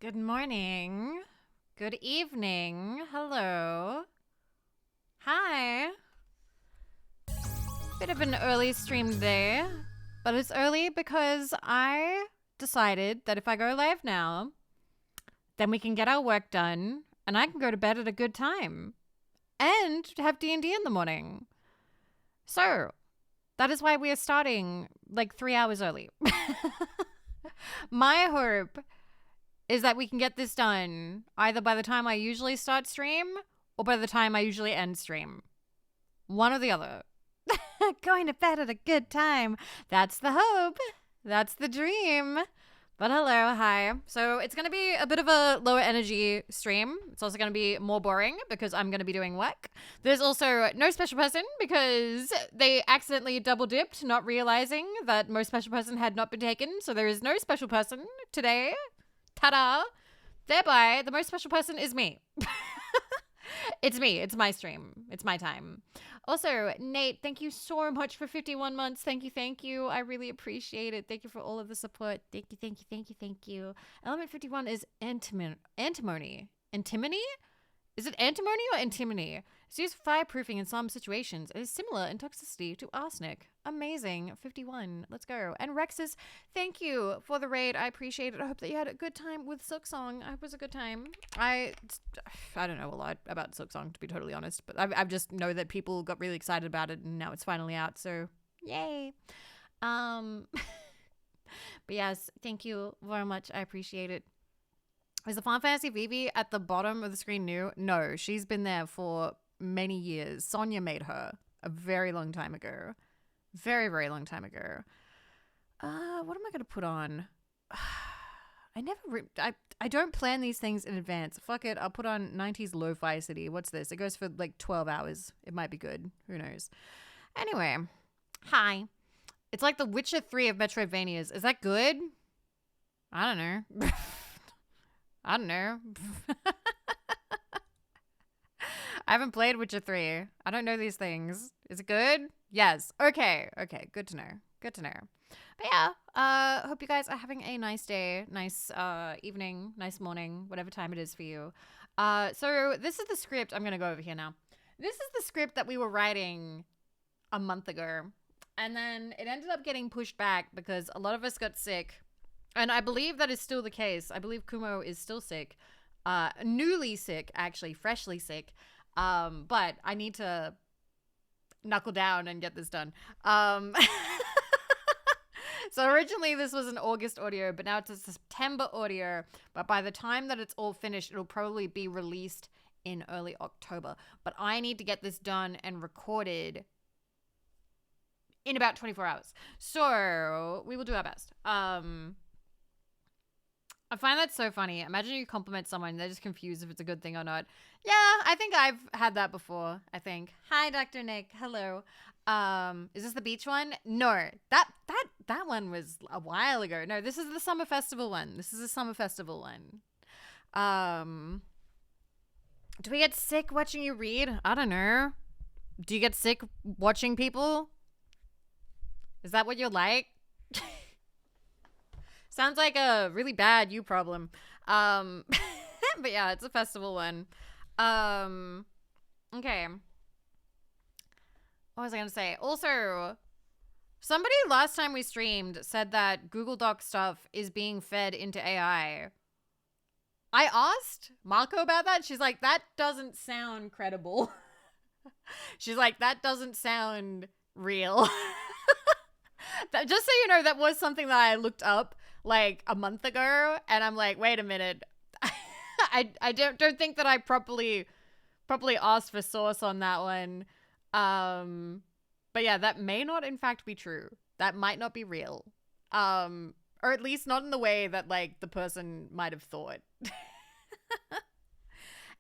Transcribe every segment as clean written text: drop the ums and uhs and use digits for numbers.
Good morning. Good evening. Hello. Hi. Bit of an early stream today, but it's early because I decided that if I go live now, then we can get our work done and I can go to bed at a good time and have D&D in the morning. So, that is why we are starting like 3 hours early. My hope is that we can get this done either by the time I usually start stream or by the time I usually end stream. One or the other. Going to bed at a good time. That's the hope. That's the dream. But hello, hi. So it's going to be a bit of a lower energy stream. It's also going to be more boring because I'm going to be doing work. There's also no special person because they accidentally double dipped, not realizing that most special person had not been taken. So there is no special person today. Ta-da! Thereby, the most special person is me. It's me. It's my stream. It's my time. Also, Nate, thank you so much for 51 months. Thank you, thank you. I really appreciate it. Thank you for all of the support. Thank you, thank you, thank you, thank you. Element 51 is antimony. Antimony? Is it antimony or antimony? It's used for fireproofing in some situations. It is similar in toxicity to arsenic. Amazing. 51. Let's go. And Rexus, thank you for the raid. I appreciate it. I hope that you had a good time with Silksong. I hope it was a good time. I don't know a lot about Silksong, to be totally honest, but I just know that people got really excited about it and now it's finally out, so yay. But yes, thank you very much. I appreciate it. Is the Farm Fantasy Vivi at the bottom of the screen new? No, she's been there for many years. Sonia made her a very long time ago. Very, very long time ago. What am I going to put on? I don't plan these things in advance. Fuck it, I'll put on 90s Lo-Fi City. What's this? It goes for like 12 hours. It might be good. Who knows? Anyway, hi. It's like the Witcher 3 of Metroidvanias. Is that good? I don't know. I don't know. I haven't played Witcher 3. I don't know these things. Is it good? Yes. Okay. Okay. Good to know. Good to know. But yeah, hope you guys are having a nice day, nice evening, nice morning, whatever time it is for you. So this is the script. I'm going to go over here now. This is the script that we were writing a month ago. And then it ended up getting pushed back because a lot of us got sick. And I believe that is still the case. I believe Kumo is still sick. Newly sick, actually. Freshly sick. But I need to knuckle down and get this done. So originally this was an August audio, but now it's a September audio. But by the time that it's all finished, it'll probably be released in early October. But I need to get this done and recorded in about 24 hours. So we will do our best. I find that so funny. Imagine you compliment someone and they're just confused if it's a good thing or not. Yeah, I think I've had that before, I think. Hi, Dr. Nick. Hello. Is this the beach one? No. That one was a while ago. No, this is the summer festival one. This is the summer festival one. Do we get sick watching you read? I don't know. Do you get sick watching people? Is that what you're like? Sounds like a really bad you problem. But yeah, it's a festival one. Okay. What was I going to say? Also, somebody last time we streamed said that Google Doc stuff is being fed into AI. I asked Marco about that. She's like, that doesn't sound credible. She's like, that doesn't sound real. Just so you know, that was something that I looked up like a month ago, and I'm like, wait a minute. I don't think that I properly asked for source on that one. But yeah, that may not in fact be true. That might not be real. Or at least not in the way that like the person might have thought.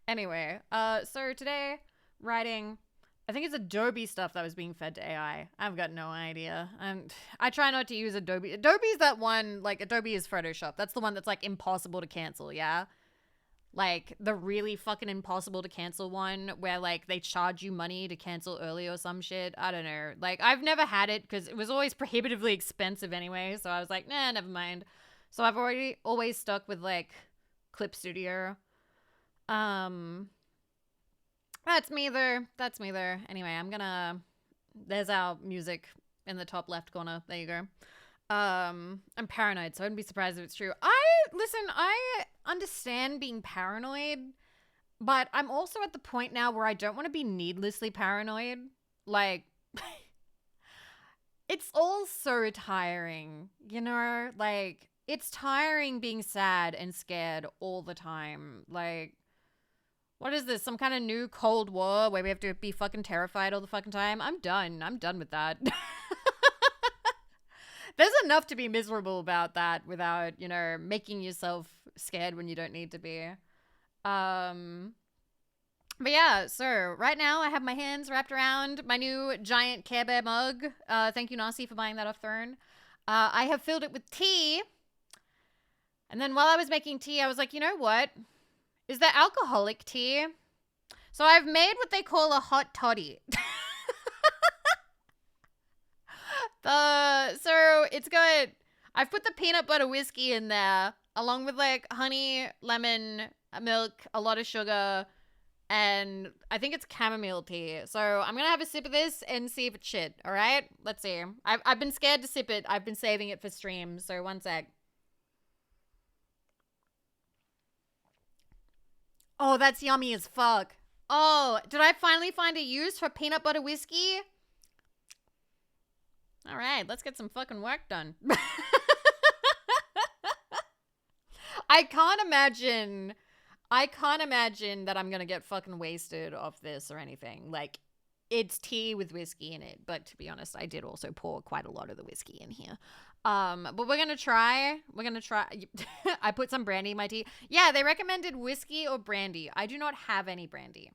Anyway, so today writing, I think it's Adobe stuff that was being fed to AI. I've got no idea. I try not to use Adobe. Adobe's that one, like Adobe is Photoshop. That's the one that's like impossible to cancel, yeah? Like the really fucking impossible to cancel one where like they charge you money to cancel early or some shit. I don't know. Like I've never had it because it was always prohibitively expensive anyway. So I was like, nah, never mind. So I've always stuck with like Clip Studio. That's me there. That's me there. Anyway, I'm gonna... There's our music in the top left corner. There you go. I'm paranoid, so I wouldn't be surprised if it's true. Listen, I understand being paranoid, but I'm also at the point now where I don't want to be needlessly paranoid. Like, it's all so tiring, you know? Like, it's tiring being sad and scared all the time. Like, what is this? Some kind of new Cold War where we have to be fucking terrified all the fucking time? I'm done. I'm done with that. There's enough to be miserable about that without, you know, making yourself scared when you don't need to be. But yeah, so right now I have my hands wrapped around my new giant Care Bear mug. Thank you, Nasi, for buying that off Throne. I have filled it with tea. And then while I was making tea, I was like, you know what? Is there alcoholic tea? So I've made what they call a hot toddy. So it's good. I've put the peanut butter whiskey in there, along with like honey, lemon, milk, a lot of sugar, and I think it's chamomile tea. So I'm gonna have a sip of this and see if it's shit. All right, let's see. I've been scared to sip it. I've been saving it for stream. So one sec. Oh, that's yummy as fuck. Oh, did I finally find a use for peanut butter whiskey? All right, let's get some fucking work done. I can't imagine that I'm gonna get fucking wasted off this or anything. Like, it's tea with whiskey in it, but to be honest, I did also pour quite a lot of the whiskey in here. But we're gonna try. I put some brandy in my tea. Yeah, they recommended whiskey or brandy. I do not have any brandy.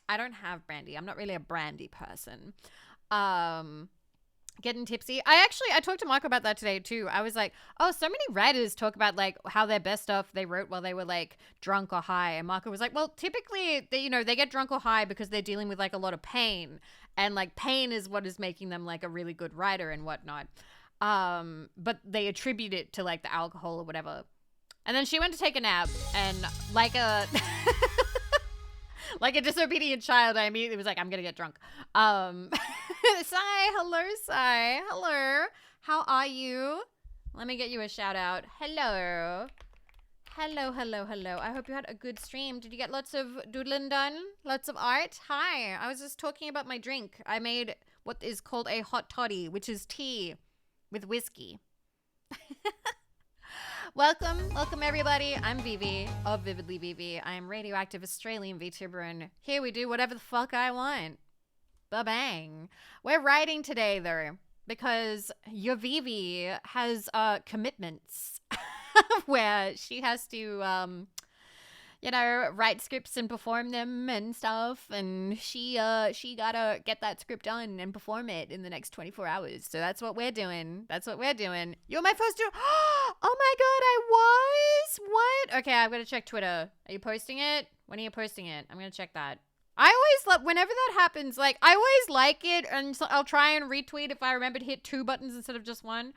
I don't have brandy. I'm not really a brandy person. Getting tipsy. I talked to Marco about that today too. I was like, oh, so many writers talk about like how their best stuff they wrote while they were like drunk or high. And Marco was like, well, typically they get drunk or high because they're dealing with like a lot of pain, and like pain is what is making them like a really good writer and whatnot. But they attribute it to like the alcohol or whatever. And then she went to take a nap, and like a like a disobedient child, I immediately was like, I'm gonna get drunk. Sai, hello, Sai. Hello. How are you? Let me get you a shout out. Hello. Hello, hello, hello. I hope you had a good stream. Did you get lots of doodling done? Lots of art? Hi. I was just talking about my drink. I made what is called a hot toddy, which is tea with whiskey. Welcome everybody. I'm Vivi of Vividly Vivi. I am radioactive Australian VTuber, and here we do whatever the fuck I want. Ba-bang. We're writing today though, because your Vivi has commitments where she has to write scripts and perform them and stuff, and she gotta get that script done and perform it in the next 24 hours. So that's what we're doing. You're my first oh my god, I was? What? Okay, I'm gonna check Twitter. Are you posting it? When are you posting it? I'm gonna check that. I always whenever that happens, like, I always like it, and so I'll try and retweet if I remember to hit 2 buttons instead of just one.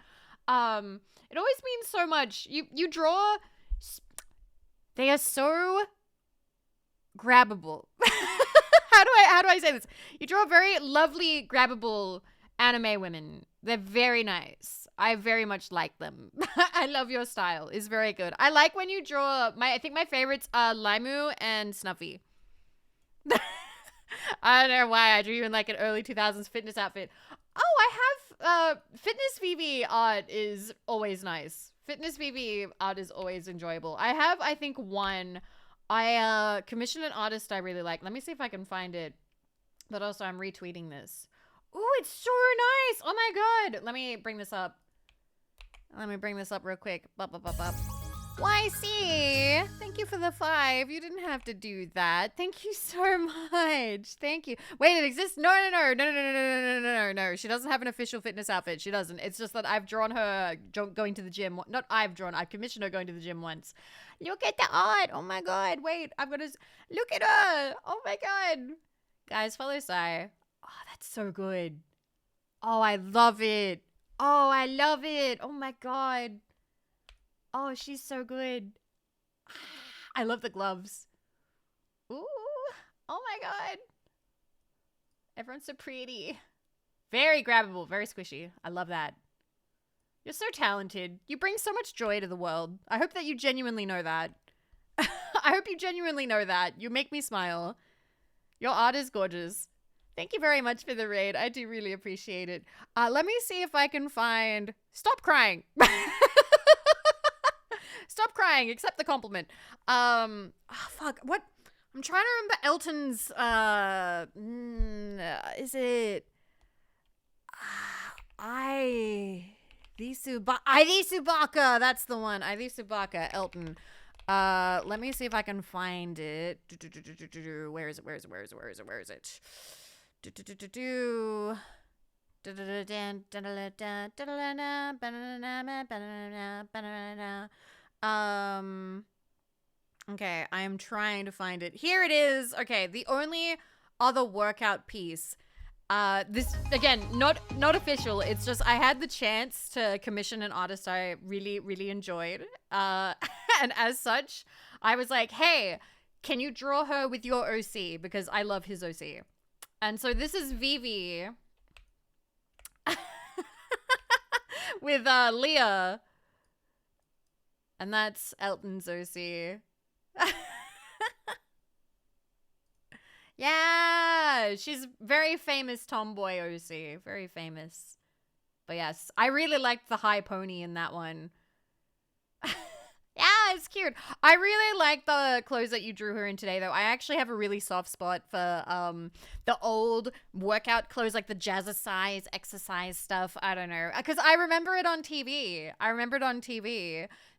It always means so much. You draw... They are so grabbable. How do I say this? You draw very lovely, grabbable anime women. They're very nice. I very much like them. I love your style. It's very good. I like when you draw... I think my favorites are Limu and Snuffy. I don't know why I drew you in like an early 2000s fitness outfit. Oh, I have Fitness Vivi art is always nice. Fitness Vivi art is always enjoyable. I have, I think, one. I commissioned an artist I really like. Let me see if I can find it. But also, I'm retweeting this. Ooh, it's so nice. Oh my god. Let me bring this up. Real quick. YC, thank you for the 5. You didn't have to do that. Thank you so much. Thank you. Wait, it exists? No. She doesn't have an official fitness outfit. She doesn't. It's just that I've drawn her going to the gym. Not I've commissioned her going to the gym once. Look at the art. Oh my god. Wait, I'm gonna look at her. Oh my god. Guys, follow Sai. Oh, that's so good. Oh, I love it. Oh my god. Oh, she's so good. I love the gloves. Ooh. Oh my god. Everyone's so pretty. Very grabbable, very squishy. I love that. You're so talented. You bring so much joy to the world. I hope that you genuinely know that. I hope you genuinely know that. You make me smile. Your art is gorgeous. Thank you very much for the raid. I do really appreciate it. Let me see if I can find... Stop crying. Stop crying. Accept the compliment. Oh, fuck. What? I'm trying to remember Elton's... is it... Ivy Subaka. That's the one. Ivy Subaka. Elton. Let me see if I can find it. Where is it? Okay, I am trying to find it. Here it is. Okay, the only other workout piece. This again, not official. It's just I had the chance to commission an artist I really enjoyed. And as such, I was like, "Hey, can you draw her with your OC because I love his OC." And so this is Vivi with Leah, and that's Elton's OC. Yeah, she's very famous tomboy OC. Very famous. But yes, I really liked the high pony in that one. Yeah, it's cute. I really like the clothes that you drew her in today, though. I actually have a really soft spot for the old workout clothes, like the jazzercise, exercise stuff. I don't know. Because I remember it on TV.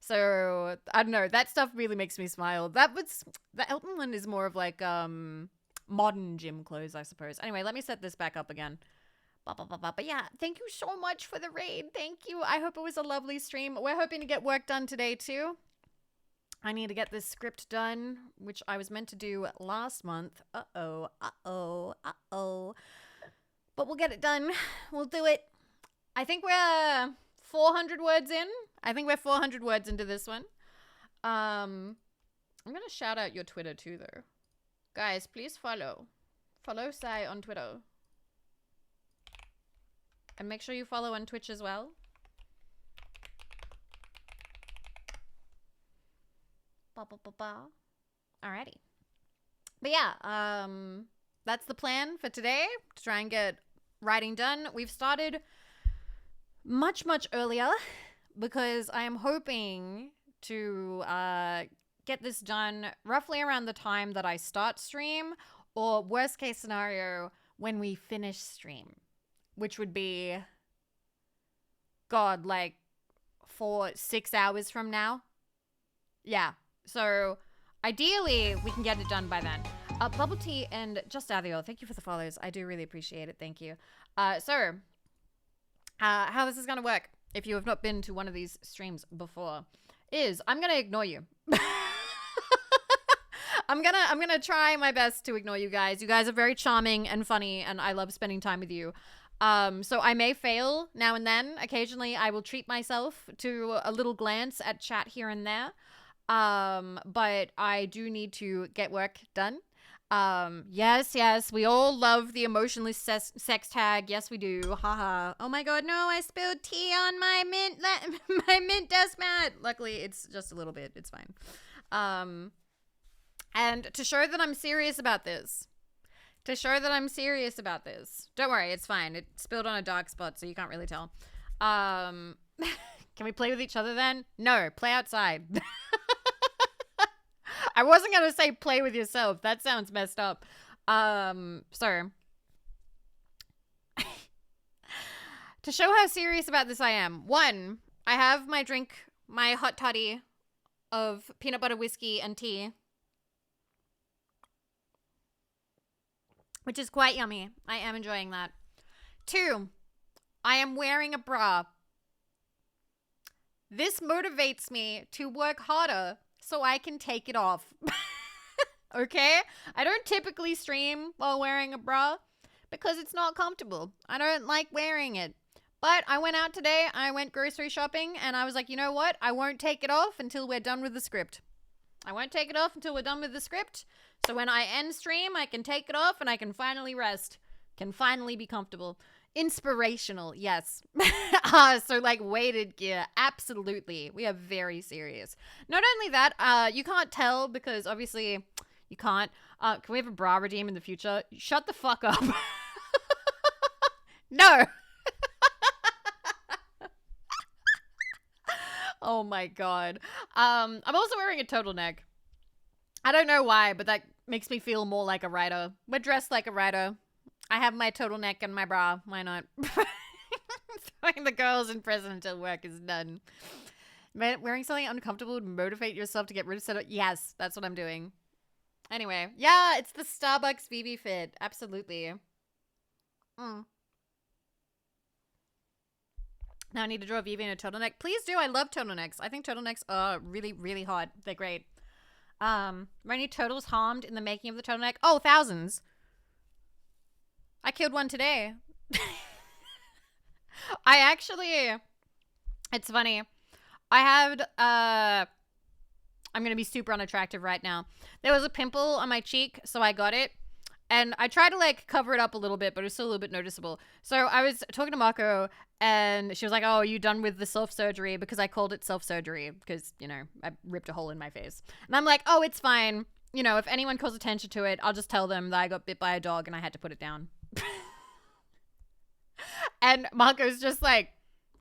So, I don't know. That stuff really makes me smile. The Elton one is more of like... modern gym clothes, I suppose. Anyway, let me set this back up again. But yeah, thank you so much for the raid. Thank you. I hope it was a lovely stream. We're hoping to get work done today too. I need to get this script done, which I was meant to do last month. Uh-oh. But we'll get it done. We'll do it. I think we're 400 words in. I think we're 400 words into this one. I'm going to shout out your Twitter too, though. Guys, please follow. Follow Sai on Twitter. And make sure you follow on Twitch as well. Alrighty. But yeah, that's the plan for today. To try and get writing done. We've started much earlier because I am hoping to get this done roughly around the time that I start stream, or worst case scenario, when we finish stream, which would be, God, like 6 hours from now. Yeah. So ideally we can get it done by then. Bubble Tea and JASTidols, thank you for the follows. I do really appreciate it. Thank you. So how this is going to work, if you have not been to one of these streams before, is I'm going to ignore you. I'm gonna try my best to ignore you guys. You guys are very charming and funny, and I love spending time with you. So I may fail now and then. Occasionally, I will treat myself to a little glance at chat here and there. But I do need to get work done. Yes, we all love the emotionless sex tag. Yes, we do. Haha. Oh my god, no, I spilled tea on my mint desk mat. Luckily, it's just a little bit. It's fine. And to show that I'm serious about this. Don't worry, it's fine. It spilled on a dark spot, so you can't really tell. Can we play with each other then? No, play outside. I wasn't going to say play with yourself. That sounds messed up. So to show how serious about this I am. 1, I have my drink, my hot toddy of peanut butter whiskey and tea, which is quite yummy. I am enjoying that. 2, I am wearing a bra. This motivates me to work harder so I can take it off. Okay? I don't typically stream while wearing a bra because it's not comfortable. I don't like wearing it. But I went out today, I went grocery shopping, and I was like, you know what? I won't take it off until we're done with the script. I won't take it off until we're done with the script. So when I end stream, I can take it off and I can finally rest. Can finally be comfortable. Inspirational, yes. So like weighted gear, absolutely. We are very serious. Not only that, you can't tell because obviously you can't. Can we have a bra redeem in the future? Shut the fuck up. No. Oh my god. I'm also wearing a turtleneck. I don't know why, but that makes me feel more like a writer. We're dressed like a writer. I have my turtleneck and my bra. Why not? Throwing the girls in prison until work is done. Wearing something uncomfortable to motivate yourself to get rid of stuff. Yes, that's what I'm doing. Anyway, yeah, it's the Starbucks Vivi fit. Absolutely. Now I need to draw a Vivi in a turtleneck. Please do. I love turtlenecks. I think turtlenecks are really, really hot. They're great. Were any turtles harmed in the making of the turtleneck? Oh, thousands. I killed one today. I actually, it's funny. I had, I'm going to be super unattractive right now. There was a pimple on my cheek, so I got it. And I tried to like cover it up a little bit, but it was still a little bit noticeable. So I was talking to Mako and she was like, oh, are you done with the self-surgery? Because I called it self-surgery because, you know, I ripped a hole in my face. And I'm like, oh, it's fine. You know, if anyone calls attention to it, I'll just tell them that I got bit by a dog and I had to put it down. And Mako's just like,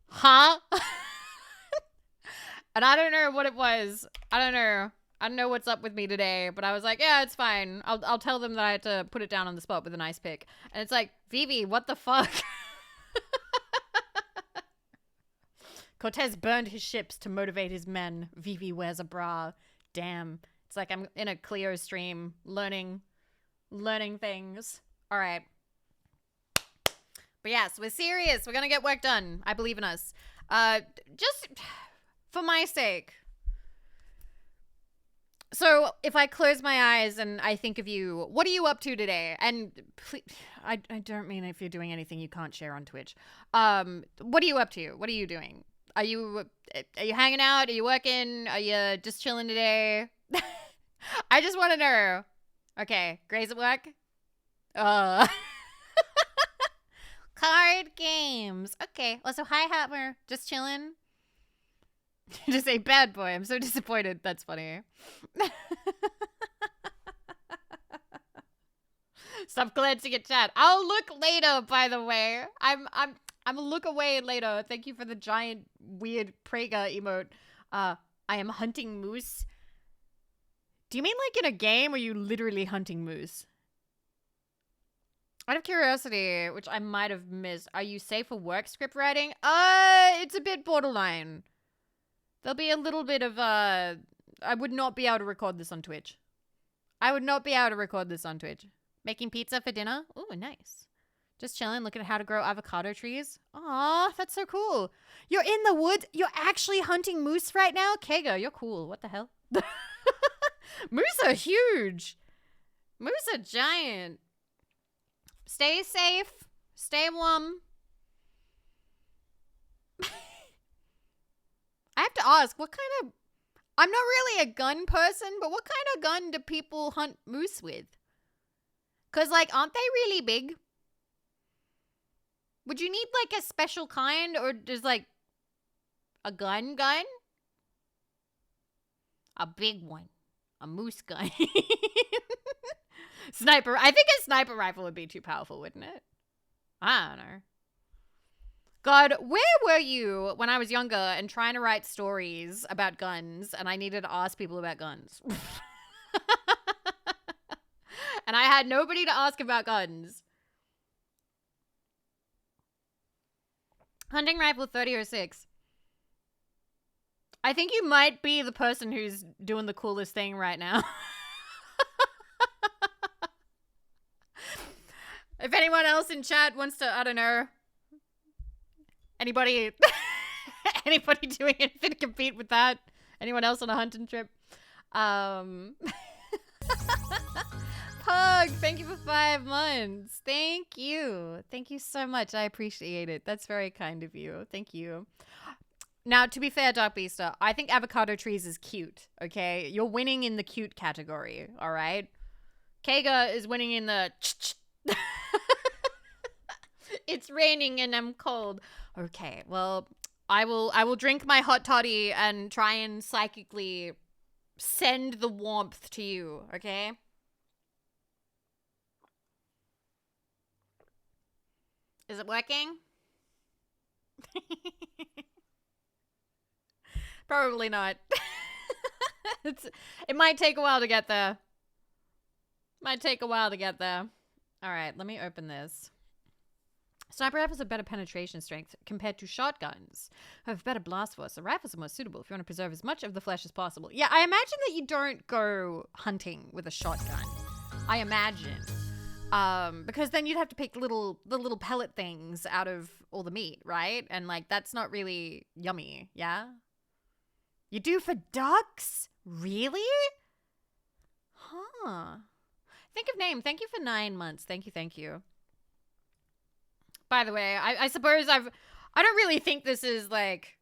huh? And I don't know what it was. I don't know what's up with me today, but I was like, yeah, it's fine. I'll tell them that I had to put it down on the spot with an ice pick. And it's like, Vivi, what the fuck? Cortez burned his ships to motivate his men. Vivi wears a bra. Damn. It's like I'm in a Cleo stream learning things. All right. But yes, we're serious. We're going to get work done. I believe in us. Just for my sake. So if I close my eyes and I think of you, what are you up to today? And please, I don't mean if you're doing anything you can't share on Twitch. What are you up to? What are you doing? Are you hanging out? Are you working? Are you just chilling today? I just want to know. Okay, Gray's at work? Card games. Okay. Also, hi, Hatmer. Just chilling. Just a bad boy. I'm so disappointed. That's funny. Stop glancing at chat. I'll look later, by the way. I'm a look away later. Thank you for the giant weird Prager emote. I am hunting moose. Do you mean like in a game or are you literally hunting moose? Out of curiosity, which I might have missed, are you safe for work script writing? It's a bit borderline. There'll be a little bit of, I would not be able to record this on Twitch. I would not be able to record this on Twitch. Making pizza for dinner? Ooh, nice. Just chilling, looking at how to grow avocado trees. Aw, that's so cool. You're in the woods? You're actually hunting moose right now? Kega, you're cool. What the hell? Moose are huge. Moose are giant. Stay safe. Stay warm. I have to ask, what kind of... I'm not really a gun person, but what kind of gun do people hunt moose with? Because, like, aren't they really big? Would you need, like, a special kind? Or just, like, a gun? A big one. A moose gun. Sniper. I think a sniper rifle would be too powerful, wouldn't it? I don't know. God, where were you when I was younger and trying to write stories about guns and I needed to ask people about guns? And I had nobody to ask about guns. Hunting rifle 3006. I think you might be the person who's doing the coolest thing right now. If anyone else in chat wants to, I don't know, anybody doing anything to compete with that? Anyone else on a hunting trip? Pug, thank you for 5 months. Thank you. Thank you so much. I appreciate it. That's very kind of you. Thank you. Now, to be fair, Dark Beaster, I think avocado trees is cute, okay? You're winning in the cute category, all right? Kega is winning in the it's raining and I'm cold. Okay, well, I will drink my hot toddy and try and psychically send the warmth to you, okay? Is it working? Probably not. It might take a while to get there. Might take a while to get there. All right, let me open this. Sniper rifles have better penetration strength compared to shotguns, who have better blast force. So rifles are more suitable if you want to preserve as much of the flesh as possible. Yeah, I imagine that you don't go hunting with a shotgun. I imagine. Because then you'd have to pick the little pellet things out of all the meat, right? And like, that's not really yummy, yeah? You do for ducks? Really? Huh. Think of name. Thank you for 9 months. Thank you. By the way, I suppose I don't really think this is like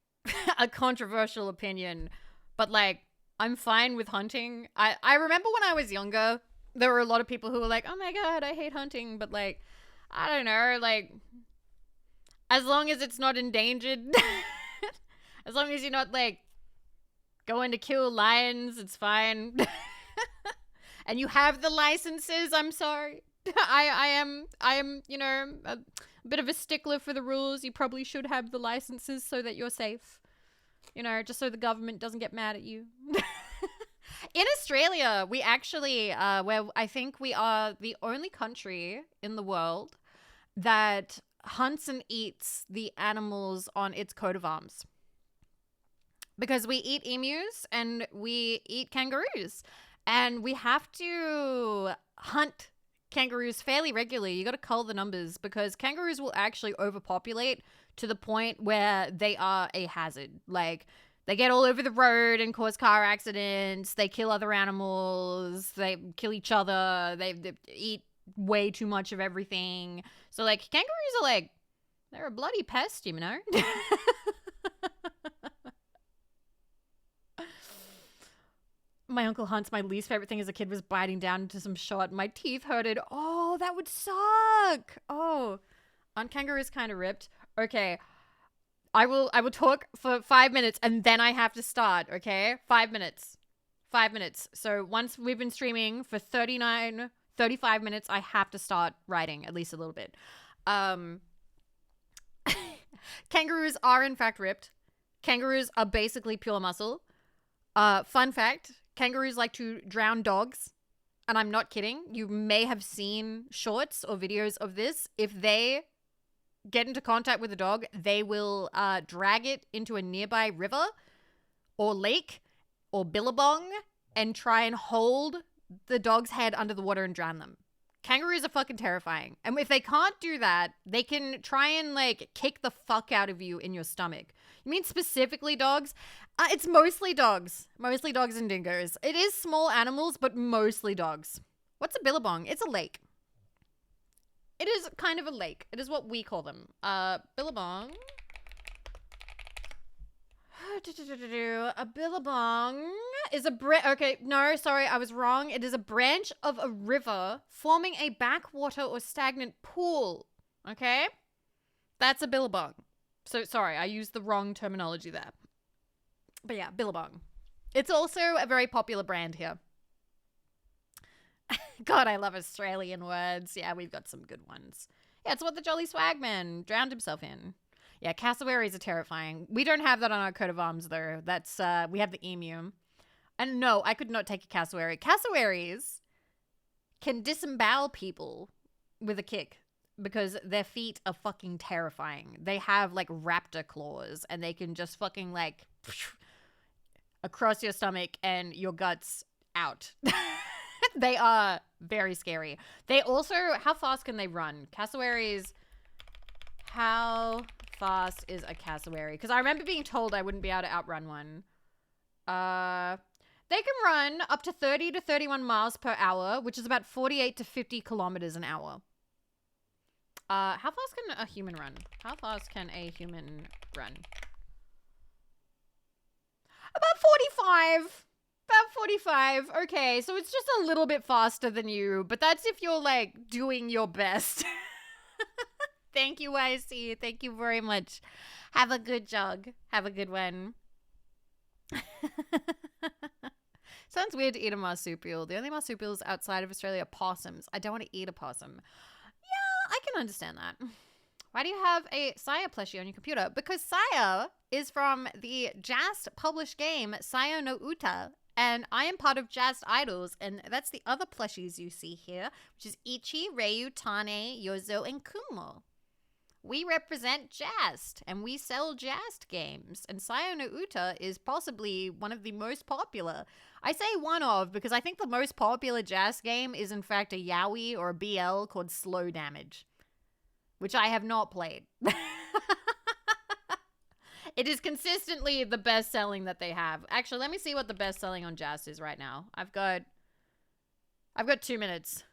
a controversial opinion, but like, I'm fine with hunting. I remember when I was younger, there were a lot of people who were like, oh my God, I hate hunting. But like, I don't know, like, as long as it's not endangered, as long as you're not like going to kill lions, it's fine. And you have the licenses, I'm sorry. I am, you know, a bit of a stickler for the rules. You probably should have the licenses so that you're safe. You know, just so the government doesn't get mad at you. In Australia, we actually, where I think we are the only country in the world that hunts and eats the animals on its coat of arms. Because we eat emus and we eat kangaroos. And we have to hunt kangaroos fairly regularly. You got to cull the numbers because kangaroos will actually overpopulate to the point where they are a hazard. Like, they get all over the road and cause car accidents. They kill other animals. They kill each other. They eat way too much of everything. So, like, kangaroos are like, they're a bloody pest, you know? My uncle hunts. My least favorite thing as a kid was biting down into some shot. My teeth hurted. Oh, that would suck. Oh, aren't kangaroos kind of ripped? Okay. I will talk for 5 minutes and then I have to start, okay? 5 minutes. 5 minutes. So once we've been streaming for 35 minutes, I have to start writing at least a little bit. Kangaroos are in fact ripped. Kangaroos are basically pure muscle. Fun fact, kangaroos like to drown dogs. And I'm not kidding. You may have seen shorts or videos of this. If they get into contact with a dog, they will drag it into a nearby river or lake or billabong and try and hold the dog's head under the water and drown them. Kangaroos are fucking terrifying. And if they can't do that, they can try and like kick the fuck out of you in your stomach. You mean specifically dogs? It's mostly dogs. Mostly dogs and dingoes. It is small animals, but mostly dogs. What's a billabong? It's a lake. It is kind of a lake. It is what we call them. Billabong. A billabong is a okay, no, sorry, I was wrong. It is a branch of a river forming a backwater or stagnant pool. Okay? That's a billabong. So, sorry, I used the wrong terminology there. But yeah, billabong. It's also a very popular brand here. God, I love Australian words. Yeah, we've got some good ones. Yeah, it's what the Jolly Swagman drowned himself in. Yeah, cassowaries are terrifying. We don't have that on our coat of arms, though. That's, we have the emu. And no, I could not take a cassowary. Cassowaries can disembowel people with a kick because their feet are fucking terrifying. They have, like, raptor claws, and they can just fucking, like, across your stomach and your guts out. They are very scary. They also, how fast can they run? Cassowaries, how fast is a cassowary? Because I remember being told I wouldn't be able to outrun one. They can run up to 30 to 31 miles per hour, which is about 48 to 50 kilometers an hour. How fast can a human run? How fast can a human run? About 45. About 45. Okay, so it's just a little bit faster than you, but that's if you're like doing your best. Thank you, YC. Thank you very much. Have a good jog. Have a good one. Sounds weird to eat a marsupial. The only marsupials outside of Australia are possums. I don't want to eat a possum. Yeah, I can understand that. Why do you have a Saya plushie on your computer? Because Saya is from the Jast published game Sayo no Uta, and I am part of JASTidols, and that's the other plushies you see here, which is Ichi, Ryu, Tane, Yozo, and Kumo. We represent Jast, and we sell Jast games, and Sayo no Uta is possibly one of the most popular. I say one of because I think the most popular Jast game is in fact a yaoi or a BL called Slow Damage, which I have not played. It is consistently the best selling that they have. Actually, let me see what the best selling on Jast is right now. I've got 2 minutes.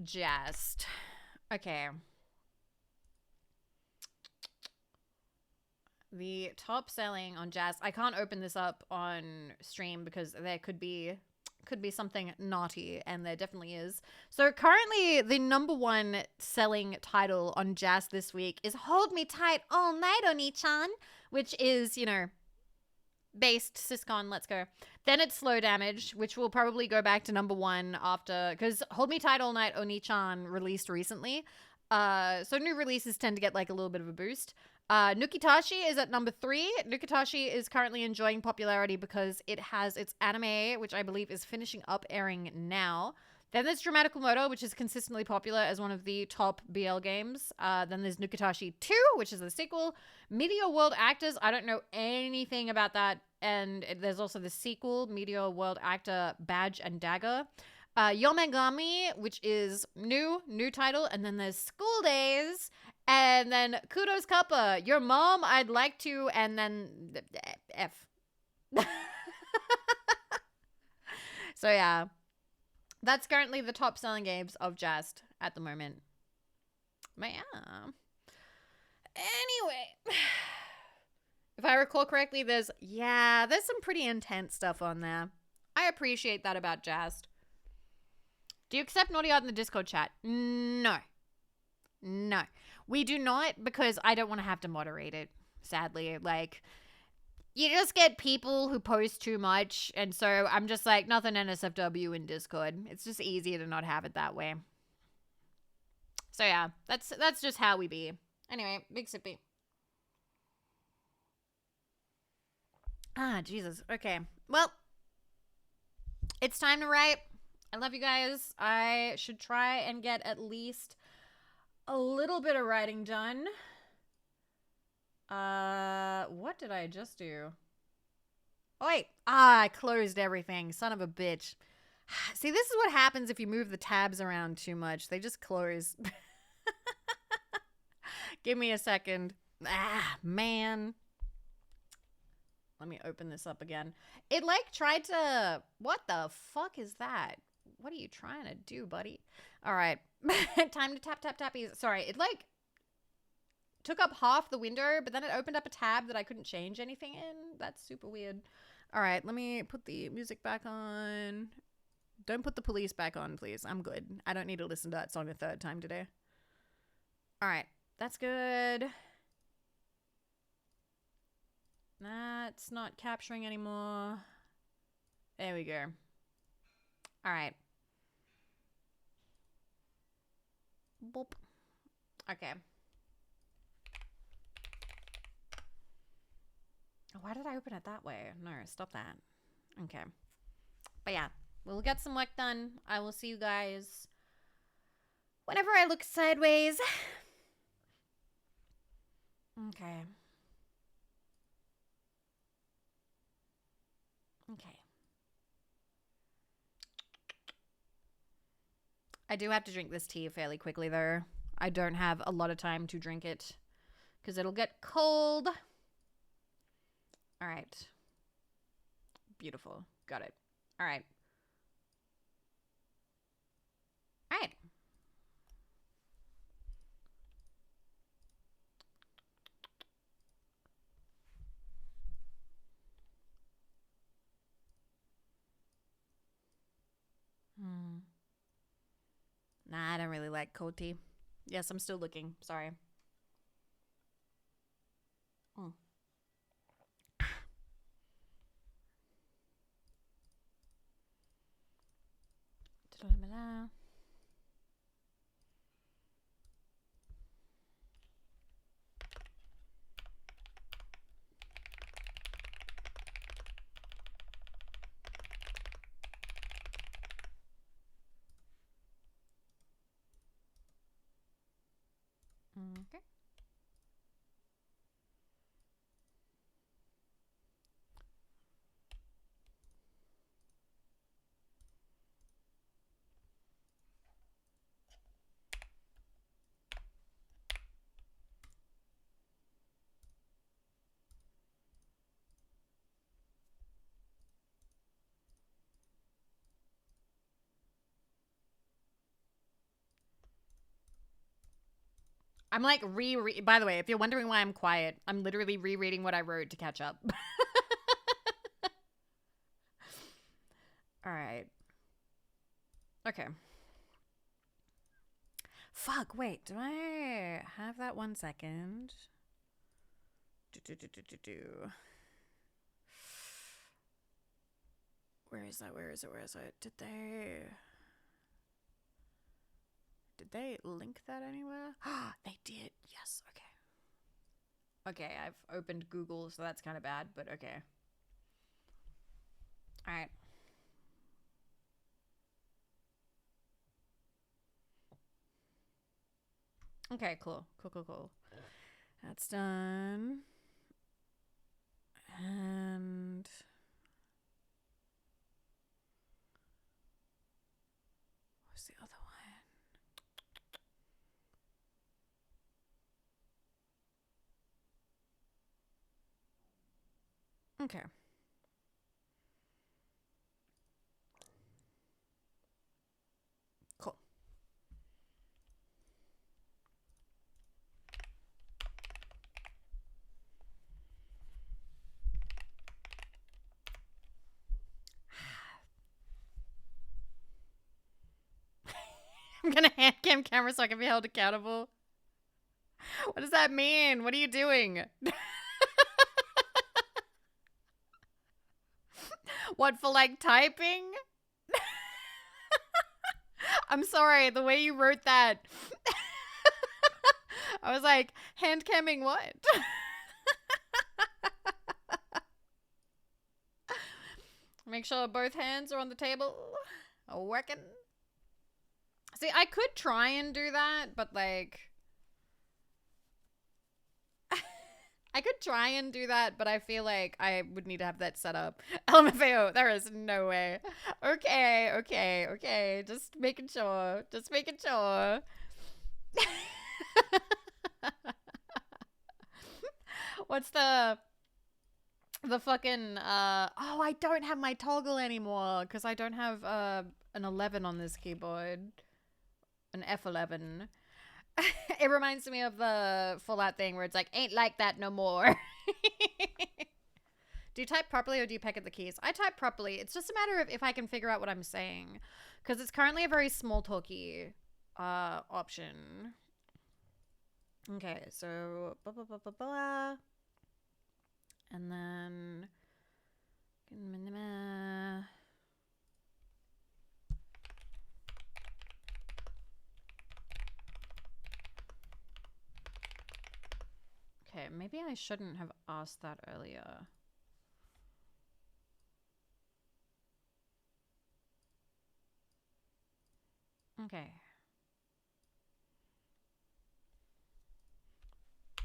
Jast. Okay. The top selling on Jast. I can't open this up on stream because there could be something naughty, and there definitely is. So currently the #1 selling title on Jast this week is Hold Me Tight All Night, Oni-chan, which is, you know, based Syscon, let's go. Then it's Slow Damage, which will probably go back to #1 after, because Hold Me Tight All Night, Oni-chan released recently. So new releases tend to get like a little bit of a boost. Nukitashi is at #3. Nukitashi is currently enjoying popularity because it has its anime, which I believe is finishing up airing now. Then there's Dramatical Moto, which is consistently popular as one of the top BL games. Then there's Nukitashi 2, which is the sequel. Meteor World Actors, I don't know anything about that. And there's also the sequel, Meteor World Actor Badge and Dagger. Yomegami, which is new title. And then there's School Days. And then Kudos Kappa, Your Mom, I'd Like to, and then F. So yeah, that's currently the top selling games of Jast at the moment. But yeah. Anyway, if I recall correctly, there's some pretty intense stuff on there. I appreciate that about Jast. Do you accept Naughty Art in the Discord chat? No. We do not, because I don't want to have to moderate it, sadly. Like, you just get people who post too much, and so I'm just like, nothing NSFW in Discord. It's just easier to not have it that way. So yeah, that's just how we be. Anyway, big sippy. Jesus. Okay. Well, it's time to write. I love you guys. I should try and get at least a little bit of writing done. What did I just do? Oh, wait. I closed everything. Son of a bitch. See, this is what happens if you move the tabs around too much. They just close. Give me a second. Man. Let me open this up again. It, like, tried to... What the fuck is that? What are you trying to do, buddy? All right. Time to tap. Sorry, it like took up half the window, but then it opened up a tab that I couldn't change anything in. That's super weird. All right, let me put the music back on. Don't put the police back on, please. I'm good. I don't need to listen to that song a third time today. All right, that's good. That's not capturing anymore. There we go. All right. Boop. Okay. Why did I open it that way? No, stop that. Okay. But yeah, we'll get some work done. I will see you guys whenever I look sideways. Okay. Okay. I do have to drink this tea fairly quickly, though. I don't have a lot of time to drink it because it'll get cold. All right. Beautiful. Got it. All right. All right. Nah, I don't really like cold tea. Yes, I'm still looking. Sorry. Mm. Okay. I'm like by the way, if you're wondering why I'm quiet, I'm literally rereading what I wrote to catch up. All right. Okay. Fuck, wait, do I have that 1 second? Where is that? Where is it? Where is it? Did they link that anywhere? They did. Yes. Okay. Okay, I've opened Google, so that's kind of bad, but okay. All right. Okay, cool. Cool. That's done. And what's the other one? Okay. Cool. I'm gonna hand cam camera so I can be held accountable. What does that mean? What are you doing? What, for like typing? I'm sorry, the way you wrote that. I was like, hand camming what? Make sure both hands are on the table. Working. See, I could try and do that, but like... I could try and do that, but I feel like I would need to have that set up. LMFAO, there is no way. Okay. Just making sure. What's the fucking oh, I don't have my toggle anymore because I don't have an 11 on this keyboard. An F11. It reminds me of the Fallout thing where it's like, ain't like that no more. Do you type properly or do you peck at the keys? I type properly. It's just a matter of if I can figure out what I'm saying. Because it's currently a very small talky option. Okay, so... And then... Okay, maybe I shouldn't have asked that earlier. Okay.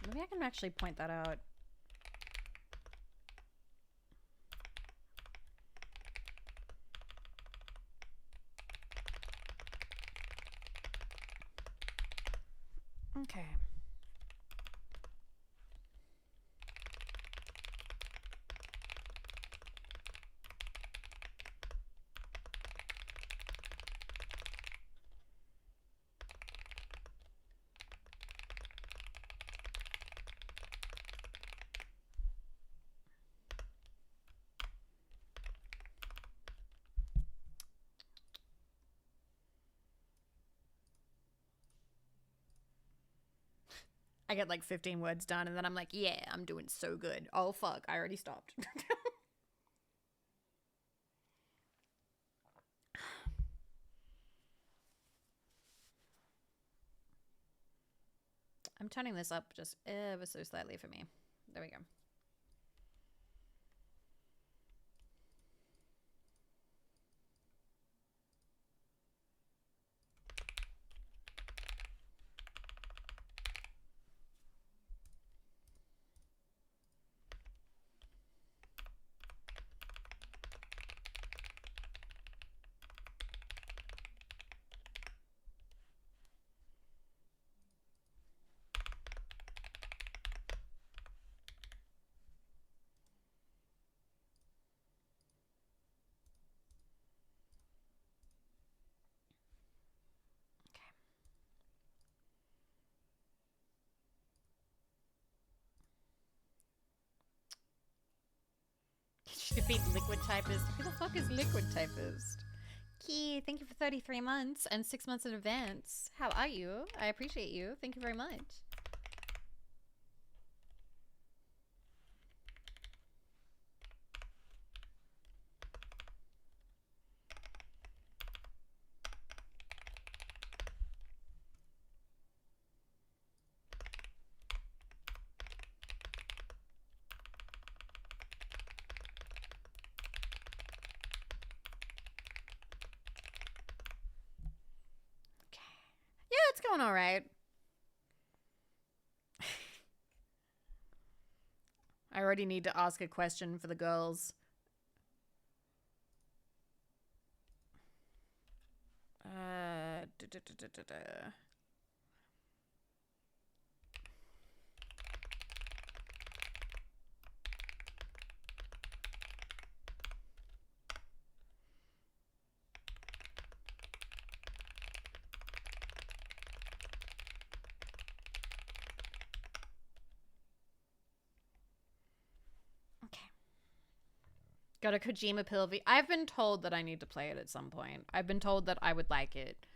Maybe I can actually point that out. Okay. I get like 15 words done and then I'm like, yeah, I'm doing so good. Oh, fuck. I already stopped. I'm turning this up just ever so slightly for me. There we go. Defeat Liquid Typist. Who the fuck is Liquid Typist? Key, thank you for 33 months and 6 months in advance. How are you? I appreciate you. Thank you very much. It's going all right. I already need to ask a question for the girls. Got a Kojima pill. I've been told that I need to play it at some point. I've been told that I would like it.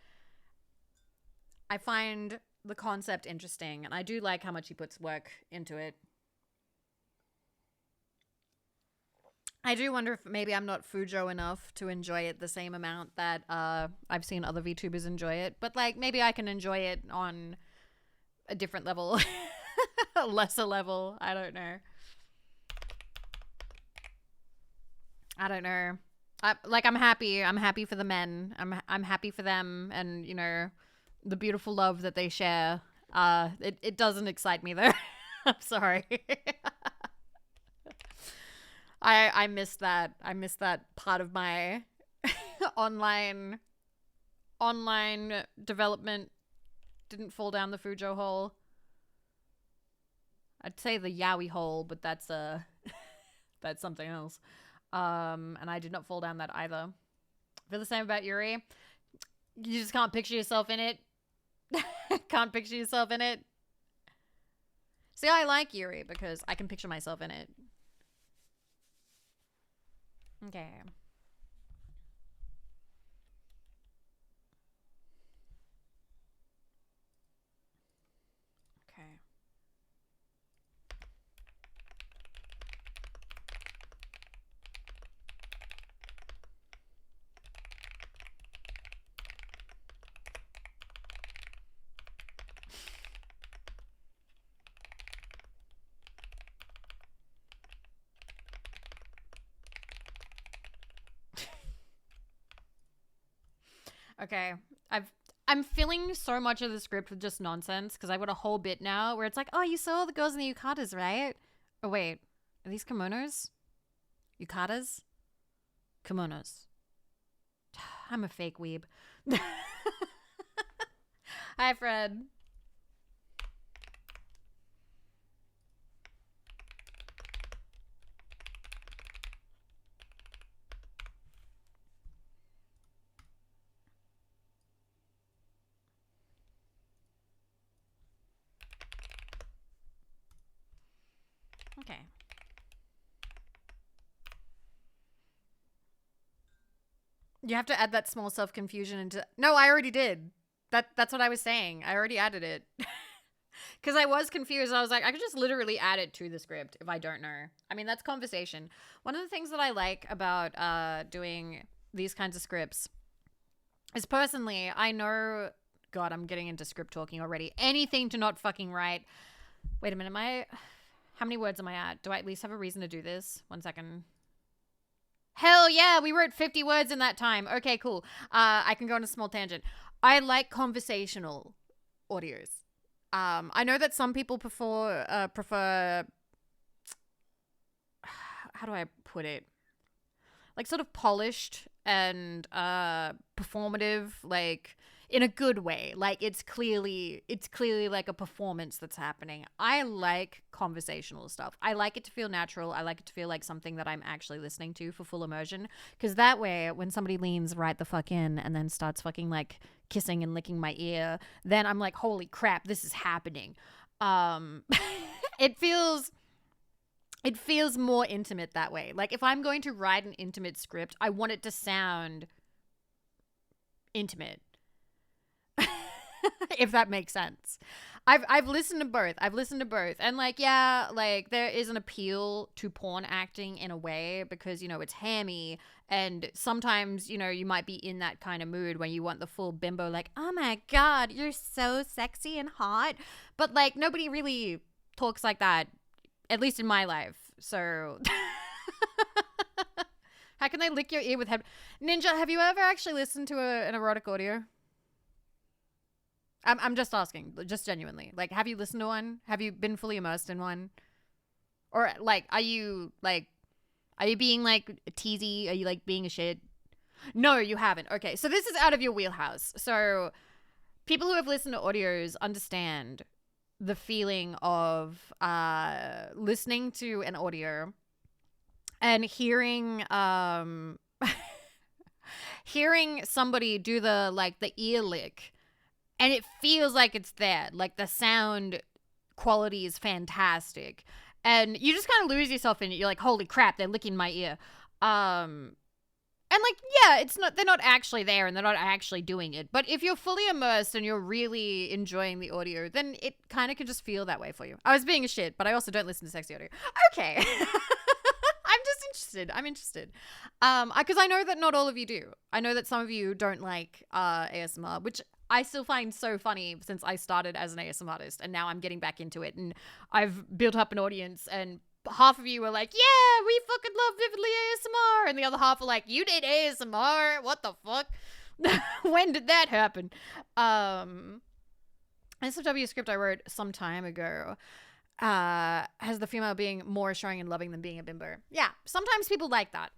I find the concept interesting, and I do like how much he puts work into it. I do wonder if maybe I'm not Fujo enough to enjoy it the same amount that I've seen other VTubers enjoy it. But, like, maybe I can enjoy it on a different level. A lesser level. I don't know. I don't know. I'm happy. I'm happy for the men. I'm happy for them, and you know, the beautiful love that they share. It doesn't excite me though. I'm sorry. I missed that. I missed that part of my online development. Didn't fall down the Fujo hole. I'd say the Yowie hole, but that's that's something else. And I did not fall down that either. Feel the same about Yuri. You just can't picture yourself in it. Can't picture yourself in it. See, I like Yuri because I can picture myself in it. Okay. Okay. Okay. I'm filling so much of the script with just nonsense because I've got a whole bit now where it's like, oh, you saw all the girls in the yukatas, right? Oh, wait. Are these kimonos? Yukatas? Kimonos. I'm a fake weeb. Hi, Fred. Okay. You have to add that small self-confusion into... No, I already did. That's what I was saying. I already added it. Because I was confused. I was like, I could just literally add it to the script if I don't know. I mean, that's conversation. One of the things that I like about doing these kinds of scripts is personally, I know, God, I'm getting into script talking already. Anything to not fucking write. Wait a minute, how many words am I at? Do I at least have a reason to do this? 1 second. Hell yeah, we wrote 50 words in that time. Okay, cool. I can go on a small tangent. I like conversational audios. I know that some people prefer how do I put it? Like sort of polished and performative, like in a good way. Like it's clearly like a performance that's happening. I like conversational stuff. I like it to feel natural. I like it to feel like something that I'm actually listening to for full immersion. Because that way, when somebody leans right the fuck in and then starts fucking like kissing and licking my ear, then I'm like, holy crap, this is happening. It feels more intimate that way. Like if I'm going to write an intimate script, I want it to sound intimate. If that makes sense. I've listened to both. And like, yeah, like there is an appeal to porn acting in a way because, you know, it's hammy and sometimes, you know, you might be in that kind of mood when you want the full bimbo like, "Oh my God, you're so sexy and hot." But like nobody really talks like that, at least in my life. So how can they lick your ear with head? Ninja, have you ever actually listened to an erotic audio? I'm just asking, just genuinely. Like, have you listened to one? Have you been fully immersed in one? Or like, are you being like teasy? Are you like being a shit? No, you haven't. Okay, so this is out of your wheelhouse. So people who have listened to audios understand the feeling of listening to an audio and hearing hearing somebody do the ear lick. And it feels like it's there. Like the sound quality is fantastic. And you just kind of lose yourself in it. You're like, holy crap, they're licking my ear. And like, yeah, they're not actually there and they're not actually doing it. But if you're fully immersed and you're really enjoying the audio, then it kind of can just feel that way for you. I was being a shit, but I also don't listen to sexy audio. Okay. I'm interested. Because I know that not all of you do. I know that some of you don't like ASMR, which I still find so funny since I started as an ASMR artist and now I'm getting back into it and I've built up an audience and half of you are like, yeah, we fucking love Vividly ASMR, and the other half are like, you did ASMR? What the fuck? When did that happen? SFW script I wrote some time ago has the female being more assuring and loving than being a bimbo. Yeah, sometimes people like that.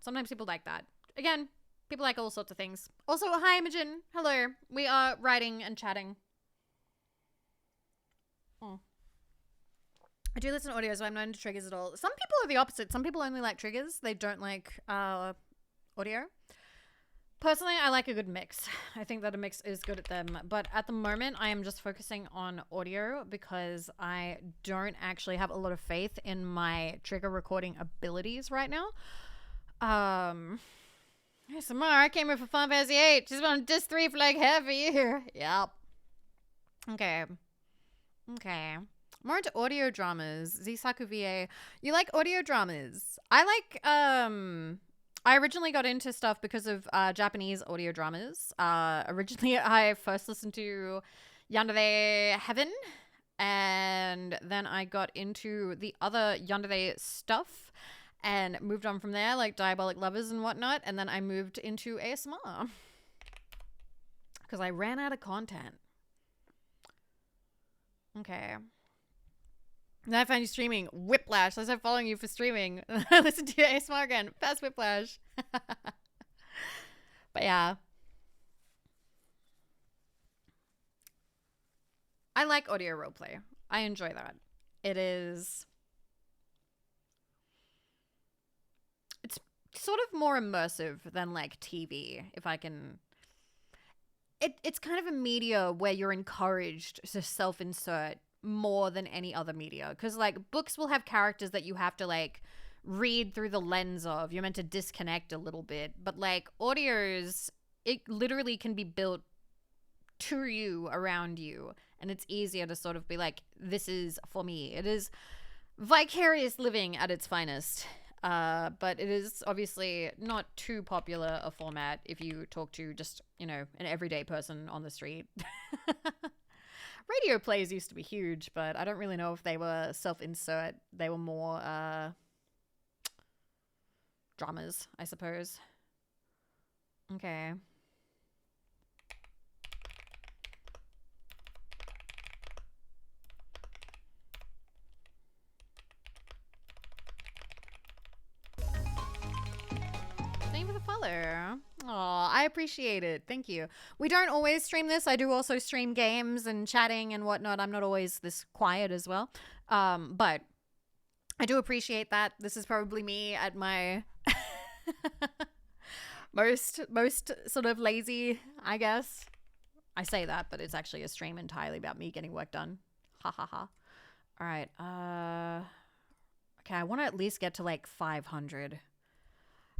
Again, people like all sorts of things. Also, hi, Imogen. Hello. We are writing and chatting. Oh. I do listen to audio, so I'm not into triggers at all. Some people are the opposite. Some people only like triggers. They don't like audio. Personally, I like a good mix. I think that a mix is good at them. But at the moment, I am just focusing on audio because I don't actually have a lot of faith in my trigger recording abilities right now. ASMR, I came here for Final Fantasy 8. Just on disc 3 for like half a year. Yep. Okay. More into audio dramas. Zisaku VA. You like audio dramas? I like, I originally got into stuff because of Japanese audio dramas. Originally, I first listened to Yandere Heaven, and then I got into the other Yandere stuff and moved on from there, like Diabolic Lovers and whatnot, and then I moved into ASMR because I ran out of content. Okay. Then I found you streaming. Whiplash. I started following you for streaming. I listened to your ASMR again. Fast Whiplash. But yeah. I like audio roleplay. I enjoy that. It's sort of more immersive than like TV, if I can. It's kind of a media where you're encouraged to self-insert more than any other media, because like books will have characters that you have to like read through the lens of. You're meant to disconnect a little bit, but like audios, it literally can be built to you, around you, and it's easier to sort of be like, this is for me. It is vicarious living at its finest. But it is obviously not too popular a format if you talk to just, you know, an everyday person on the street. Radio plays used to be huge, but I don't really know if they were self-insert. They were more dramas, I suppose. Okay. Thank you for the follow. Oh, I appreciate it. Thank you. We don't always stream this. I do also stream games and chatting and whatnot. I'm not always this quiet as well. But I do appreciate that. This is probably me at my most sort of lazy, I guess. I say that, but it's actually a stream entirely about me getting work done. Ha ha ha. All right. Okay, I want to at least get to like 500.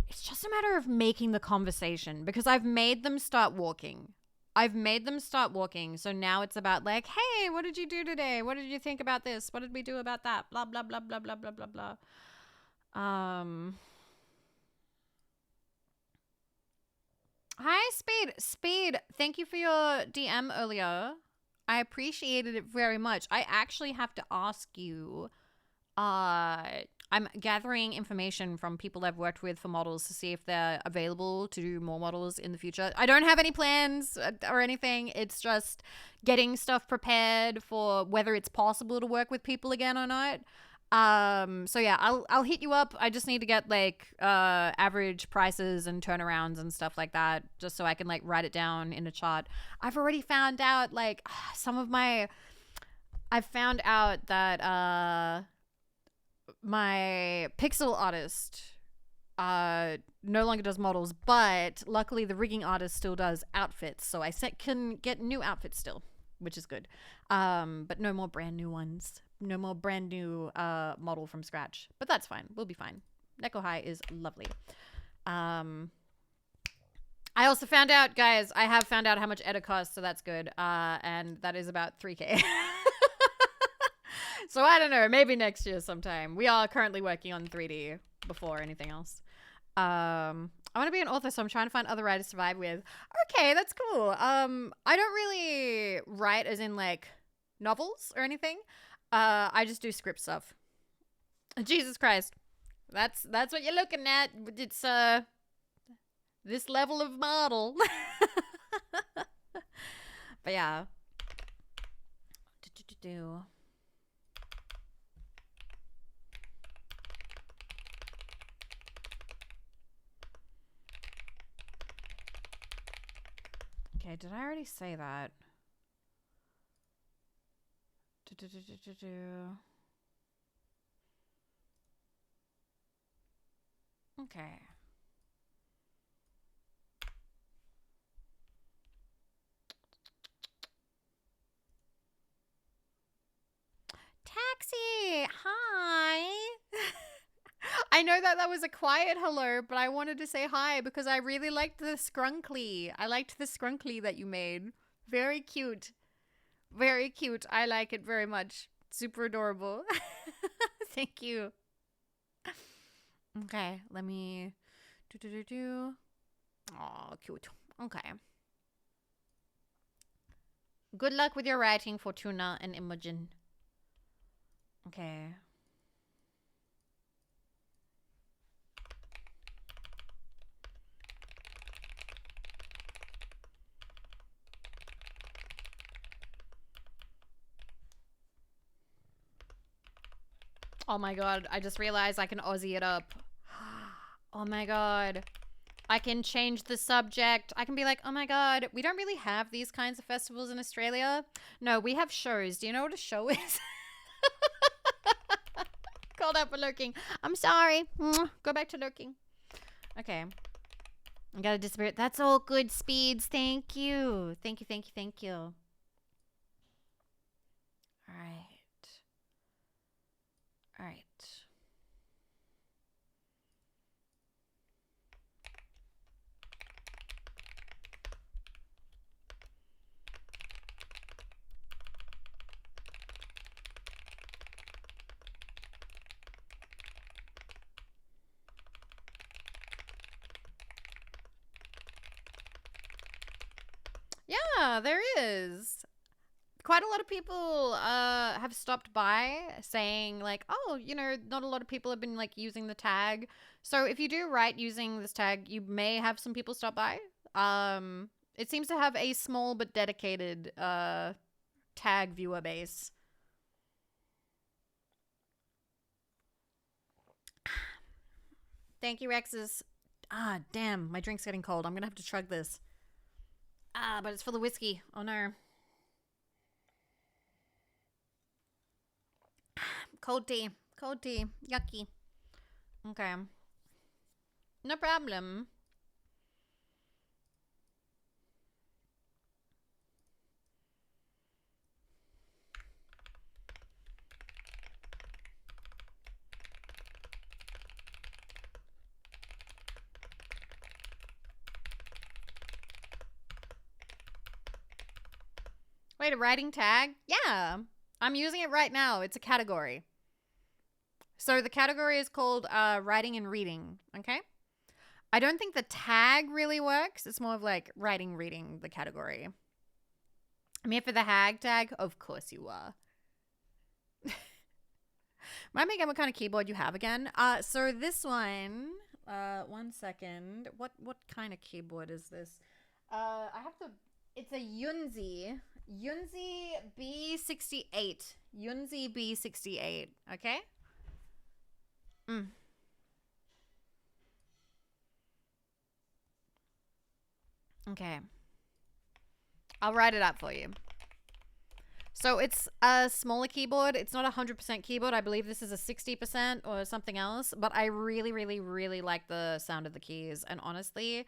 It's just a matter of making the conversation, because I've made them start walking. So now it's about like, hey, what did you do today? What did you think about this? What did we do about that? Blah, blah, blah, blah, blah, blah, blah, blah. Hi, Speed, thank you for your DM earlier. I appreciated it very much. I actually have to ask you, I'm gathering information from people I've worked with for models to see if they're available to do more models in the future. I don't have any plans or anything. It's just getting stuff prepared for whether it's possible to work with people again or not. So yeah, I'll hit you up. I just need to get like average prices and turnarounds and stuff like that, just so I can like write it down in a chart. I've already found out like I've found out that my pixel artist no longer does models, but luckily the rigging artist still does outfits, so I can get new outfits still, which is good. But no more brand new ones. No more brand new model from scratch. But that's fine. We'll be fine. Neko High is lovely. I also found out, guys, I have found out how much Edit costs, so that's good. And that is about 3K. So I don't know, maybe next year sometime. We are currently working on 3D before anything else. I want to be an author, so I'm trying to find other writers to vibe with. Okay, that's cool. I don't really write as in like novels or anything. I just do script stuff. Jesus Christ. That's what you're looking at. It's this level of model. But yeah. Okay, did I already say that? Okay. Taxi! Hi! I know that was a quiet hello, but I wanted to say hi because I really liked the scrunkly. I liked the scrunkly that you made. Very cute. Very cute. I like it very much. Super adorable. Thank you. Okay, let me Oh, cute. Okay. Good luck with your writing, Fortuna and Imogen. Okay. Oh my god, I just realized I can Aussie it up. Oh my god. I can change the subject. I can be like, oh my god, we don't really have these kinds of festivals in Australia. No, we have shows. Do you know what a show is? Called out for lurking. I'm sorry. Go back to lurking. Okay. I gotta disappear. That's all good, Speeds. Thank you. Thank you, thank you, thank you. Alright. Alright. Yeah, there is. Quite a lot of people have stopped by saying like, oh, you know, not a lot of people have been like using the tag. So if you do write using this tag, you may have some people stop by. It seems to have a small but dedicated tag viewer base. Thank you, Rexus. Ah, damn, my drink's getting cold. I'm gonna have to chug this. Ah, but it's full of whiskey. Oh no. Cold tea. Cold tea. Yucky. Okay. No problem. Wait, a writing tag? Yeah. I'm using it right now. It's a category. So the category is called writing and reading. Okay? I don't think the tag really works. It's more of like writing, reading, the category. I'm here for the hag tag. Of course you are. Remind me again what kind of keyboard you have again. So this one, 1 second. What kind of keyboard is this? I have to. It's a Yunzi B68. Yunzi B68. Okay. Okay. I'll write it up for you. So it's a smaller keyboard. It's not a 100% keyboard. I believe this is a 60% or something else. But I really, really, really like the sound of the keys. And honestly,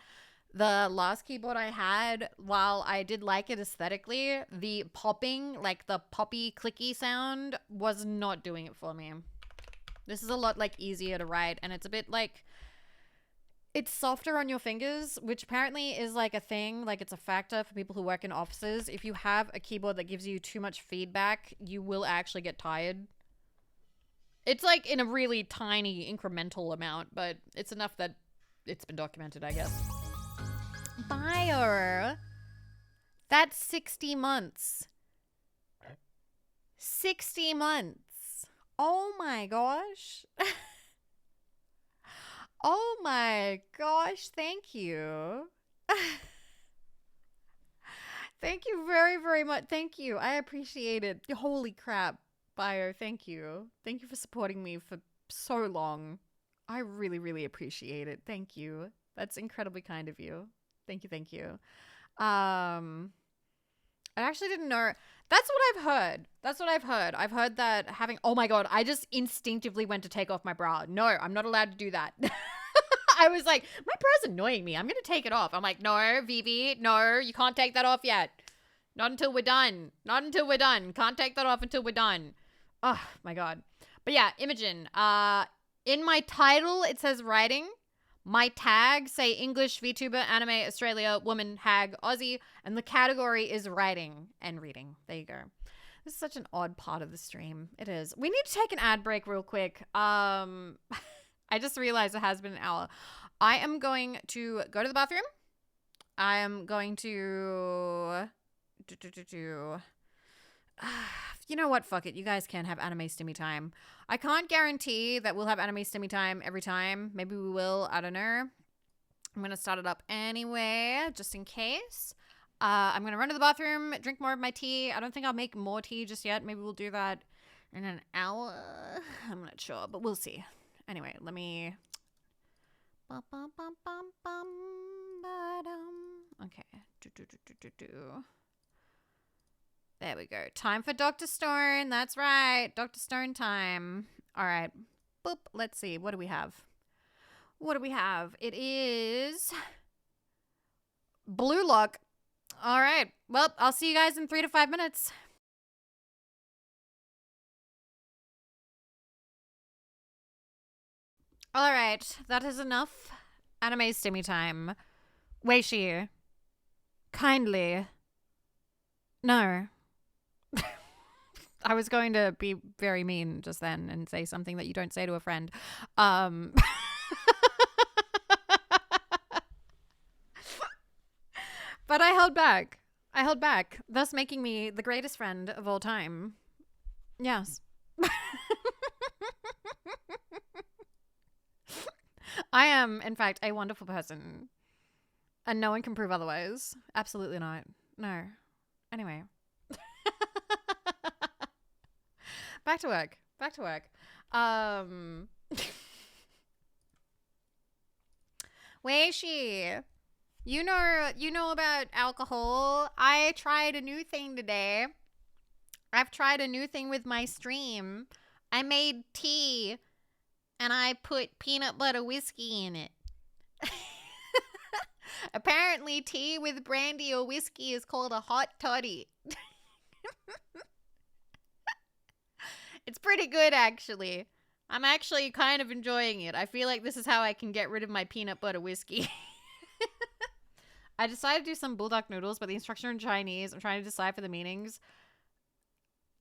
the last keyboard I had, while I did like it aesthetically, the popping, like the poppy clicky sound was not doing it for me. This is a lot like easier to write, and it's a bit like, it's softer on your fingers, which apparently is like a thing, like it's a factor for people who work in offices. If you have a keyboard that gives you too much feedback, you will actually get tired. It's like in a really tiny incremental amount, but it's enough that it's been documented, I guess. Buyer. That's 60 months. 60 months. Oh my gosh. Oh my gosh. Thank you. Thank you very, very much. Thank you. I appreciate it. Holy crap, Bio. Thank you. Thank you for supporting me for so long. I really, really appreciate it. Thank you. That's incredibly kind of you. Thank you. Thank you. I actually didn't know. That's what I've heard. That's what I've heard. I've heard that having, oh my God, I just instinctively went to take off my bra. No, I'm not allowed to do that. I was like, my bra's annoying me. I'm going to take it off. I'm like, no, Vivi, no, you can't take that off yet. Not until we're done. Not until we're done. Can't take that off until we're done. Oh my God. But yeah, Imogen, in my title, it says writing. My tags say English, VTuber, anime, Australia, woman, hag, Aussie, and the category is writing and reading. There you go. This is such an odd part of the stream. It is. We need to take an ad break real quick. I just realized it has been an hour. I am going to go to the bathroom. I am going to you know what? Fuck it. You guys can have anime stimmy time. I can't guarantee that we'll have anime stimmy time every time. Maybe we will. I don't know. I'm going to start it up anyway, just in case. I'm going to run to the bathroom, drink more of my tea. I don't think I'll make more tea just yet. Maybe we'll do that in an hour. I'm not sure, but we'll see. Anyway, let me... Okay. There we go. Time for Dr. Stone. That's right. Dr. Stone time. All right. Boop. Let's see. What do we have? What do we have? It is Blue Lock. All right. Well, I'll see you guys in 3 to 5 minutes. All right. That is enough anime stimmy time. Weishi. Kindly. No. I was going to be very mean just then and say something that you don't say to a friend. But I held back. I held back, thus making me the greatest friend of all time. Yes. I am, in fact, a wonderful person. And no one can prove otherwise. Absolutely not. No. Anyway. Back to work. Back to work. Where is she? You know about alcohol. I tried a new thing today. I've tried a new thing with my stream. I made tea and I put peanut butter whiskey in it. Apparently, tea with brandy or whiskey is called a hot toddy. It's pretty good, actually. I'm actually kind of enjoying it. I feel like this is how I can get rid of my peanut butter whiskey. I decided to do some bulldog noodles, but the instructions are in Chinese. I'm trying to decide for the meanings.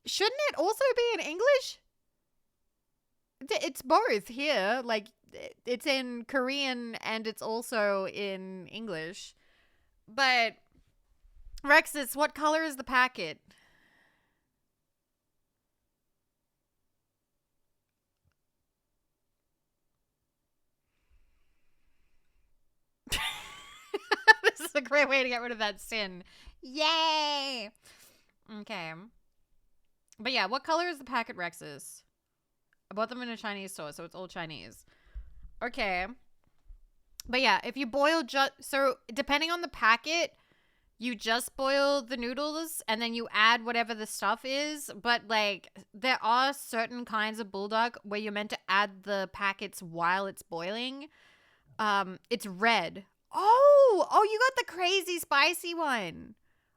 Shouldn't it also be in English? It's both here. Like, it's in Korean and it's also in English. But, Rexus, what color is the packet? This is a great way to get rid of that sin. Yay! Okay. But yeah, what color is the packet, Rexus? I bought them in a Chinese store, so it's all Chinese. Okay. But yeah, if you boil so depending on the packet, you just boil the noodles and then you add whatever the stuff is. But like, there are certain kinds of bulldog where you're meant to add the packets while it's boiling. It's red. Oh, you got the crazy spicy one.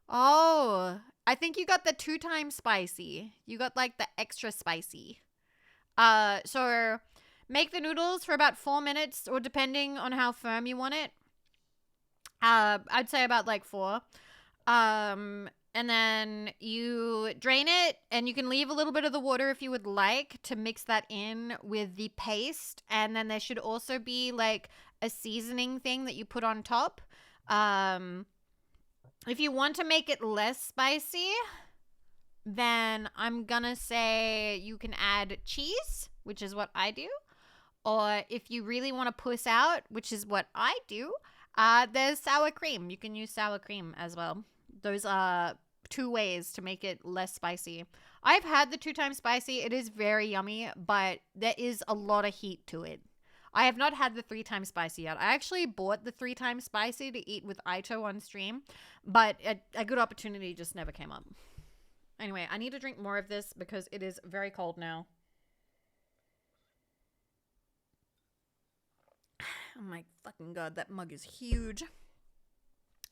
Oh, I think you got the 2 times spicy. You got like the extra spicy. So make the noodles for about 4 minutes, or depending on how firm you want it. I'd say about like 4. And then you drain it, and you can leave a little bit of the water if you would like to mix that in with the paste. And then there should also be like a seasoning thing that you put on top. If you want to make it less spicy, then I'm gonna say you can add cheese, which is what I do. Or if you really want to puss out, which is what I do, there's sour cream. You can use sour cream as well. Those are 2 ways to make it less spicy. I've had the 2 times spicy. It is very yummy, but there is a lot of heat to it. I have not had the 3 times spicy yet. I actually bought the 3 times spicy to eat with Aito on stream, but a good opportunity just never came up. Anyway, I need to drink more of this because it is very cold now. Oh my fucking god, that mug is huge.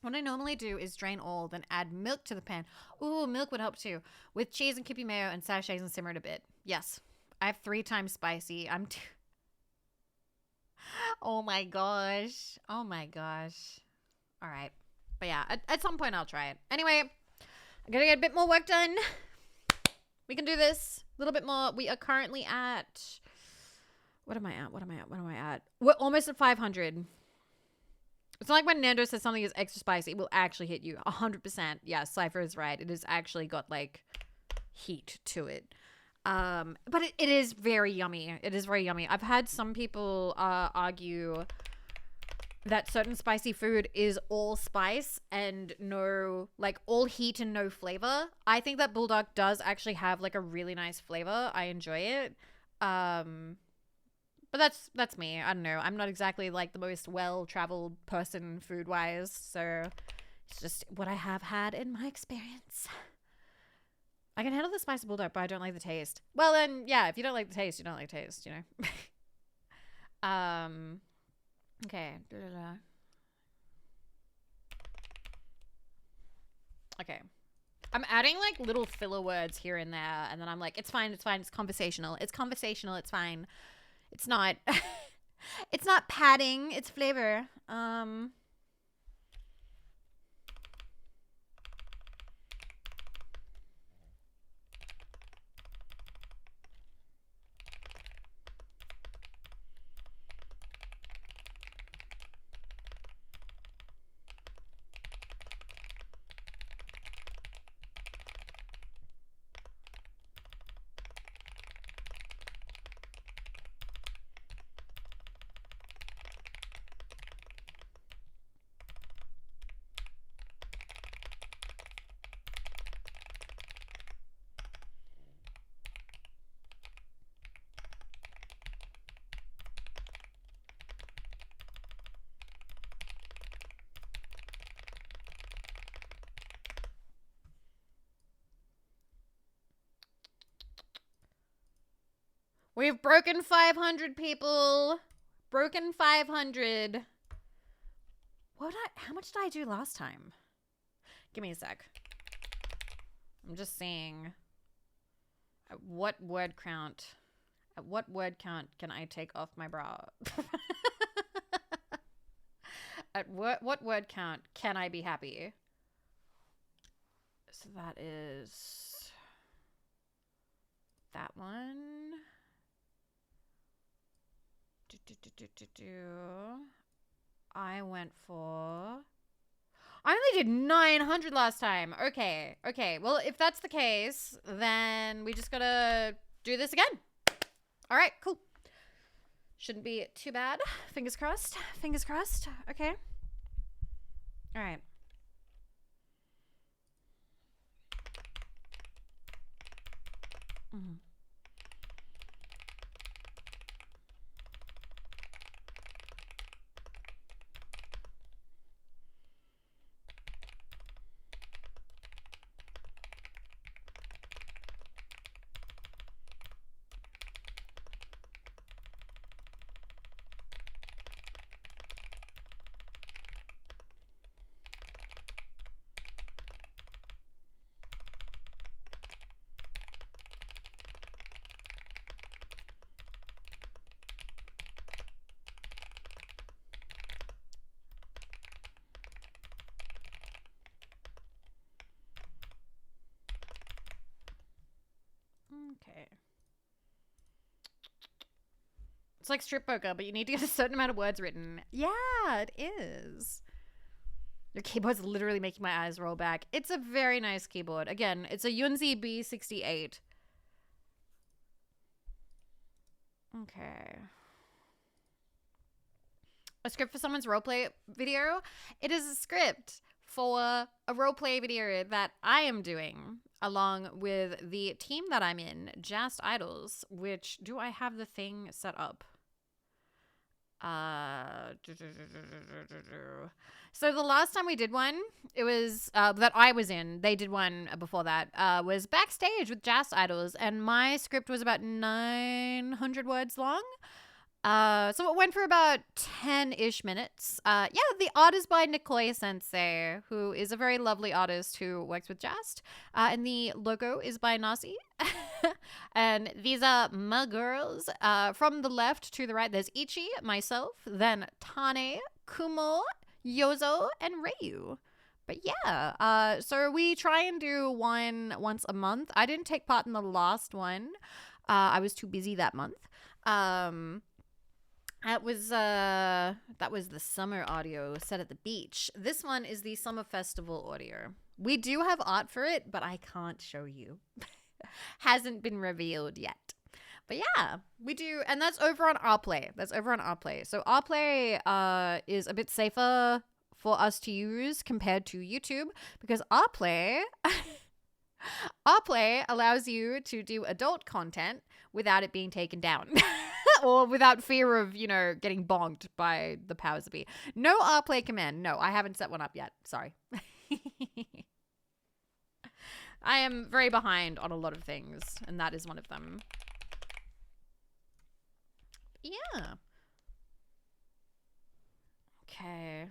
What I normally do is drain all, then add milk to the pan. Ooh, milk would help too. With cheese and kippy mayo and sachets and simmer it a bit. Yes. I have 3 times spicy. Oh my gosh. Oh my gosh. All right. But yeah, at some point I'll try it. Anyway, I gotta get a bit more work done. We can do this. A little bit more. We are currently at... What am I at? We're almost at 500. It's not like when Nando says something is extra spicy, it will actually hit you. 100%. Yeah, Cypher is right. It has actually got, like, heat to it. But it is very yummy. It is very yummy. I've had some people argue that certain spicy food is all spice and no, like, all heat and no flavor. I think that Bulldog does actually have, like, a really nice flavor. I enjoy it. But that's me. I don't know. I'm not exactly like the most well-traveled person food-wise, so it's just what I have had in my experience. I can handle the spicy bulldog, but I don't like the taste. Well, then, yeah, if you don't like the taste, you don't like the taste, you know? Okay. Okay. I'm adding, like, little filler words here and there, and then I'm like, it's fine, it's fine, it's conversational. It's conversational, it's fine. It's not. It's not padding. It's flavor. We've broken 500, people. Broken 500. How much did I do last time? Give me a sec. I'm just seeing. At what word count can I take off my bra? At what word count can I be happy? So that is that one. I went for... I only did 900 last time. Okay. Well, if that's the case, then we just gotta do this again. All right, cool. Shouldn't be too bad. Fingers crossed. Okay. All right. Mm-hmm. Okay. It's like strip poker, but you need to get a certain amount of words written. Yeah, it is. Your keyboard's literally making my eyes roll back. It's a very nice keyboard. Again, it's a Yunzi B68. Okay. A script for someone's roleplay video? It is a script for a roleplay video that I am doing along with the team that I'm in, JASTidols, which, do I have the thing set up? So the last time we did one, it was that I was in, they did one before that, was backstage with JASTidols, and my script was about 900 words long. So it went for about 10-ish minutes. Yeah, the art is by Nikolai Sensei, who is a very lovely artist who works with Just. And the logo is by Nasi. And these are my girls. From the left to the right, there's Ichi, myself, then Tane, Kumo, Yozo, and Ryu. But yeah, so we try and do one once a month. I didn't take part in the last one. I was too busy that month. That was the summer audio set at the beach. This one is the summer festival audio. We do have art for it, but I can't show you. Hasn't been revealed yet. But yeah, we do, and that's over on RPlay. So RPlay is a bit safer for us to use compared to YouTube, because RPlay allows you to do adult content without it being taken down. Or without fear of, getting bonked by the powers that be. No RPlay command. No, I haven't set one up yet. Sorry. I am very behind on a lot of things, and that is one of them. Yeah. Okay.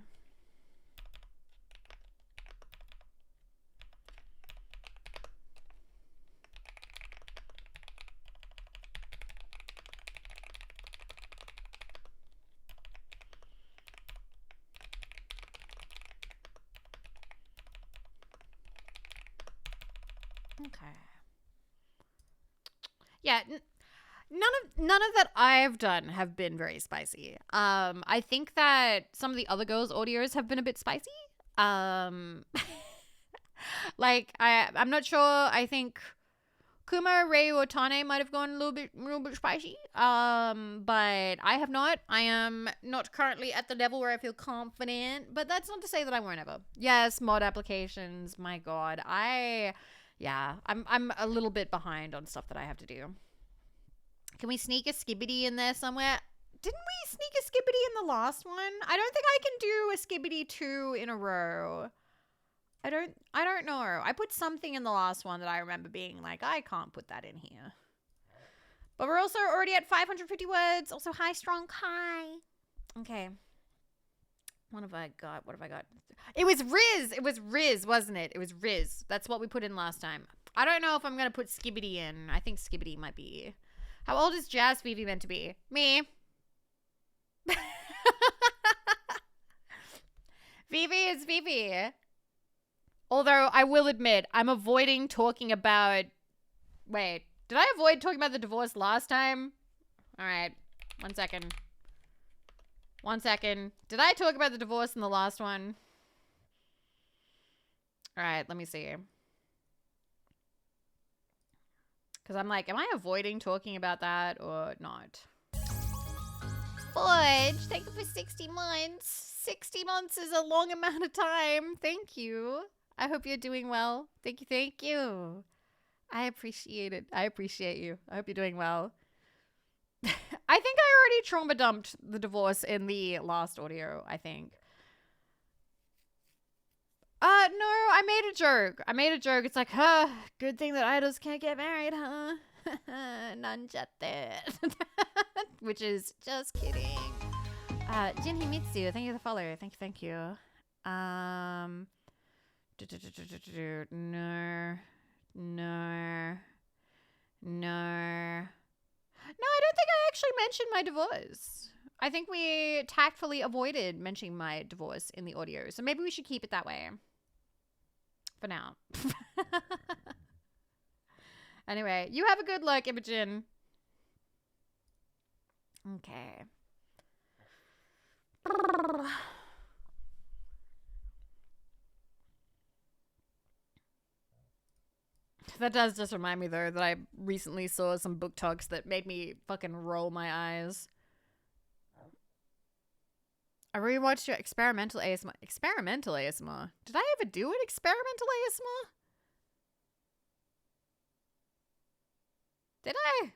Okay. Yeah, none of that I've done have been very spicy. I think that some of the other girls' audios have been a bit spicy. Like I'm not sure. I think Kuma, Rei, or Tane might have gone a little bit spicy. But I have not. I am not currently at the level where I feel confident. But that's not to say that I won't ever. Yes, mod applications. My God, I'm a little bit behind on stuff that I have to do. Can we sneak a skibbity in there somewhere? Didn't we sneak a skibbity in the last one? I don't think I can do a skibbity 2 in a row. I don't know. I put something in the last one that I remember being like, I can't put that in here. But we're also already at 550 words. Also, hi, strong, hi. Okay. What have I got? It was Riz. It was Riz, wasn't it? It was Riz. That's what we put in last time. I don't know if I'm going to put Skibbity in. I think Skibbity might be. How old is Jazz Vivi meant to be? Me. Vivi is Vivi. Although I will admit, I'm avoiding talking about... Wait, did I avoid talking about the divorce last time? All right, 1 second. 1 second. Did I talk about the divorce in the last one? All right, let me see. Because I'm like, am I avoiding talking about that or not? Fudge, thank you for 60 months. 60 months is a long amount of time. Thank you. I hope you're doing well. Thank you, thank you. I appreciate it. I appreciate you. I hope you're doing well. I think I already trauma dumped the divorce in the last audio, I think. No, I made a joke. It's like, good thing that idols can't get married, huh? Nanjate. Which is just kidding. Jin Himitsu, thank you for the follow. Thank you. No. No, I don't think I actually mentioned my divorce. I think we tactfully avoided mentioning my divorce in the audio. So maybe we should keep it that way. For now. Anyway, you have a good look, Imogen. Okay. That does just remind me, though, that I recently saw some book talks that made me fucking roll my eyes. I rewatched your experimental ASMR. Experimental ASMR? Did I ever do an experimental ASMR? Did I?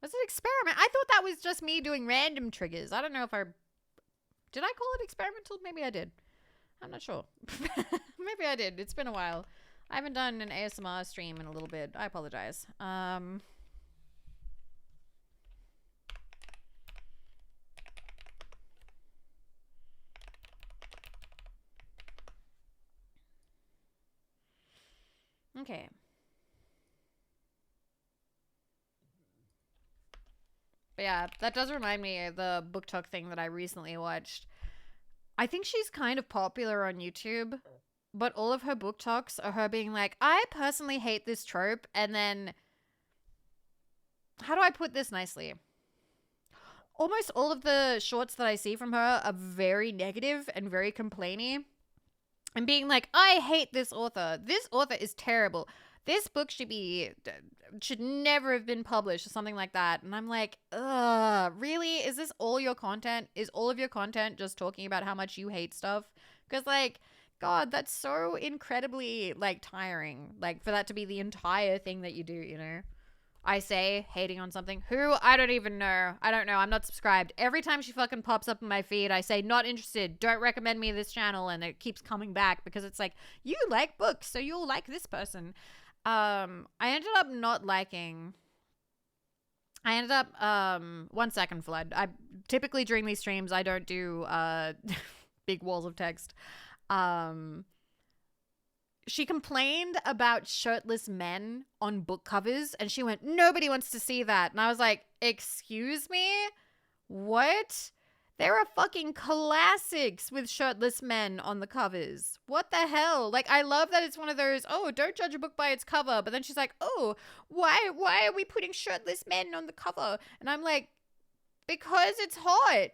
Was it experiment? I thought that was just me doing random triggers. I don't know if I... Did I call it experimental? Maybe I did. I'm not sure. Maybe I did. It's been a while. I haven't done an ASMR stream in a little bit. I apologize. Okay. But yeah, that does remind me of the book talk thing that I recently watched. I think she's kind of popular on YouTube. But all of her book talks are her being like, I personally hate this trope. And then, how do I put this nicely? Almost all of the shorts that I see from her are very negative and very complainy. And being like, I hate this author. This author is terrible. This book should never have been published or something like that. And I'm like, ugh, really? Is this all your content? Is all of your content just talking about how much you hate stuff? Because like... God, that's so incredibly, like, tiring. Like, for that to be the entire thing that you do, you know? I say, hating on something. Who? I don't even know. I don't know. I'm not subscribed. Every time she fucking pops up in my feed, I say, not interested. Don't recommend me this channel. And it keeps coming back because it's like, you like books, so you'll like this person. I ended up not liking... 1 second, Flood. Typically, during these streams, I don't do, big walls of text. She complained about shirtless men on book covers and she went, nobody wants to see that. And I was like, excuse me? What? There are fucking classics with shirtless men on the covers. What the hell? Like, I love that it's one of those, oh, don't judge a book by its cover. But then she's like, oh, why are we putting shirtless men on the cover? And I'm like, because it's hot.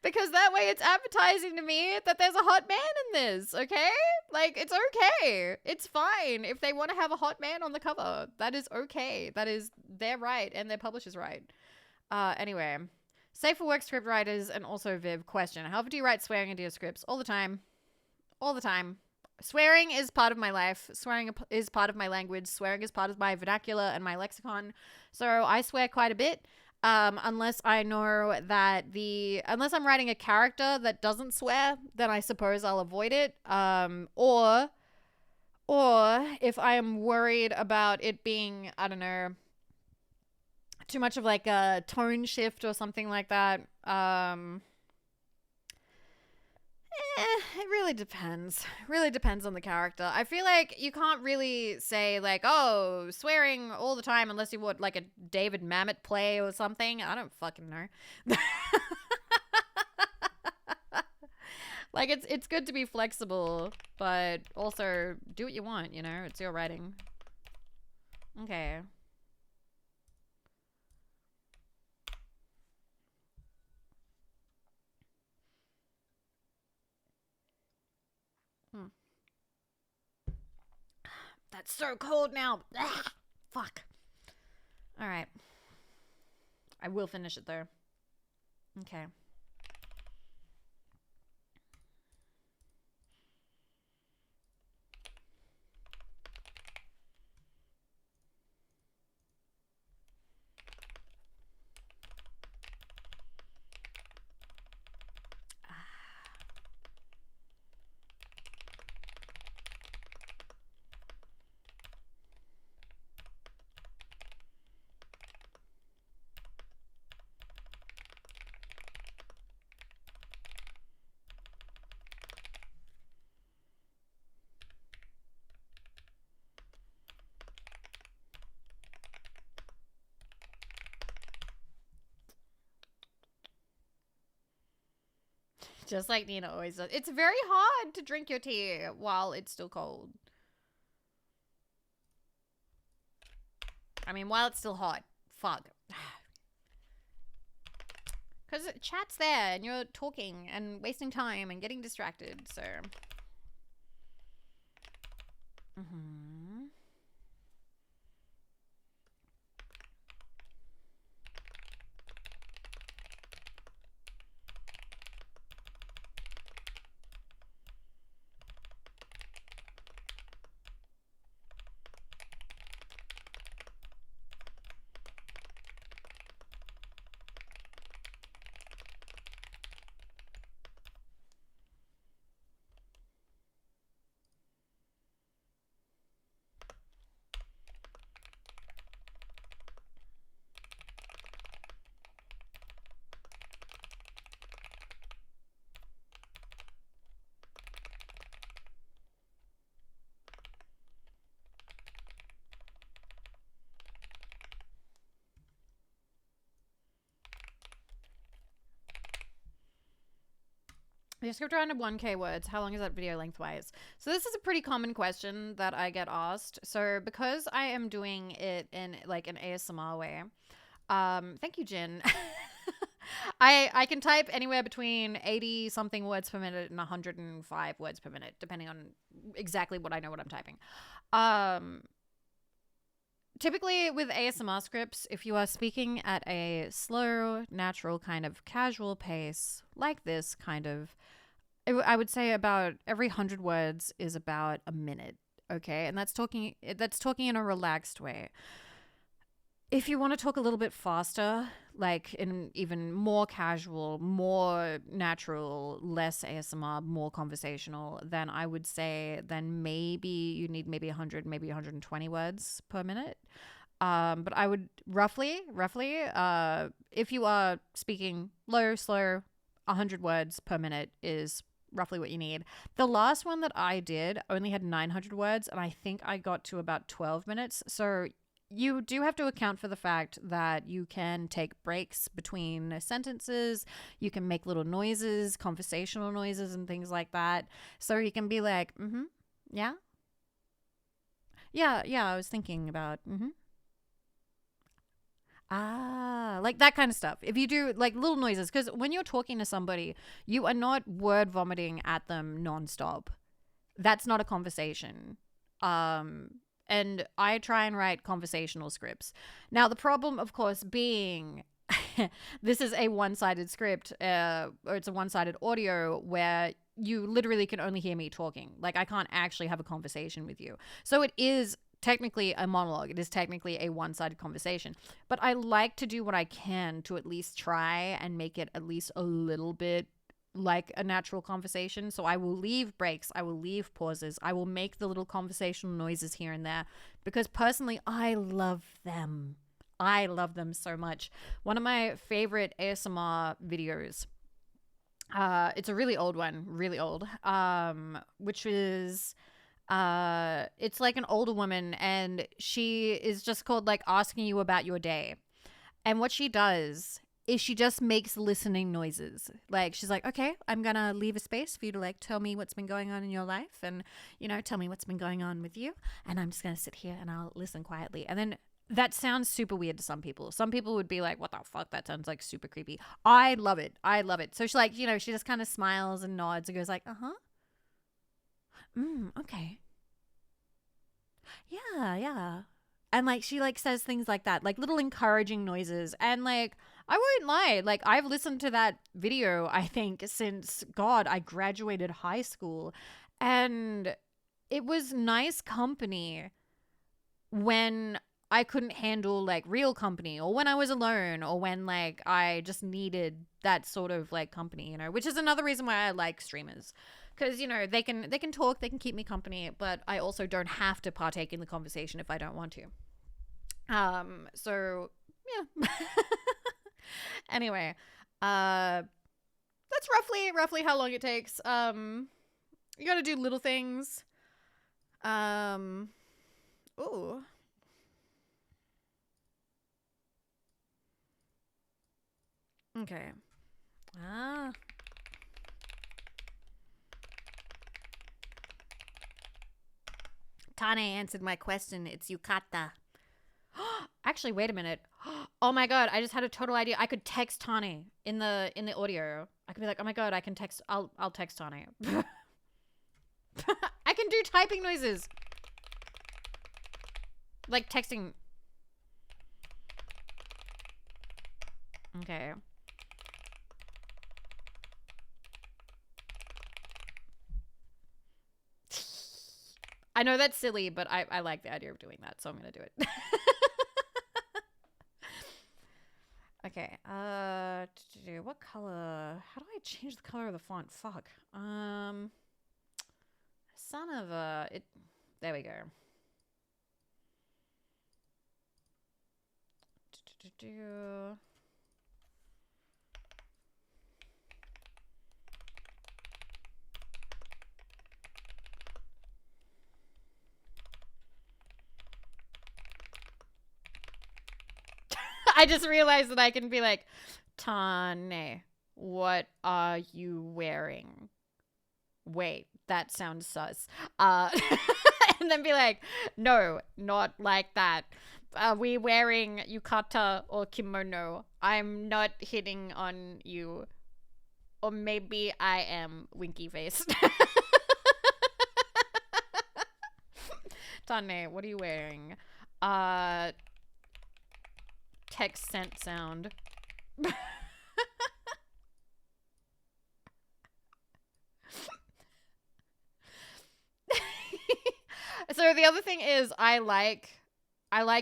Because that way it's advertising to me that there's a hot man in this, okay? Like, it's okay. It's fine if they want to have a hot man on the cover. That is okay. That is their right and their publisher's right. Anyway, safe for work script writers and also Viv, question. How often do you write swearing into your scripts? All the time. All the time. Swearing is part of my life. Swearing is part of my language. Swearing is part of my vernacular and my lexicon. So I swear quite a bit. Unless I know that unless I'm writing a character that doesn't swear, then I suppose I'll avoid it. Or Or if I am worried about it being, I don't know, too much of like a tone shift or something like that. It really depends. Really depends on the character. I feel like you can't really say like, oh, swearing all the time unless you would like a David Mamet play or something. I don't fucking know. Like it's good to be flexible, but also do what you want, you know? It's your writing. Okay. Hmm. That's so cold now. Ugh, fuck. All right. I will finish it though. Okay. Just like Nina always does. It's very hard to drink your tea while it's still cold. I mean, while it's still hot. Fuck. Because chat's there and you're talking and wasting time and getting distracted, so. Mm-hmm. The script around 1K words. How long is that video lengthwise? So this is a pretty common question that I get asked. So because I am doing it in like an ASMR way, thank you, Jin. I can type anywhere between 80 something words per minute and 105 words per minute, depending on exactly what I know what I'm typing. Typically with ASMR scripts, if you are speaking at a slow, natural kind of casual pace, like this kind of, I would say about every 100 words is about a minute. Okay. And that's talking in a relaxed way. If you want to talk a little bit faster, like in even more casual, more natural, less ASMR, more conversational, then I would say then maybe you need maybe 100, maybe 120 words per minute. But I would roughly, if you are speaking low, slow, 100 words per minute is roughly what you need. The last one that I did only had 900 words, and I think I got to about 12 minutes. So you do have to account for the fact that you can take breaks between sentences. You can make little noises, conversational noises, and things like that. So you can be like, yeah. Yeah, I was thinking about, like that kind of stuff. If you do like little noises, because when you're talking to somebody, you are not word vomiting at them nonstop. That's not a conversation. And I try and write conversational scripts. Now, the problem, of course, being this is a one-sided script, or it's a one-sided audio where you literally can only hear me talking. Like, I can't actually have a conversation with you. So it is technically a monologue. It is technically a one-sided conversation. But I like to do what I can to at least try and make it at least a little bit like a natural conversation. So I will leave breaks, I will leave pauses, I will make the little conversational noises here and there, because personally I love them. I love them so much. One of my favorite ASMR videos, it's a really old one, really old, which is it's like an older woman, and she is just called like asking you about your day. And what she does is she just makes listening noises. Like, she's like, okay, I'm gonna leave a space for you to like tell me what's been going on in your life, and tell me what's been going on with you, and I'm just gonna sit here and I'll listen quietly. And then that sounds super weird to some people. Some people would be like, what the fuck? That sounds like super creepy. I love it. I love it. So she like, she just kind of smiles and nods and goes like, uh-huh. Okay. Yeah, yeah. And like she like says things like that, like little encouraging noises. And like, I won't lie, like I've listened to that video, I think, since God, I graduated high school. And it was nice company when I couldn't handle like real company, or when I was alone, or when like I just needed that sort of like company, which is another reason why I like streamers. Because they can talk, they can keep me company, but I also don't have to partake in the conversation if I don't want to. So yeah. Anyway, that's roughly how long it takes. You got to do little things. Ooh. Okay. Ah. Tane answered my question. It's yukata. Actually, wait a minute. Oh my god, I just had a total idea. I could text Tane in the audio. I could be like, "Oh my god, I can text I'll text Tane." I can do typing noises. Like texting. Okay. I know that's silly, but I like the idea of doing that, so I'm gonna do it. Okay, what color? How do I change the color of the font? Fuck. Son of a... There we go. I just realized that I can be like, Tane, what are you wearing? Wait, that sounds sus. And then be like, no, not like that. Are we wearing yukata or kimono? I'm not hitting on you. Or maybe I am winky faced. Tane, what are you wearing? Text sent sound. So the other thing is I like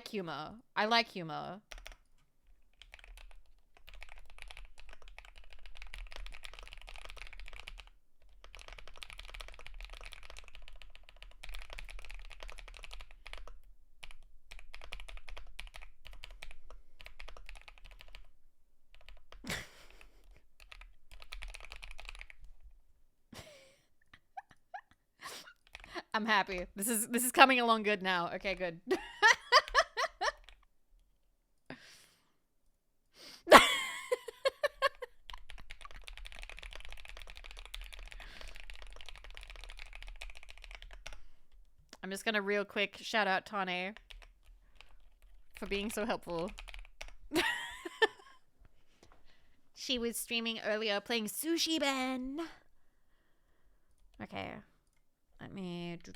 humor. I like humor. I'm happy. This is coming along good now. Okay, good. I'm just gonna real quick shout out Tane for being so helpful. She was streaming earlier playing Sushi Ben. Okay. Let me do.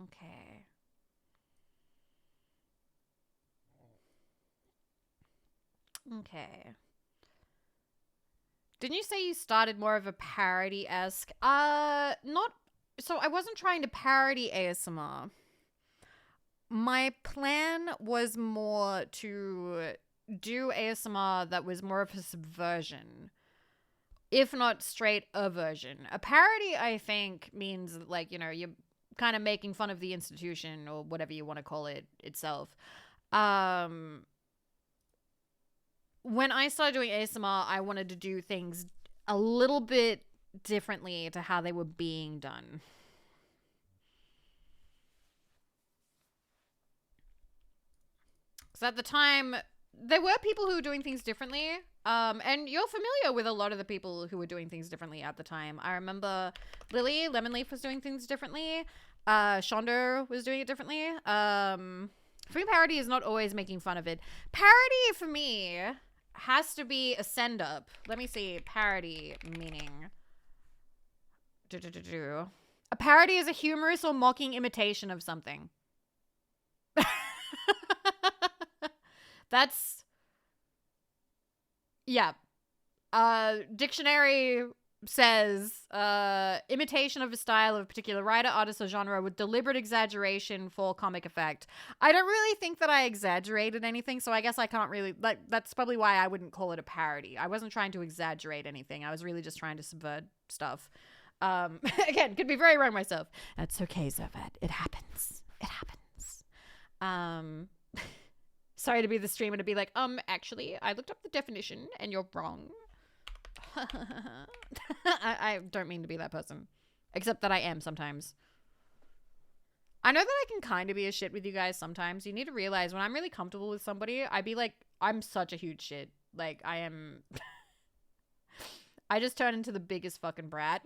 Okay. Okay. Didn't you say you started more of a parody-esque? Not. So I wasn't trying to parody ASMR. my plan was more to do ASMR that was more of a subversion, if not straight aversion. A parody, I think, means like, you know, you're kind of making fun of the institution or whatever you want to call it itself. When I started doing ASMR, I wanted to do things a little bit differently to how they were being done. Because at the time, there were people who were doing things differently. And you're familiar with a lot of the people who were doing things differently at the time. I remember Lily Lemonleaf was doing things differently. Shonda was doing it differently. Free parody is not always making fun of it. Parody for me has to be a send up. Let me see. Parody meaning. A parody is a humorous or mocking imitation of something. That's, yeah. Dictionary says imitation of a style of a particular writer, artist, or genre with deliberate exaggeration for comic effect. I don't really think that I exaggerated anything, so I guess I can't really, like, that's probably why I wouldn't call it a parody. I wasn't trying to exaggerate anything. I was really just trying to subvert stuff. Again, could be very wrong myself. That's okay, Zervat. It happens. It happens. Sorry to be the streamer to be like, actually, I looked up the definition and you're wrong. I don't mean to be that person. Except that I am sometimes. I know that I can kind of be a shit with you guys sometimes. You need to realize when I'm really comfortable with somebody, I'd be like, I'm such a huge shit. Like, I am... I just turn into the biggest fucking brat.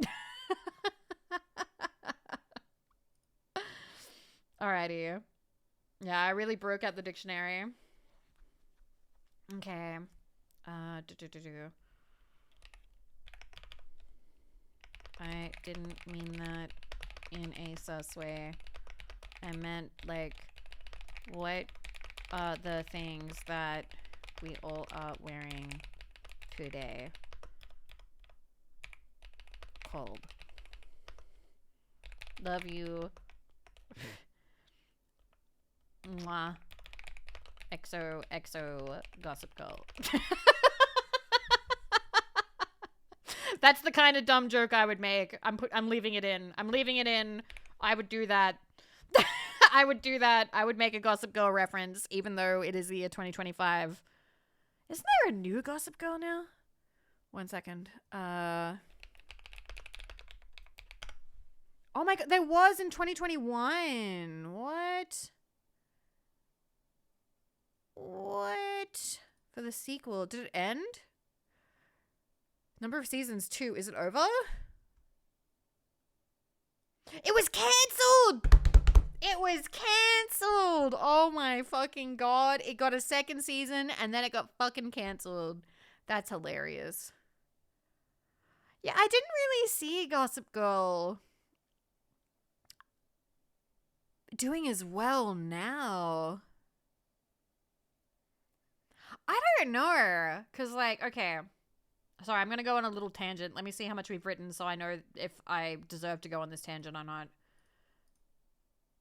Alrighty. Yeah, I really broke out the dictionary. Okay. I didn't mean that in a sus way. I meant, like, what are the things that we all are wearing today? Cold. Love you. Mwah. XO Gossip Girl. That's the kind of dumb joke I would make. I'm leaving it in. I'm leaving it in. I would do that. I would do that. I would make a Gossip Girl reference, even though it is the year 2025. Isn't there a new Gossip Girl now? 1 second. Oh my god, there was in 2021. What? What? For the sequel. Did it end? Number of seasons, 2. Is it over? It was cancelled! It was cancelled! Oh my fucking god. It got a second season and then it got fucking cancelled. That's hilarious. Yeah, I didn't really see Gossip Girl doing as well now. I don't know. Because, like, okay. Sorry, I'm going to go on a little tangent. Let me see how much we've written so I know if I deserve to go on this tangent or not.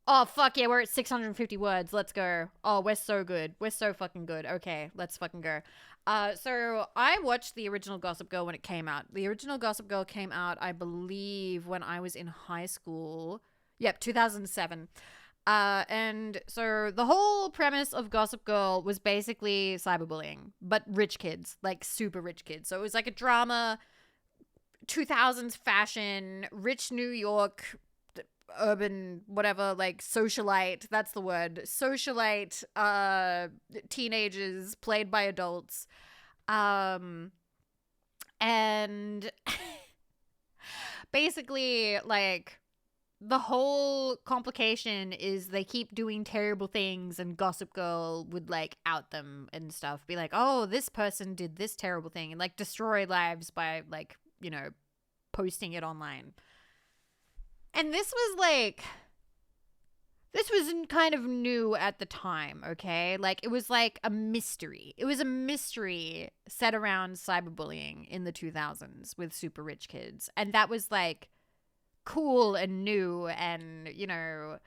Oh, fuck yeah, we're at 650 words. Let's go. Oh, we're so good. We're so fucking good. Okay, let's fucking go. So I watched the original Gossip Girl when it came out. The original Gossip Girl came out, I believe, when I was in high school. Yep, 2007. And so the whole premise of Gossip Girl was basically cyberbullying, but rich kids, like super rich kids. So it was like a drama, 2000s fashion, rich New York, urban, whatever, like socialite, that's the word, socialite, teenagers played by adults. And basically, like, the whole complication is they keep doing terrible things and Gossip Girl would, like, out them and stuff. Be like, oh, this person did this terrible thing and, like, destroy lives by, like, you know, posting it online. And this was, like, this was kind of new at the time, okay? Like, it was, like, a mystery. It was a mystery set around cyberbullying in the 2000s with super rich kids. And that was, like, cool and new and, you know,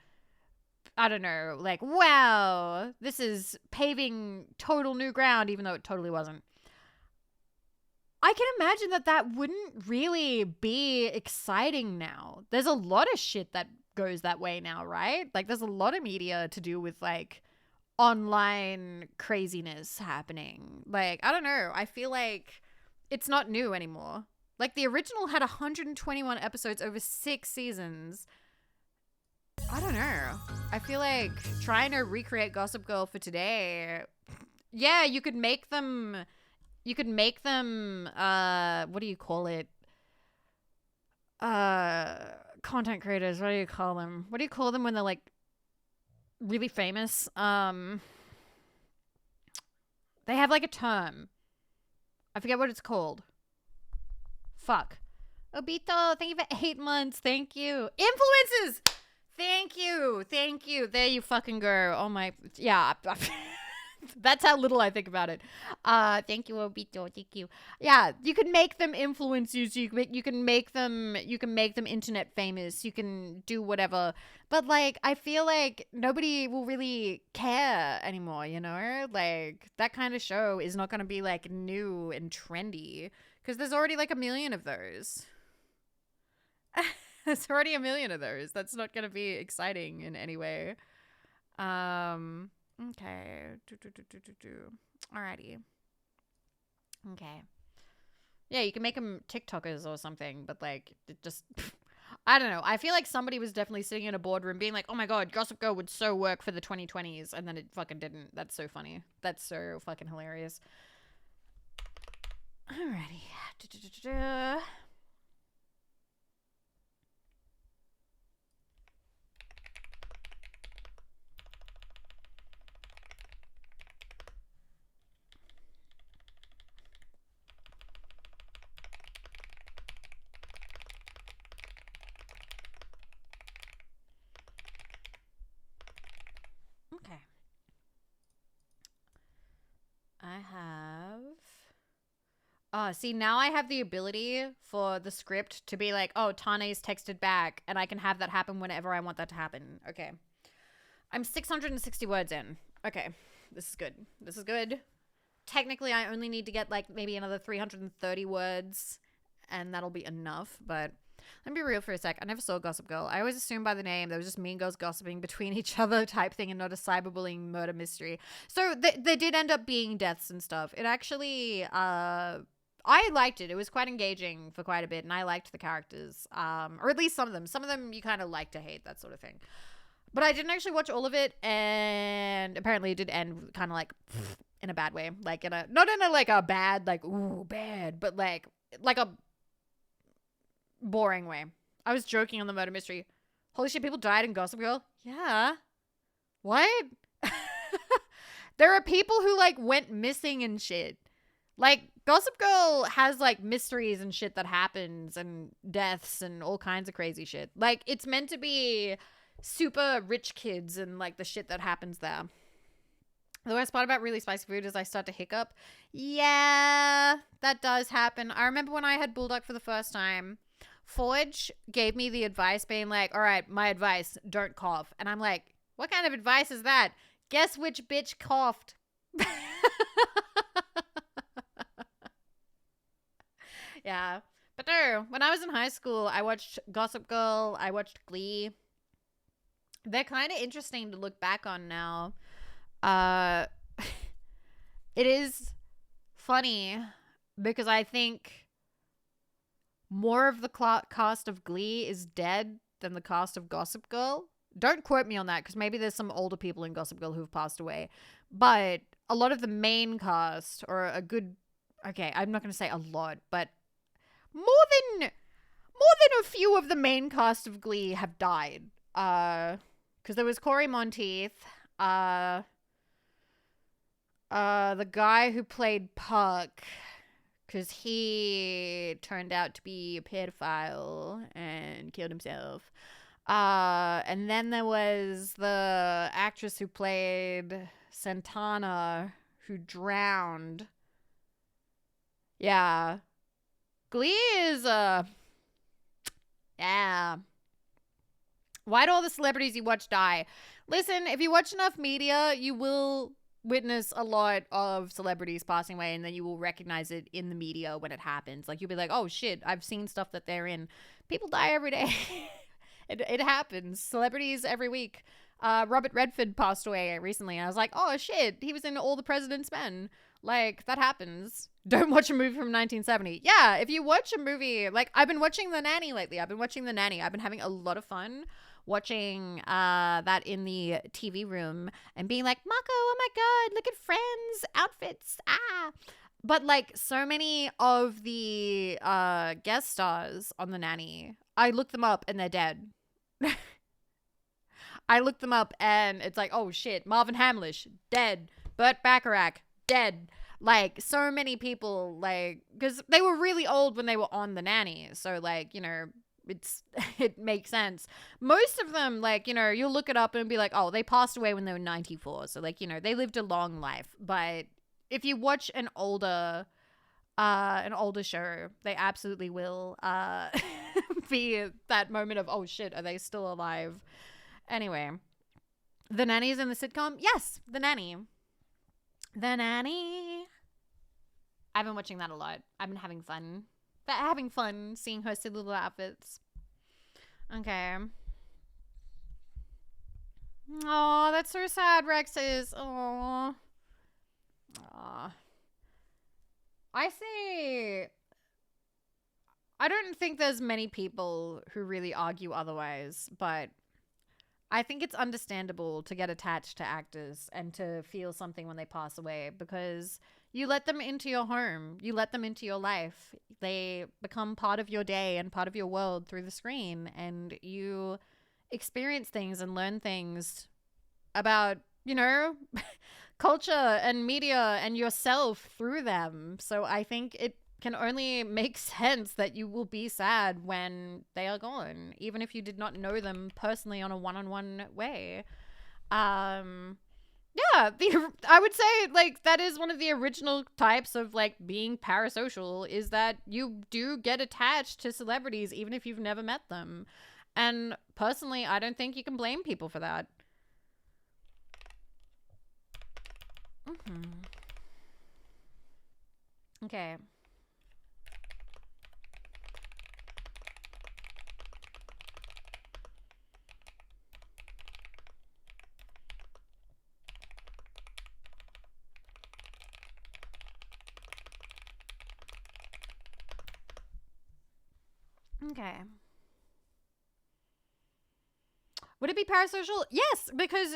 I don't know, like, wow, this is paving total new ground, even though it totally wasn't. I can imagine that wouldn't really be exciting now. There's a lot of shit that goes that way now, right? Like, there's a lot of media to do with, like, online craziness happening. Like, I don't know. I feel like it's not new anymore. Like, the original had 121 episodes over 6 seasons. I don't know. I feel like trying to recreate Gossip Girl for today, yeah, you could make them, what do you call it? Content creators, what do you call them? What do you call them when they're, like, really famous? They have, like, a term. I forget what it's called. Fuck. Obito, thank you for 8 months. Thank you. Influencers! Thank you. Thank you. There you fucking go. Oh my. Yeah. That's how little I think about it. Thank you, Obito. Thank you. Yeah, you can make them influencers. You can make them internet famous. You can do whatever. But, like, I feel like nobody will really care anymore, you know? Like, that kind of show is not going to be, like, new and trendy because there's already, like, a million of those. There's already a million of those. That's not going to be exciting in any way. Okay. Alrighty. Okay. Yeah, you can make them TikTokers or something, but, like, it just... I don't know. I feel like somebody was definitely sitting in a boardroom being like, oh my god, Gossip Girl would so work for the 2020s, and then it fucking didn't. That's so funny. That's so fucking hilarious. Alrighty. Okay. I have... see, now I have the ability for the script to be like, oh, Tane's texted back, and I can have that happen whenever I want that to happen. Okay. I'm 660 words in. Okay. This is good. This is good. Technically, I only need to get, like, maybe another 330 words, and that'll be enough, but... Let me be real for a sec. I never saw Gossip Girl. I always assumed by the name there was just mean girls gossiping between each other type thing and not a cyberbullying murder mystery. So they did end up being deaths and stuff. It actually, I liked it. It was quite engaging for quite a bit, and I liked the characters, or at least some of them. Some of them you kind of like to hate, that sort of thing. But I didn't actually watch all of it, and apparently it did end kind of like in a bad way. Like, not in a, like, a bad, like, ooh, bad, but like a boring way. I was joking on the murder mystery. Holy shit, people died in Gossip Girl? Yeah. What? There are people who, like, went missing and shit. Like, Gossip Girl has, like, mysteries and shit that happens and deaths and all kinds of crazy shit. Like, it's meant to be super rich kids and, like, the shit that happens there. The worst part about really spicy food is I start to hiccup. Yeah, that does happen. I remember when I had Bulldog for the first time, Forge gave me the advice being like, all right, my advice, don't cough. And I'm like, what kind of advice is that? Guess which bitch coughed? Yeah. But no, when I was in high school, I watched Gossip Girl. I watched Glee. They're kind of interesting to look back on now. It is funny because I think more of the cast of Glee is dead than the cast of Gossip Girl. Don't quote me on that because maybe there's some older people in Gossip Girl who've passed away. But a lot of the main cast, or a good... Okay, I'm not going to say a lot, but more than a few of the main cast of Glee have died. Because there was Corey Monteith, the guy who played Puck, because he turned out to be a pedophile and killed himself. And then there was the actress who played Santana, who drowned. Yeah. Glee is, yeah. Why do all the celebrities you watch die? Listen, if you watch enough media, you will witness a lot of celebrities passing away, and then you will recognize it in the media when it happens. Like, you'll be like, oh shit, I've seen stuff that they're in. People die every day. It happens. Celebrities every week. Robert Redford passed away recently. I was like, oh shit, he was in All the President's Men. Like, that happens. Don't watch a movie from 1970. Yeah, if you watch a movie, like, I've been watching The Nanny lately. I've been having a lot of fun watching that in the TV room and being like, Mako, oh my god, look at Friends outfits. But like, so many of the guest stars on The Nanny, I looked them up and they're dead. I looked them up and it's like, oh shit, Marvin Hamlish, dead. Burt Bacharach, dead. Like, so many people, like, because they were really old when they were on The Nanny. So, like, you know, it makes sense. Most of them, like, you know, you'll look it up and be like, oh, they passed away when they were 94. So, like, you know, they lived a long life. But if you watch an older show, they absolutely will be that moment of, oh shit, are they still alive? Anyway, The Nanny's in the sitcom. Yes, The Nanny. The Nanny. I've been watching that a lot. I've been having fun. Seeing her silly little outfits. Okay. Oh, that's so sad, Rex's. Oh. I see. I don't think there's many people who really argue otherwise, but I think it's understandable to get attached to actors and to feel something when they pass away, because you let them into your home. You let them into your life. They become part of your day and part of your world through the screen, and you experience things and learn things about, you know, culture and media and yourself through them. So I think it can only make sense that you will be sad when they are gone, even if you did not know them personally on a one-on-one way. Yeah, I would say, like, that is one of the original types of, like, being parasocial, is that you do get attached to celebrities even if you've never met them. And personally, I don't think you can blame people for that. Okay. Okay. Would it be parasocial? Yes, because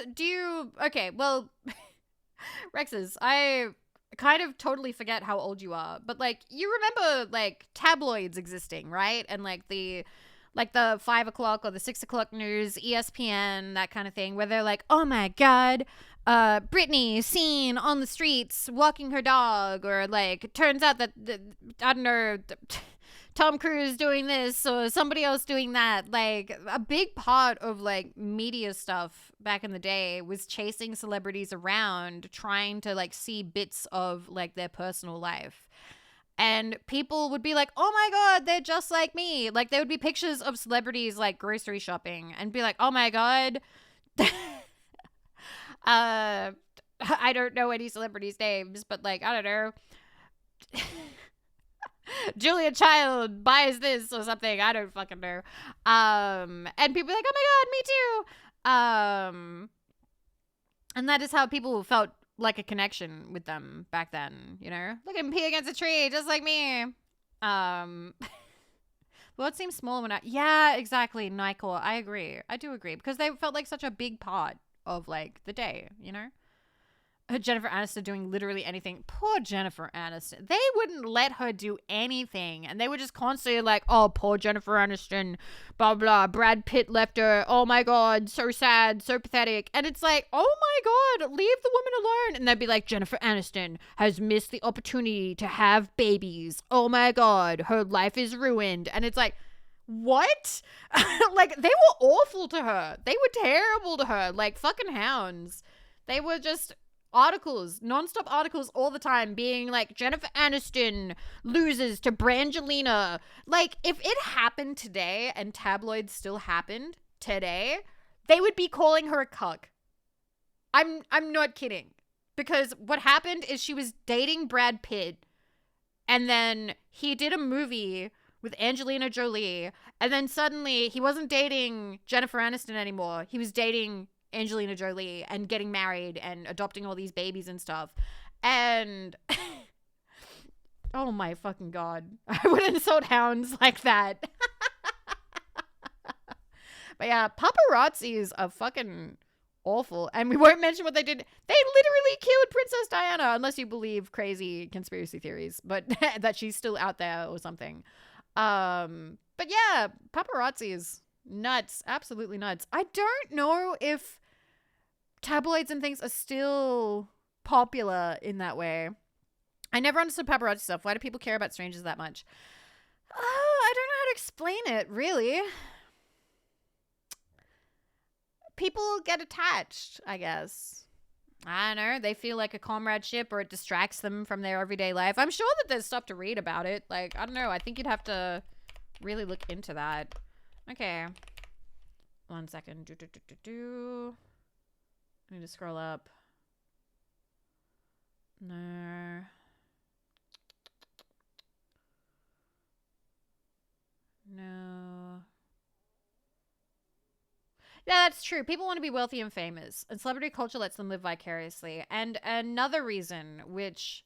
okay, well, Rexes, I kind of totally forget how old you are, but like, you remember like tabloids existing, right? And like the 5 o'clock or the 6 o'clock news, ESPN, that kind of thing, where they're like, oh my God, Britney seen on the streets walking her dog, or like, it turns out that, I don't know, Tom Cruise doing this or somebody else doing that. Like, a big part of like media stuff back in the day was chasing celebrities around, trying to like see bits of like their personal life. And people would be like, oh my God, they're just like me. Like, there would be pictures of celebrities like grocery shopping and be like, oh my God. I don't know any celebrities' names, but like, I don't know. Julia Child buys this or something. I don't fucking know. And people are like, oh my God, me too. And that is how people felt like a connection with them back then, you know? Look at him pee against a tree, just like me. Well, it seems small when yeah, exactly, Nicor. I agree. I do agree, because they felt like such a big part of like the day, you know? Jennifer Aniston doing literally anything. Poor Jennifer Aniston. They wouldn't let her do anything. And they were just constantly like, oh, poor Jennifer Aniston, blah, blah. Brad Pitt left her. Oh my God, so sad, so pathetic. And it's like, oh my God, leave the woman alone. And they'd be like, Jennifer Aniston has missed the opportunity to have babies. Oh my God, her life is ruined. And it's like, what? Like, they were awful to her. They were terrible to her. Like, fucking hounds. They were just non-stop articles all the time being like, Jennifer Aniston loses to Brangelina. Like, if it happened today and tabloids still happened today, they would be calling her a cuck. I'm not kidding. Because what happened is she was dating Brad Pitt, and then he did a movie with Angelina Jolie, and then suddenly he wasn't dating Jennifer Aniston anymore. He was dating Angelina Jolie and getting married and adopting all these babies and stuff. And oh my fucking God. I would insult hounds like that. But yeah, paparazzis are fucking awful. And we won't mention what they did. They literally killed Princess Diana, unless you believe crazy conspiracy theories, but that she's still out there or something. But yeah, paparazzi is nuts. Absolutely nuts. I don't know if tabloids and things are still popular in that way. I never understood paparazzi stuff. Why do people care about strangers that much? I don't know how to explain it, really. People get attached, I guess. I don't know. They feel like a comradeship, or it distracts them from their everyday life. I'm sure that there's stuff to read about it. Like, I don't know. I think you'd have to really look into that. Okay. 1 second. I need to scroll up. No. No. Yeah, that's true. People want to be wealthy and famous, and celebrity culture lets them live vicariously. And another reason, which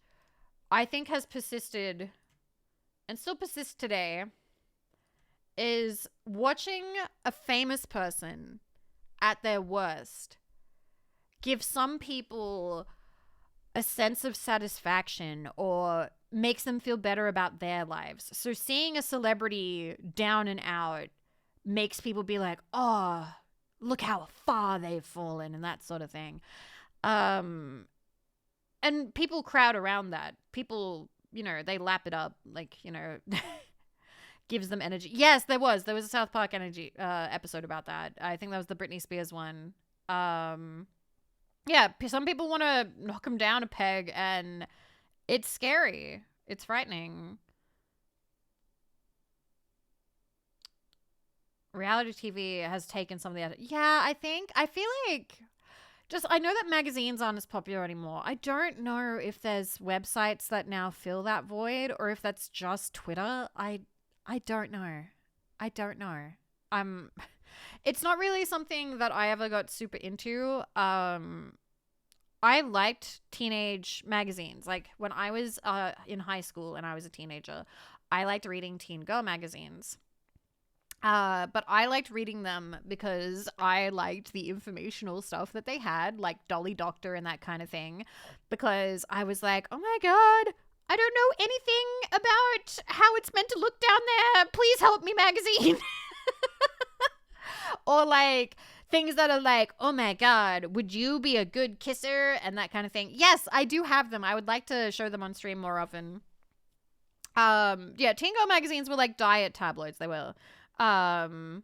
I think has persisted and still persists today, is watching a famous person at their worst give some people a sense of satisfaction or makes them feel better about their lives. So seeing a celebrity down and out makes people be like, oh, look how far they've fallen, and that sort of thing. And people crowd around that. People, you know, they lap it up, like, you know, gives them energy. Yes, there was a South Park energy episode about that. I think that was the Britney Spears one. Yeah, some people want to knock them down a peg, and it's scary. It's frightening. Reality TV has taken some of the other. Yeah, I feel like I know that magazines aren't as popular anymore. I don't know if there's websites that now fill that void, or if that's just Twitter. I don't know. I don't know. It's not really something that I ever got super into. I liked teenage magazines. Like when I was in high school and I was a teenager, I liked reading teen girl magazines. But I liked reading them because I liked the informational stuff that they had, like Dolly Doctor and that kind of thing. Because I was like, oh my God, I don't know anything about how it's meant to look down there. Please help me, magazine. Or like things that are like, oh my God, would you be a good kisser? And that kind of thing. Yes, I do have them. I would like to show them on stream more often. Yeah, teen girl magazines were like diet tabloids. They were. My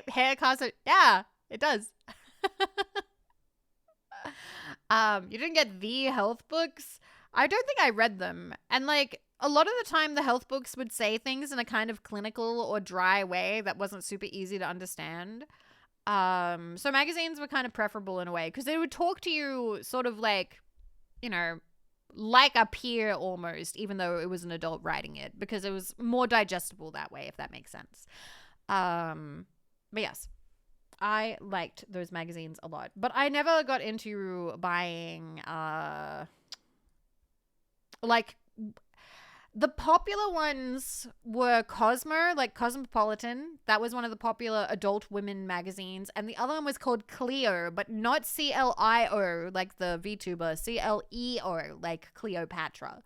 hair costs it. Yeah, it does. You didn't get the health books. I don't think I read them. And like a lot of the time the health books would say things in a kind of clinical or dry way that wasn't super easy to understand. So magazines were kind of preferable in a way because they would talk to you sort of like, you know, like a peer almost, even though it was an adult writing it, because it was more digestible that way, if that makes sense. But yes, I liked those magazines a lot, but I never got into buying like the popular ones were Cosmo, like Cosmopolitan. That was one of the popular adult women magazines. And the other one was called Cleo, but not CLIO, like the VTuber. CLEO, like Cleopatra.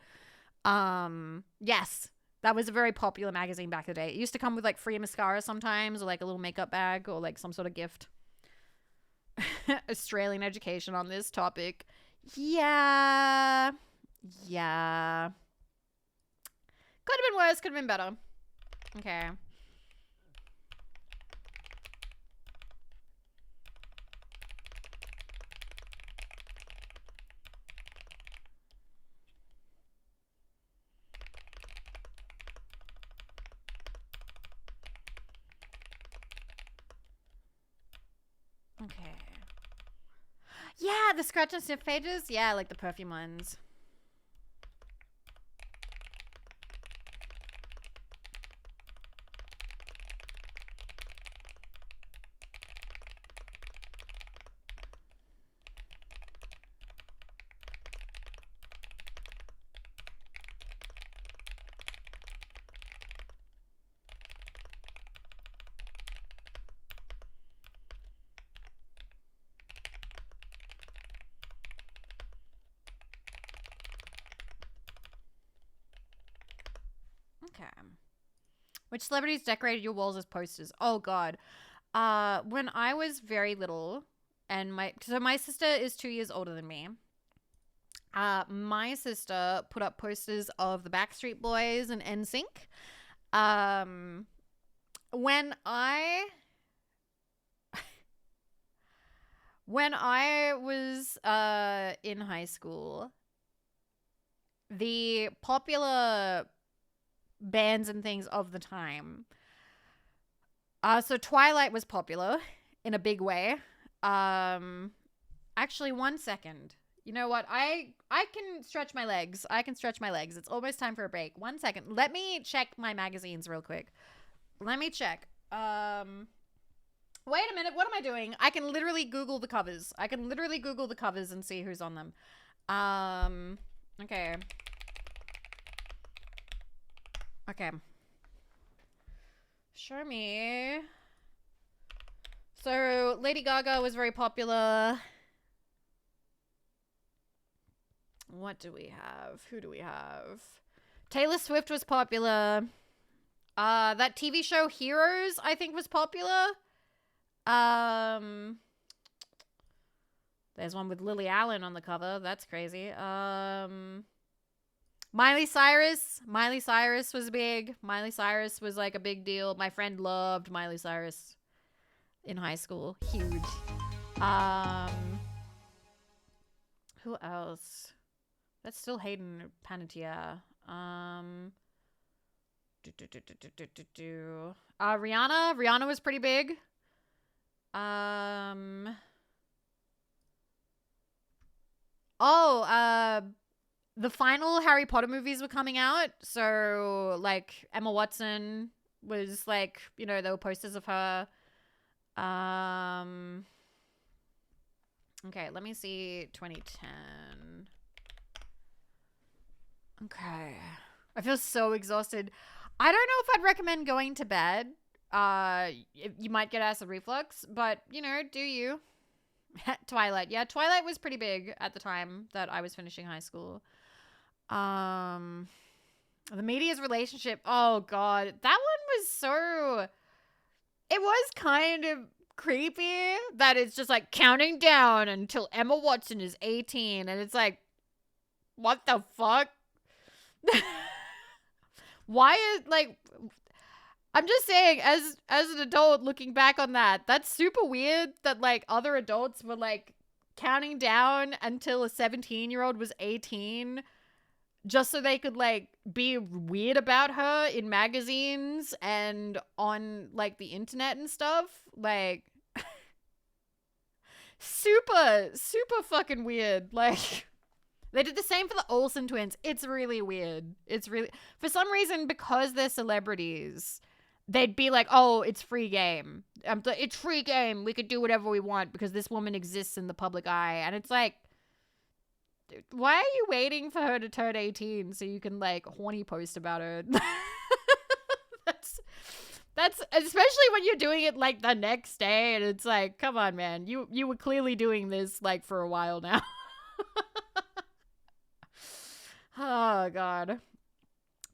Yes, that was a very popular magazine back in the day. It used to come with like free mascara sometimes, or like a little makeup bag, or like some sort of gift. Australian education on this topic. Yeah. Could have been worse, could have been better. Okay. Okay. the scratch and sniff pages? Yeah, I like the perfume ones. Okay. Which celebrities decorated your walls as posters? Oh god. When I was very little, and my sister is 2 years older than me. My sister put up posters of the Backstreet Boys and NSYNC. When I was in high school, the popular bands and things of the time. So Twilight was popular in a big way. Actually, 1 second. You know what? I can stretch my legs. It's almost time for a break. 1 second. Let me check my magazines real quick. Let me check. Wait a minute. What am I doing? I can literally Google the covers. And see who's on them. Okay. Show me. So, Lady Gaga was very popular. What do we have? Who do we have? Taylor Swift was popular. That TV show Heroes, I think, was popular. There's one with Lily Allen on the cover. That's crazy. Miley Cyrus was big. Miley Cyrus was like a big deal. My friend loved Miley Cyrus in high school. Huge. Who else? That's still Hayden Panettiere. Rihanna was pretty big. The final Harry Potter movies were coming out. So, like, Emma Watson was, like, you know, there were posters of her. Okay, let me see 2010. Okay. I feel so exhausted. I don't know if I'd recommend going to bed. You might get acid reflux, but, you know, do you? Twilight. Yeah, Twilight was pretty big at the time that I was finishing high school. The media's relationship. Oh god, that one was so. It was kind of creepy that it's just like counting down until Emma Watson is 18, and it's like, what the fuck? Why is like? I'm just saying, as an adult looking back on that, that's super weird that like other adults were like counting down until a 17-year-old was 18 just so they could like be weird about her in magazines and on like the internet and stuff. Like super fucking weird. Like they did the same for the Olsen twins. It's really weird. It's really, for some reason, because they're celebrities, they'd be like, oh, it's free game. It's free game. We could do whatever we want because this woman exists in the public eye. And it's like, why are you waiting for her to turn 18 so you can like horny post about her? That's especially when you're doing it like the next day and it's like, come on, man. You were clearly doing this like for a while now. Oh god.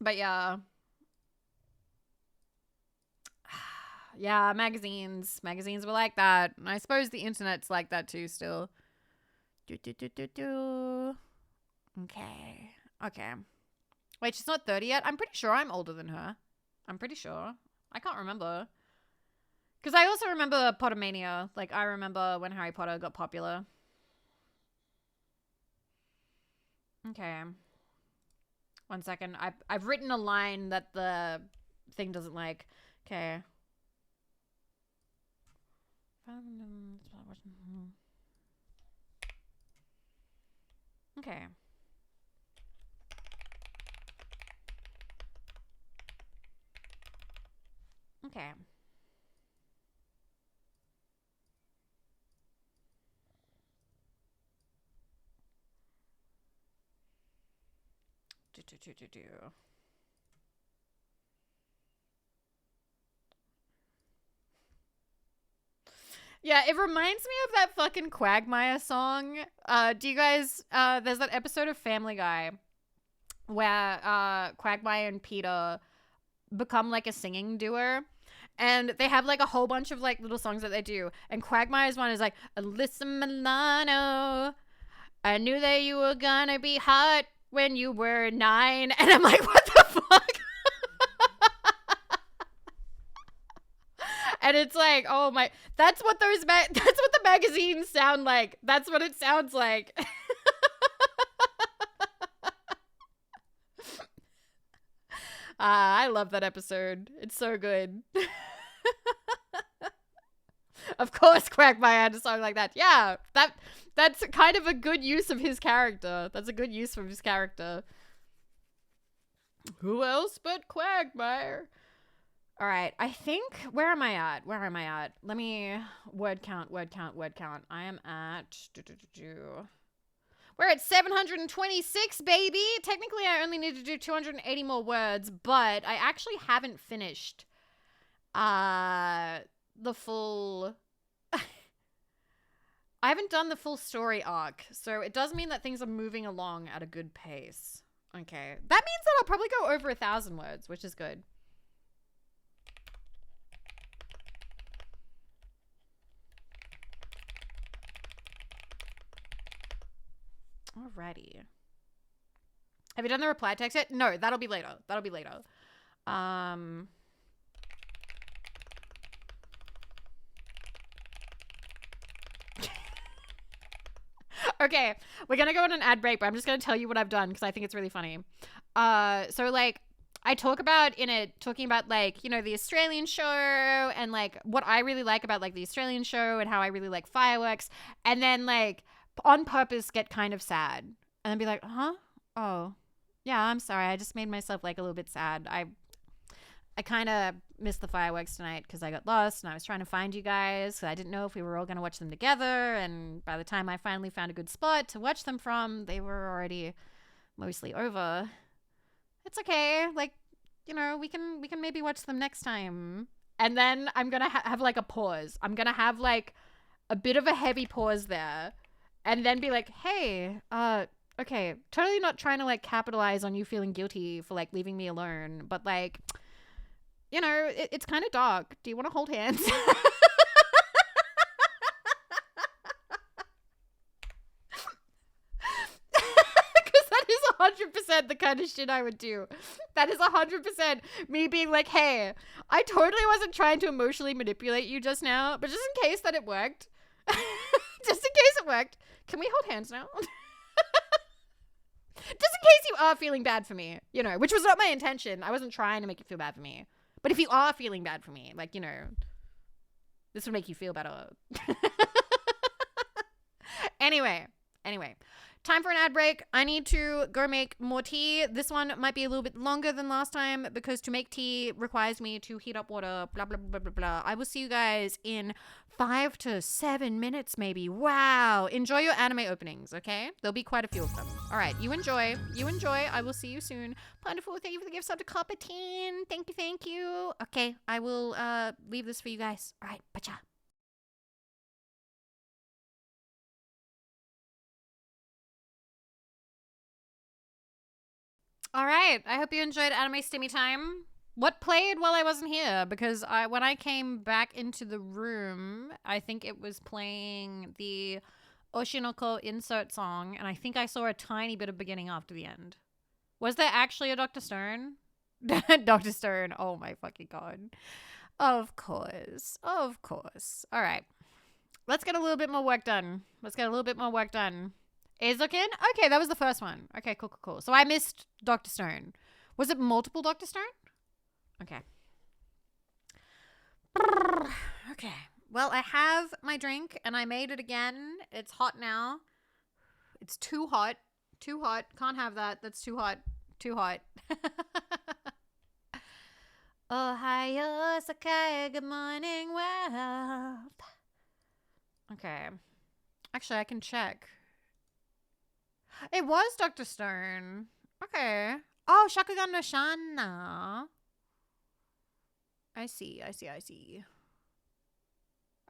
But yeah. Yeah, magazines were like that. And I suppose the internet's like that too still. Okay. Wait, she's not 30 yet? I'm pretty sure I'm older than her. I'm pretty sure. I can't remember. Because I also remember Pottermania. Like, I remember when Harry Potter got popular. Okay. 1 second. I've written a line that the thing doesn't like. Okay. Okay. Okay. Do. Yeah, it reminds me of that fucking Quagmire song. Do you guys, there's that episode of Family Guy where Quagmire and Peter become like a singing duo. And they have like a whole bunch of like little songs that they do. And Quagmire's one is like, Alyssa Milano, I knew that you were gonna be hot when you were 9. And I'm like, what the fuck? And it's like, oh my, that's what that's what the magazines sound like. That's what it sounds like. I love that episode. It's so good. Of course, Quagmire had a song like that. Yeah, that's kind of a good use of his character. That's a good use of his character. Who else but Quagmire? All right, I think, where am I at? Let me word count. I am at, we're at 726, baby. Technically, I only need to do 280 more words, but I actually haven't finished the full, I haven't done the full story arc, so it does mean that things are moving along at a good pace. Okay, that means that I'll probably go over 1,000 words, which is good. Alrighty. Have you done the reply text yet? No, that'll be later. Okay, we're gonna go on an ad break, but I'm just gonna tell you what I've done because I think it's really funny. So like, I talking about like, you know, the Australian show and like what I really like about like the Australian show and how I really like fireworks, and then like on purpose get kind of sad and then be like, huh? Oh, yeah, I'm sorry. I just made myself like a little bit sad. I kind of missed the fireworks tonight because I got lost and I was trying to find you guys. So I didn't know if we were all going to watch them together. And by the time I finally found a good spot to watch them from, they were already mostly over. It's okay. Like, you know, we can maybe watch them next time. And then I'm going to have like a pause. I'm going to have like a bit of a heavy pause there. And then be like, hey, okay, totally not trying to like capitalize on you feeling guilty for like leaving me alone. But like, you know, it's kind of dark. Do you want to hold hands? Because that is 100% the kind of shit I would do. That is 100% me being like, hey, I totally wasn't trying to emotionally manipulate you just now, but just in case that it worked, just in case it worked, can we hold hands now? Just in case you are feeling bad for me, you know, which was not my intention. I wasn't trying to make you feel bad for me. But if you are feeling bad for me, like, you know, this would make you feel better. Anyway, time for an ad break. I need to go make more tea. This one might be a little bit longer than last time because to make tea requires me to heat up water, blah, blah, blah, blah, blah. I will see you guys in 5 to 7 minutes, maybe. Wow. Enjoy your anime openings, okay? There'll be quite a few of them. All right. You enjoy. I will see you soon. Wonderful. Thank you for the gift sub to Coppertine. Thank you. Okay. I will leave this for you guys. All right. Bacha. All right. I hope you enjoyed Anime Stimmy Time. What played while I wasn't here? Because when I came back into the room, I think it was playing the Oshinoko insert song, and I think I saw a tiny bit of beginning after the end. Was there actually a Dr. Stone? Dr. Stone. Oh my fucking god. Of course. All right. Let's get a little bit more work done. Azukin? Okay, that was the first one. Okay, cool. So I missed Dr. Stone. Was it multiple Dr. Stone? Okay. Okay. Well, I have my drink and I made it again. It's hot now. It's too hot. Too hot. Can't have that. That's too hot. Too hot. Ohio, Sakai, good morning, world. Okay. Actually, I can check. It was Dr. Stone. Okay. Oh, Shakugan no Shana. I see. A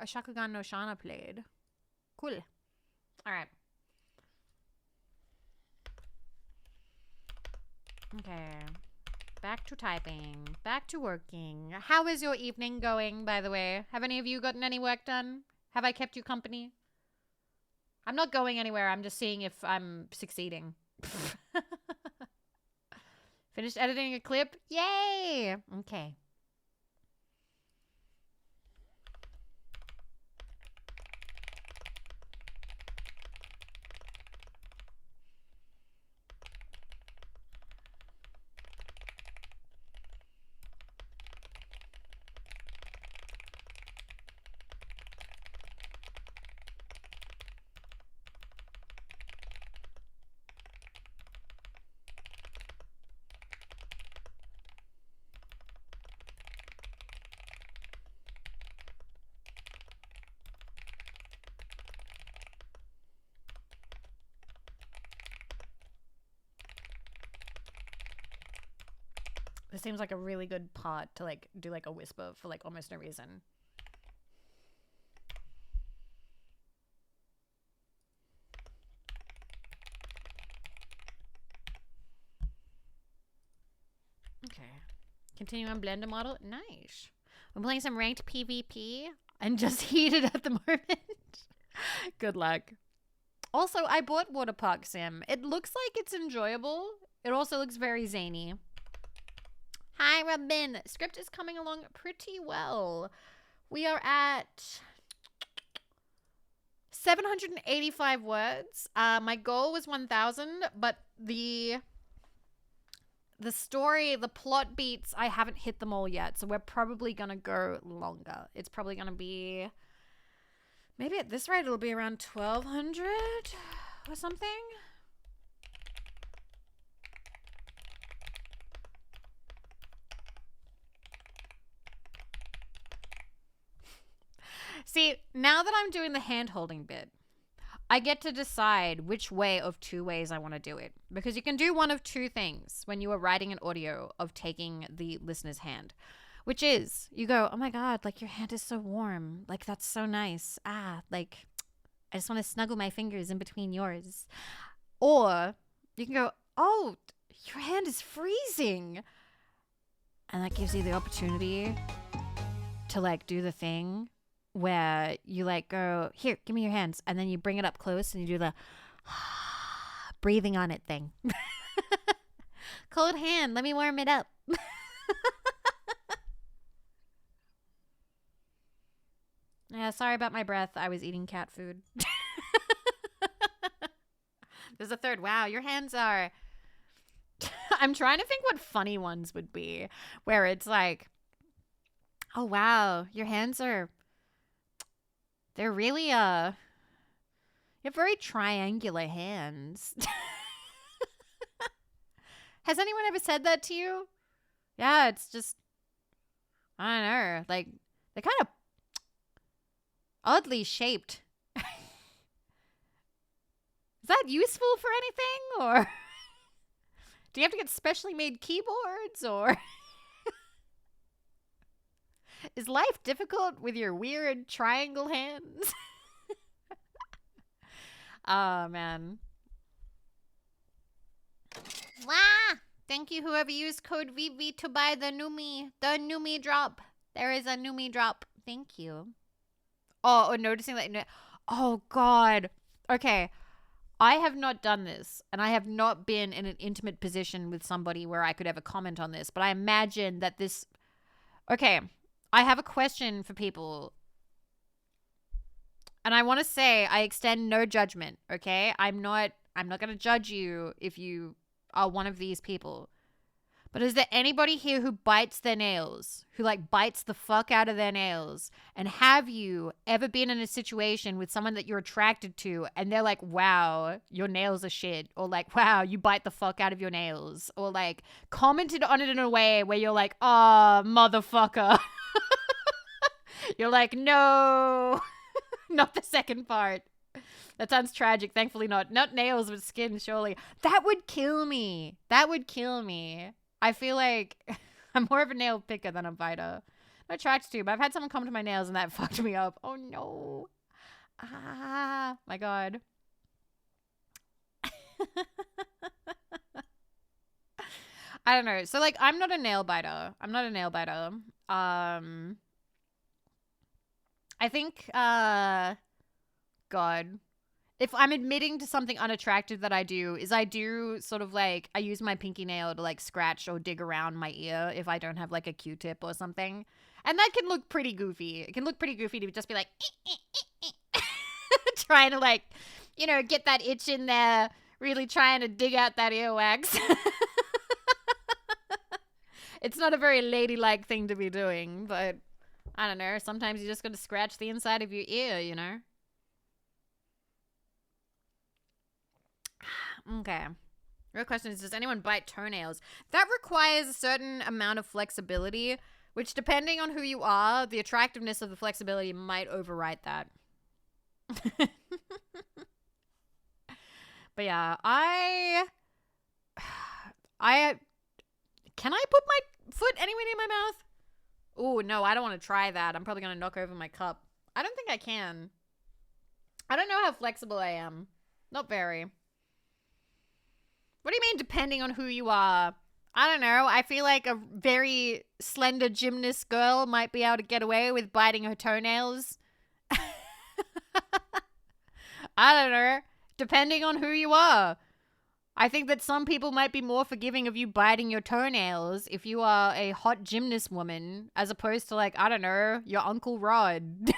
Shakugan no Shana played. Cool. All right. Okay. Back to typing. Back to working. How is your evening going, by the way? Have any of you gotten any work done? Have I kept you company? I'm not going anywhere. I'm just seeing if I'm succeeding. Finished editing a clip? Yay! Okay. This seems like a really good part to like do like a whisper for like almost no reason. Okay. Continue on Blender model. Nice. I'm playing some ranked PvP and just heated at the moment. Good luck. Also, I bought Water Park Sim. It looks like it's enjoyable. It also looks very zany. Hi, Robin. Script is coming along pretty well. We are at 785 words. My goal was 1,000, but the story, the plot beats, I haven't hit them all yet. So we're probably going to go longer. It's probably going to be, maybe at this rate, it'll be around 1,200 or something. See, now that I'm doing the hand-holding bit, I get to decide which way of two ways I want to do it. Because you can do one of two things when you are writing an audio of taking the listener's hand. Which is, you go, oh my God, like your hand is so warm. Like that's so nice. Like I just want to snuggle my fingers in between yours. Or you can go, oh, your hand is freezing. And that gives you the opportunity to like do the thing where you like go, here, give me your hands. And then you bring it up close and you do the breathing on it thing. Cold hand, let me warm it up. Yeah, sorry about my breath. I was eating cat food. There's a third. Wow, your hands are... I'm trying to think what funny ones would be. Where it's like, oh, wow, your hands are... They're really, you have very triangular hands. Has anyone ever said that to you? Yeah, it's just, I don't know, like, they're kind of oddly shaped. Is that useful for anything, or do you have to get specially made keyboards, or is life difficult with your weird triangle hands? Oh, man. Wow! Thank you, whoever used code Vivi to buy the Numi drop. There is a Numi drop. Thank you. Oh, noticing that. Oh, God. Okay. I have not done this, and I have not been in an intimate position with somebody where I could ever comment on this, but I imagine that this... Okay. I have a question for people. And I want to say I extend no judgment, okay? I'm not going to judge you if you are one of these people. But is there anybody here who bites their nails, who like bites the fuck out of their nails? And have you ever been in a situation with someone that you're attracted to and they're like, wow, your nails are shit? Or like, wow, you bite the fuck out of your nails? Or like commented on it in a way where you're like, oh, motherfucker. You're like, no, not the second part. That sounds tragic. Thankfully not. Not nails, but skin, surely. That would kill me. That would kill me. I feel like I'm more of a nail picker than a biter. I'm attracted to, but I've had someone come to my nails and that fucked me up. Oh no. Ah, my God. I don't know. So like, I'm not a nail biter. I think, God. If I'm admitting to something unattractive that I do, is I do sort of like, I use my pinky nail to like scratch or dig around my ear if I don't have like a Q-tip or something. And that can look pretty goofy. It can look pretty goofy to just be like, trying to like, you know, get that itch in there, really trying to dig out that earwax. It's not a very ladylike thing to be doing, but I don't know. Sometimes you just got to scratch the inside of your ear, you know? Okay. Real question is, does anyone bite toenails? That requires a certain amount of flexibility, which depending on who you are, the attractiveness of the flexibility might override that. But yeah, can I put my foot anywhere near my mouth? Oh, no, I don't want to try that. I'm probably going to knock over my cup. I don't think I can. I don't know how flexible I am. Not very. What do you mean, depending on who you are? I don't know. I feel like a very slender gymnast girl might be able to get away with biting her toenails. I don't know. Depending on who you are. I think that some people might be more forgiving of you biting your toenails if you are a hot gymnast woman, as opposed to like, I don't know, your Uncle Rod.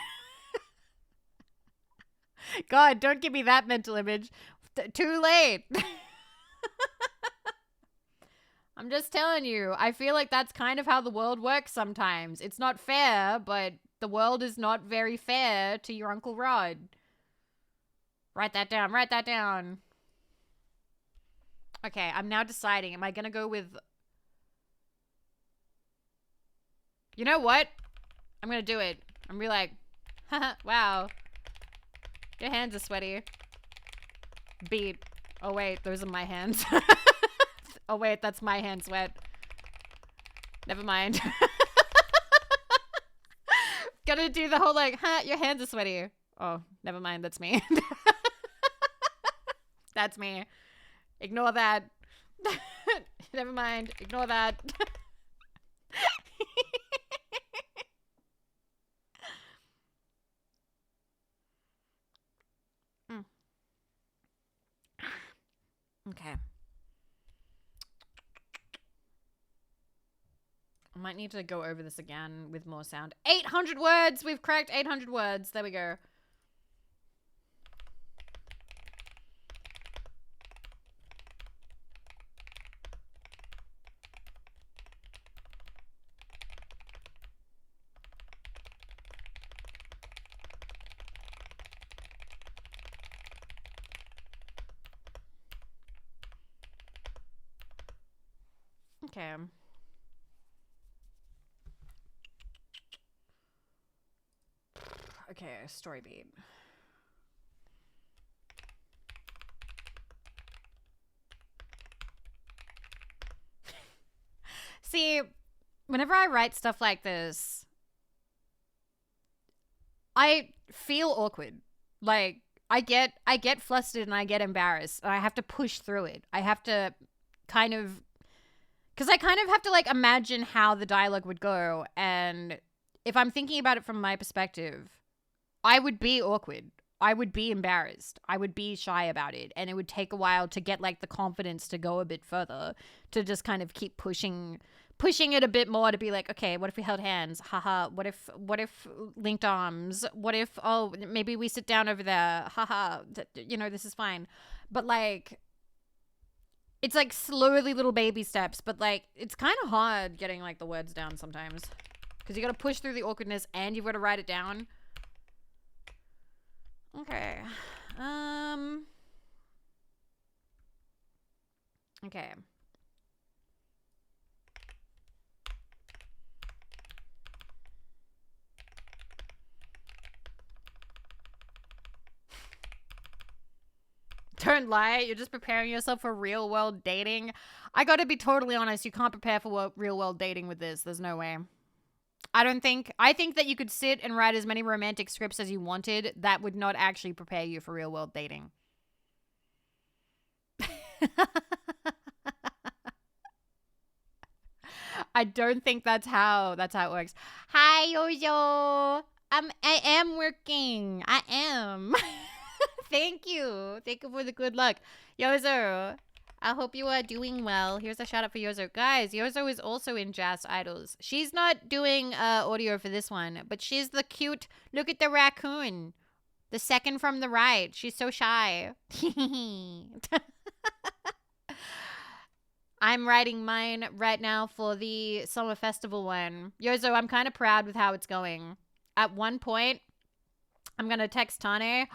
God, don't give me that mental image. Too late. I'm just telling you, I feel like that's kind of how the world works sometimes. It's not fair, but the world is not very fair to your Uncle Rod. Write that down. Write that down. Okay, I'm now deciding. Am I going to go with... You know what? I'm going to do it. I'm going to be like, haha, wow. Your hands are sweaty. Beat. Oh, wait, those are my hands. Oh, wait, that's my hand sweat. Never mind. Gotta do the whole like, your hands are sweaty. Oh, never mind, that's me. That's me. Ignore that. Never mind, ignore that. Okay. I might need to go over this again with more sound. 800 words! We've cracked 800 words. There we go. Okay. Okay, story beat. See, whenever I write stuff like this, I feel awkward. Like, I get flustered and I get embarrassed. And I have to push through it. I have to kind of... Because I kind of have to, like, imagine how the dialogue would go. And if I'm thinking about it from my perspective, I would be awkward. I would be embarrassed. I would be shy about it. And it would take a while to get, like, the confidence to go a bit further. To just kind of keep pushing it a bit more to be like, okay, what if we held hands? Haha. What if linked arms? What if, oh, maybe we sit down over there? Haha. You know, this is fine. But, like... It's like slowly little baby steps, but like it's kind of hard getting like the words down sometimes. Because you got to push through the awkwardness and you've got to write it down. Okay. Okay. Don't lie, you're just preparing yourself for real world dating. I gotta be totally honest, you can't prepare for real world dating with this. There's no way. I think that you could sit and write as many romantic scripts as you wanted. That would not actually prepare you for real world dating. I don't think that's how it works. Hi, Yo-Yo. I am working. I am. Thank you. Thank you for the good luck. Yozo, I hope you are doing well. Here's a shout out for Yozo. Guys, Yozo is also in JASTidols. She's not doing audio for this one, but she's the cute, look at the raccoon. The second from the right. She's so shy. I'm writing mine right now for the summer festival one. Yozo, I'm kind of proud with how it's going. At one point, I'm going to text Tane.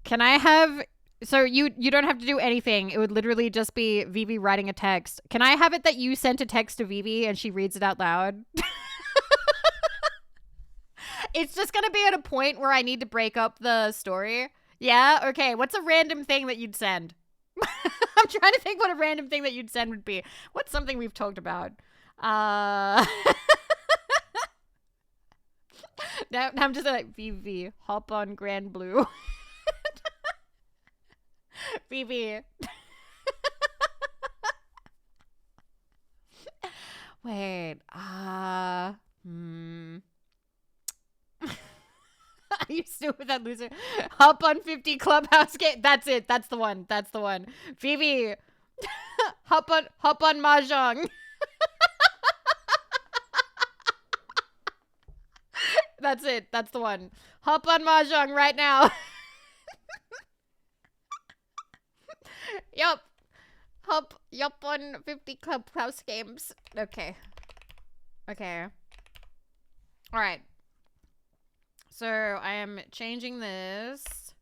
Can I have... So you don't have to do anything. It would literally just be Vivi writing a text. Can I have it that you sent a text to Vivi and she reads it out loud? It's just going to be at a point where I need to break up the story. Yeah? Okay. What's a random thing that you'd send? I'm trying to think what a random thing that you'd send would be. What's something we've talked about? Now I'm just like, Vivi, hop on Grand Blue. Vivi. Wait. Are you still with that loser? Hop on 50 Clubhouse game. That's it. That's the one. That's the one. Vivi. hop on Mahjong. That's it. That's the one. Hop on Mahjong right now. Yup. Yup on 50 Clubhouse games. Okay. Okay. All right. So I am changing this.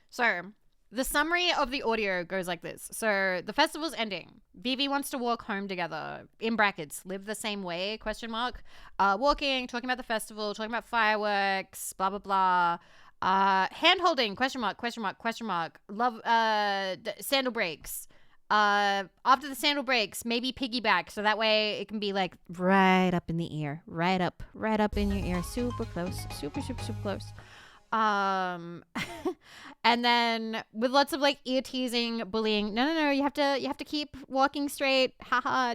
So the summary of the audio goes like this. So the festival's ending. Vivi wants to walk home together. In brackets, live the same way, question mark. Walking, talking about the festival, talking about fireworks, blah, blah, blah. Hand holding, question mark, question mark, question mark. Love, sandal breaks. After the sandal breaks, maybe piggyback. So that way it can be like right up in the ear, right up in your ear. Super close, super, super, super close. And then with lots of like ear teasing, bullying. No, you have to keep walking straight. Haha,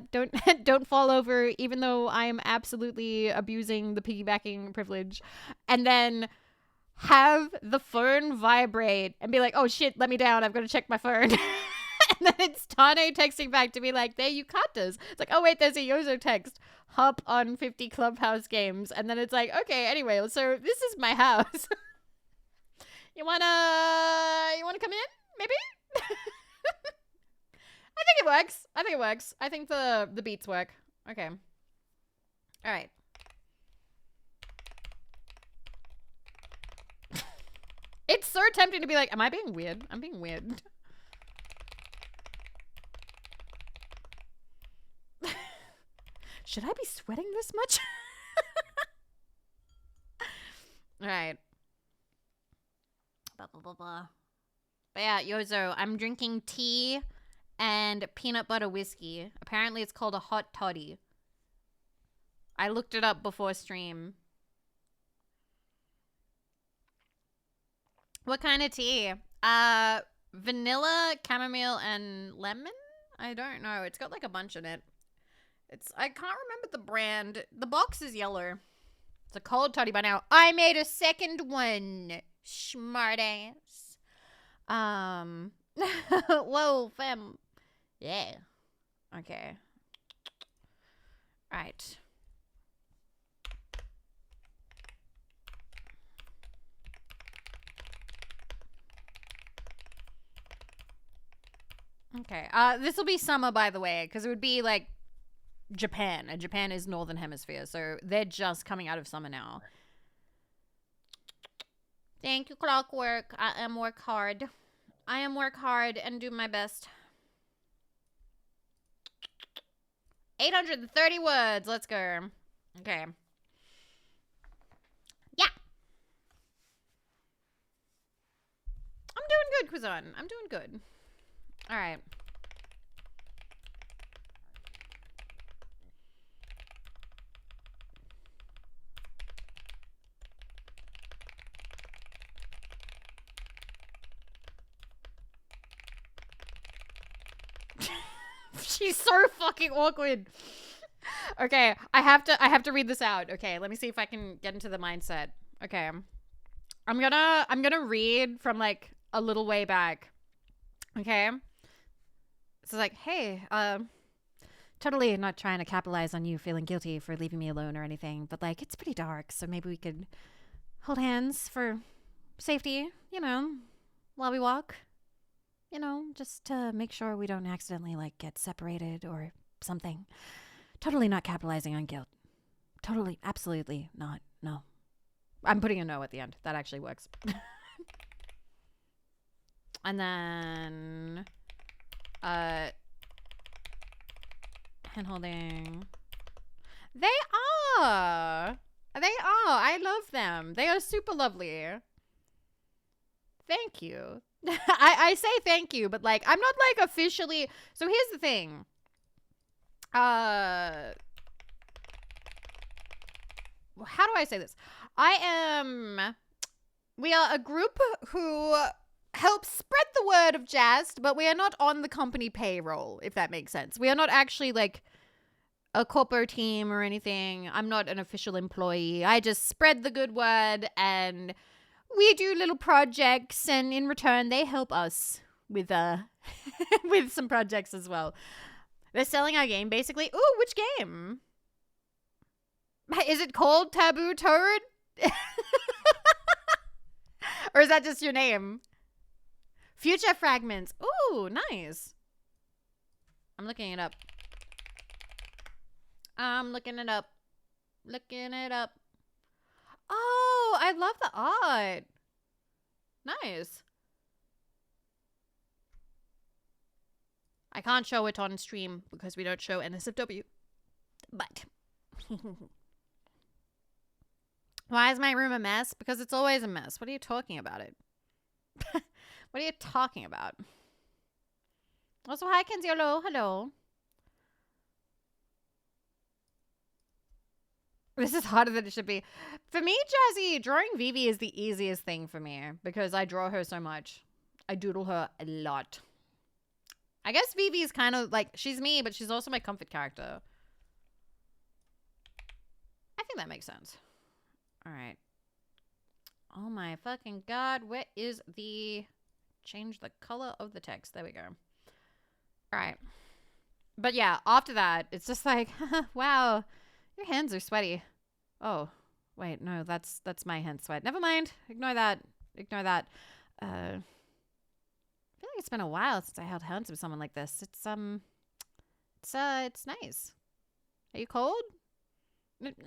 don't fall over, even though I am absolutely abusing the piggybacking privilege. And then have the phone vibrate and be like, oh shit, let me down, I've got to check my phone. And then it's Tane texting back to be like, there, you caught this. It's like, oh wait, there's a Yozo text. Hop on 50 Clubhouse games. And then it's like, okay, anyway, so this is my house. You wanna come in? Maybe? I think it works. I think the beats work. Okay. All right. It's so tempting to be like, am I being weird? I'm being weird. Should I be sweating this much? All right. Blah, blah, blah, blah. But yeah, Yozo, I'm drinking tea and peanut butter whiskey. Apparently it's called a hot toddy. I looked it up before stream. What kind of tea? Vanilla, chamomile, and lemon? I don't know. It's got like a bunch in it. I can't remember the brand. The box is yellow. It's a cold toddy by now. I made a second one. Smart ass. Whoa, fam. Yeah. Okay. Right. Okay. This will be summer, by the way, because it would be like Japan, and Japan is northern hemisphere, so they're just coming out of summer now. Thank you, Clockwork. I am work hard. I am work hard and do my best. 830 words. Let's go. Okay. Yeah. I'm doing good, Quizon. I'm doing good. All right. She's so fucking awkward. Okay, I have to read this out. Okay, let me see if I can get into the mindset. Okay. I'm gonna read from like a little way back. Okay? So like, hey, totally not trying to capitalize on you feeling guilty for leaving me alone or anything, but like it's pretty dark, so maybe we could hold hands for safety, you know, while we walk. You know, just to make sure we don't accidentally like get separated or something. Totally not capitalizing on guilt. Totally, absolutely not. No. I'm putting a no at the end. That actually works. And then hand holding. They are. I love them. They are super lovely. Thank you. I say thank you, but like I'm not like officially. So here's the thing. How do I say this? We are a group who helps spread the word of Jast, but we are not on the company payroll, if that makes sense. We are not actually like a corporate team or anything. I'm not an official employee. I just spread the good word, and we do little projects, and in return they help us with with some projects as well. They're selling our game basically. Ooh, which game? Is it called Taboo Toad? Or is that just your name? Future Fragments. Ooh, nice. I'm looking it up. Looking it up. Oh, I love the art. Nice. I can't show it on stream because we don't show NSFW. But why is my room a mess? Because it's always a mess. What are you talking about it? What are you talking about? Also, hi, Kenzie. Hello. This is harder than it should be. For me, Jazzy, drawing Vivi is the easiest thing for me because I draw her so much. I doodle her a lot. I guess Vivi is kind of like, she's me, but she's also my comfort character. I think that makes sense. All right. Oh my fucking God. Where is the... Change the color of the text. There we go. All right. But yeah, after that, it's just like, wow, your hands are sweaty. Oh, wait, no, that's my hand sweat. Never mind. Ignore that. I feel like it's been a while since I held hands with someone like this. It's nice. Are you cold?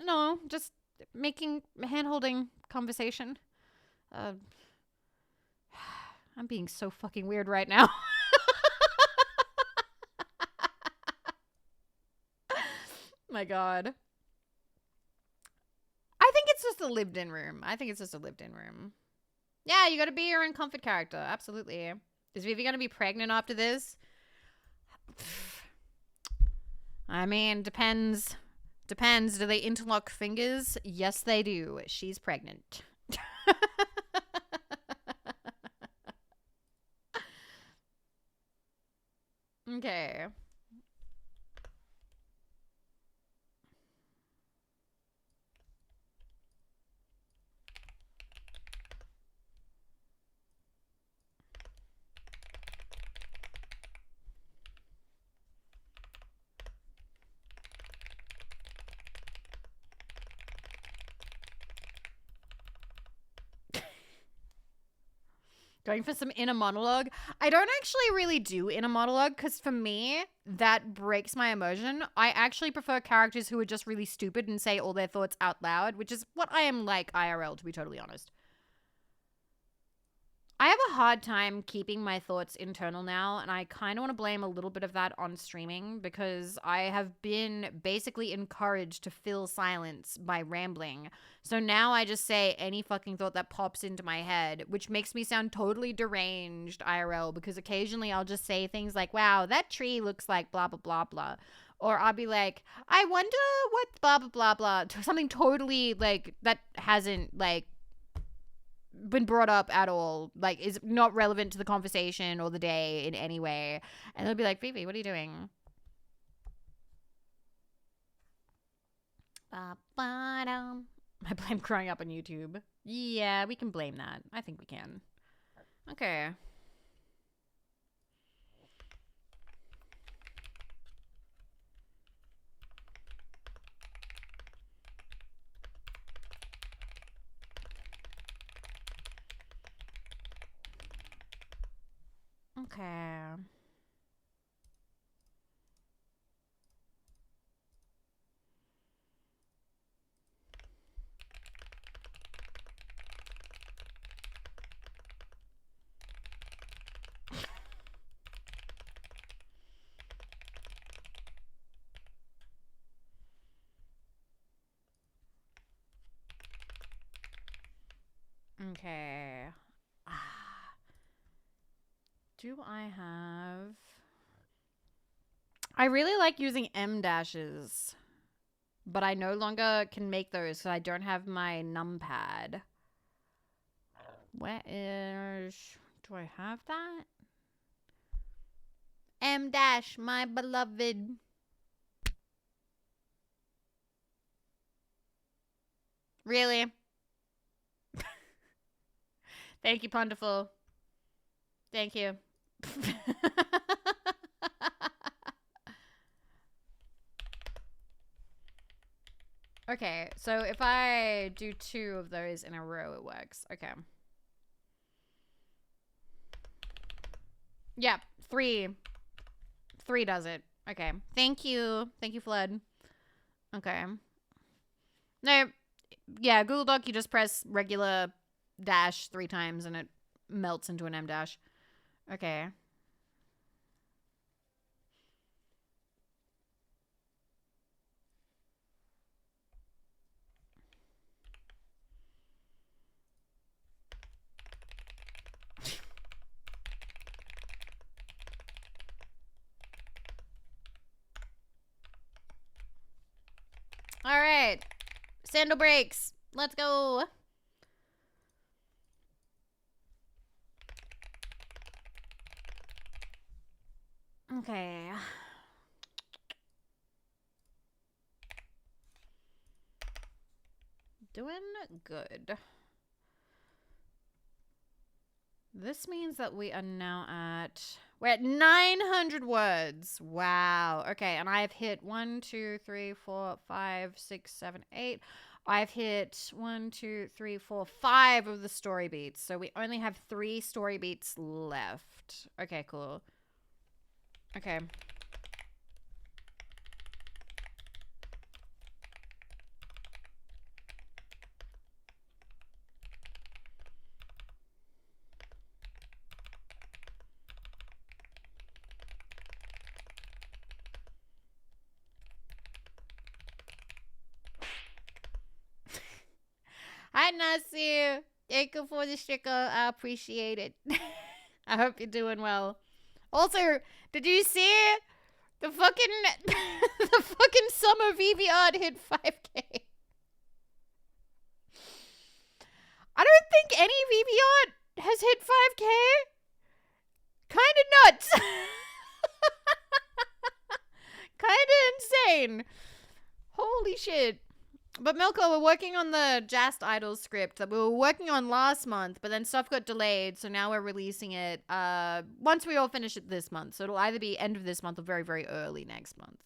No, just making hand-holding conversation. I'm being so fucking weird right now. My God. I think it's just a lived-in room. Yeah, you gotta be your own comfort character. Absolutely. Is Vivi gonna be pregnant after this? I mean, depends. Do they interlock fingers? Yes, they do. She's pregnant. Okay. Going for some inner monologue. I don't actually really do inner monologue because for me, that breaks my immersion. I actually prefer characters who are just really stupid and say all their thoughts out loud, which is what I am like IRL, to be totally honest. I have a hard time keeping my thoughts internal now, and I kind of want to blame a little bit of that on streaming because I have been basically encouraged to fill silence by rambling. So now I just say any fucking thought that pops into my head, which makes me sound totally deranged IRL because occasionally I'll just say things like, wow, that tree looks like blah, blah, blah, blah. Or I'll be like, I wonder what blah, blah, blah, blah. Something totally like that hasn't like been brought up at all, like is not relevant to the conversation or the day in any way, and they'll be like, Vivi, what are you doing? I blame growing up on YouTube. Yeah, we can blame that. I think we can. Okay. Okay. Okay. Do I have... I really like using M dashes, but I no longer can make those, so I don't have my numpad. Where is... Do I have that? M dash, my beloved. Really? Thank you, Ponderful. Thank you. Okay, so if I do 2 of those in a row, it works. Okay. Yep, 3. 3 does it. Okay. Thank you. Thank you, Flood. Okay. No, yeah, Google Doc, you just press regular dash 3 times and it melts into an M dash. Okay. All right. Sandal breaks. Let's go. Okay. Doing good. This means that we are now at... We're at 900 words. Wow. Okay, and I've hit 1, 2, 3, 4, 5, 6, 7, 8. I've hit 1, 2, 3, 4, 5 of the story beats. So we only have 3 story beats left. Okay, cool. Okay. Hi, Nasir. Thank you for the sticker. I appreciate it. I hope you're doing well. Also, did you see the fucking the fucking summer Vivi art hit 5K? I don't think any Vivi art has hit 5K. Kind of nuts. Kind of insane. Holy shit. But Milko, we're working on the JASTidols script that we were working on last month, but then stuff got delayed, so now we're releasing it once we all finish it this month. So it'll either be end of this month or very, very early next month.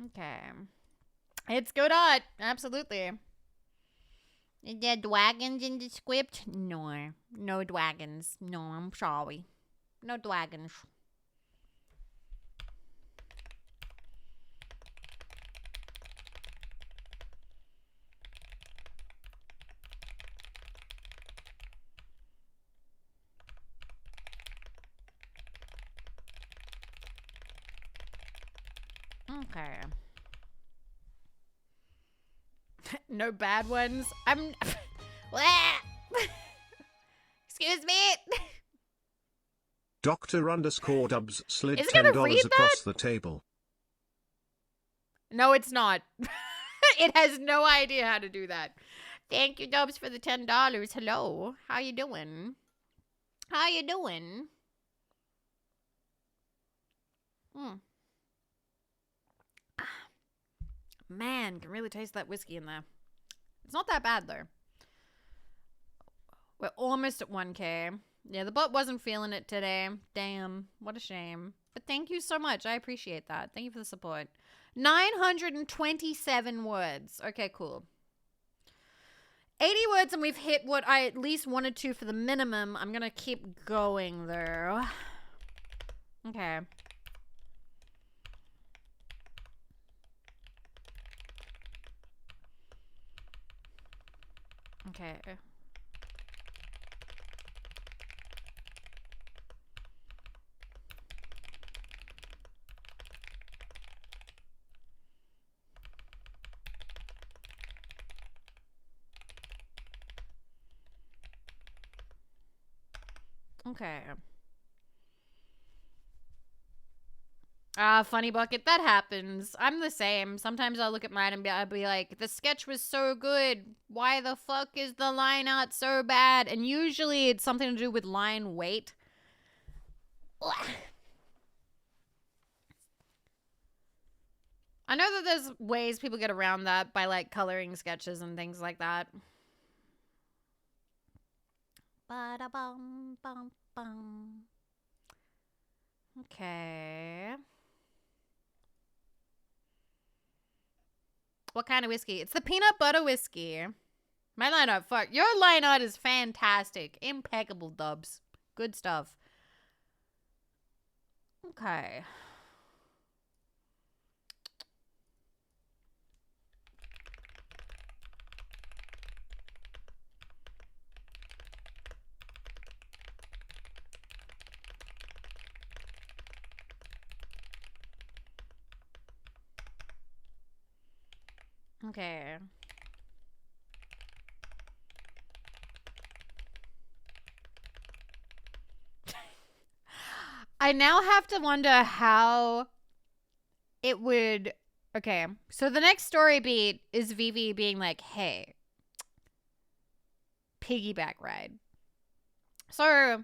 Okay. It's good art. Absolutely. Is there dragons in the script? No. No dragons. No, I'm sorry. No dragons. Okay. No bad ones. I'm... Excuse me. Dr_Dubs slid Is it gonna read $10 across that? the table. No, it's not. It has no idea how to do that. Thank you, Dubs, for the $10. Hello. How you doing? How you doing? Man, can really taste that whiskey in there. It's not that bad, though. We're almost at 1K. Yeah, the bot wasn't feeling it today. Damn, what a shame. But thank you so much. I appreciate that. Thank you for the support. 927 words. Okay, cool. 80 words, and we've hit what I at least wanted to for the minimum. I'm going to keep going, though. Okay. Okay. Okay. Funny bucket. That happens. I'm the same. Sometimes I'll look at mine and I'll be like, the sketch was so good. Why the fuck is the line art so bad? And usually it's something to do with line weight. I know that there's ways people get around that by like coloring sketches and things like that. Ba-da-bum, bum, bum. Okay. What kind of whiskey? It's the peanut butter whiskey. My line art, fuck. Your line art is fantastic. Impeccable, Dubs. Good stuff. Okay. Okay. I now have to wonder how it would... Okay, so the next story beat is Vivi being like, hey, piggyback ride. So,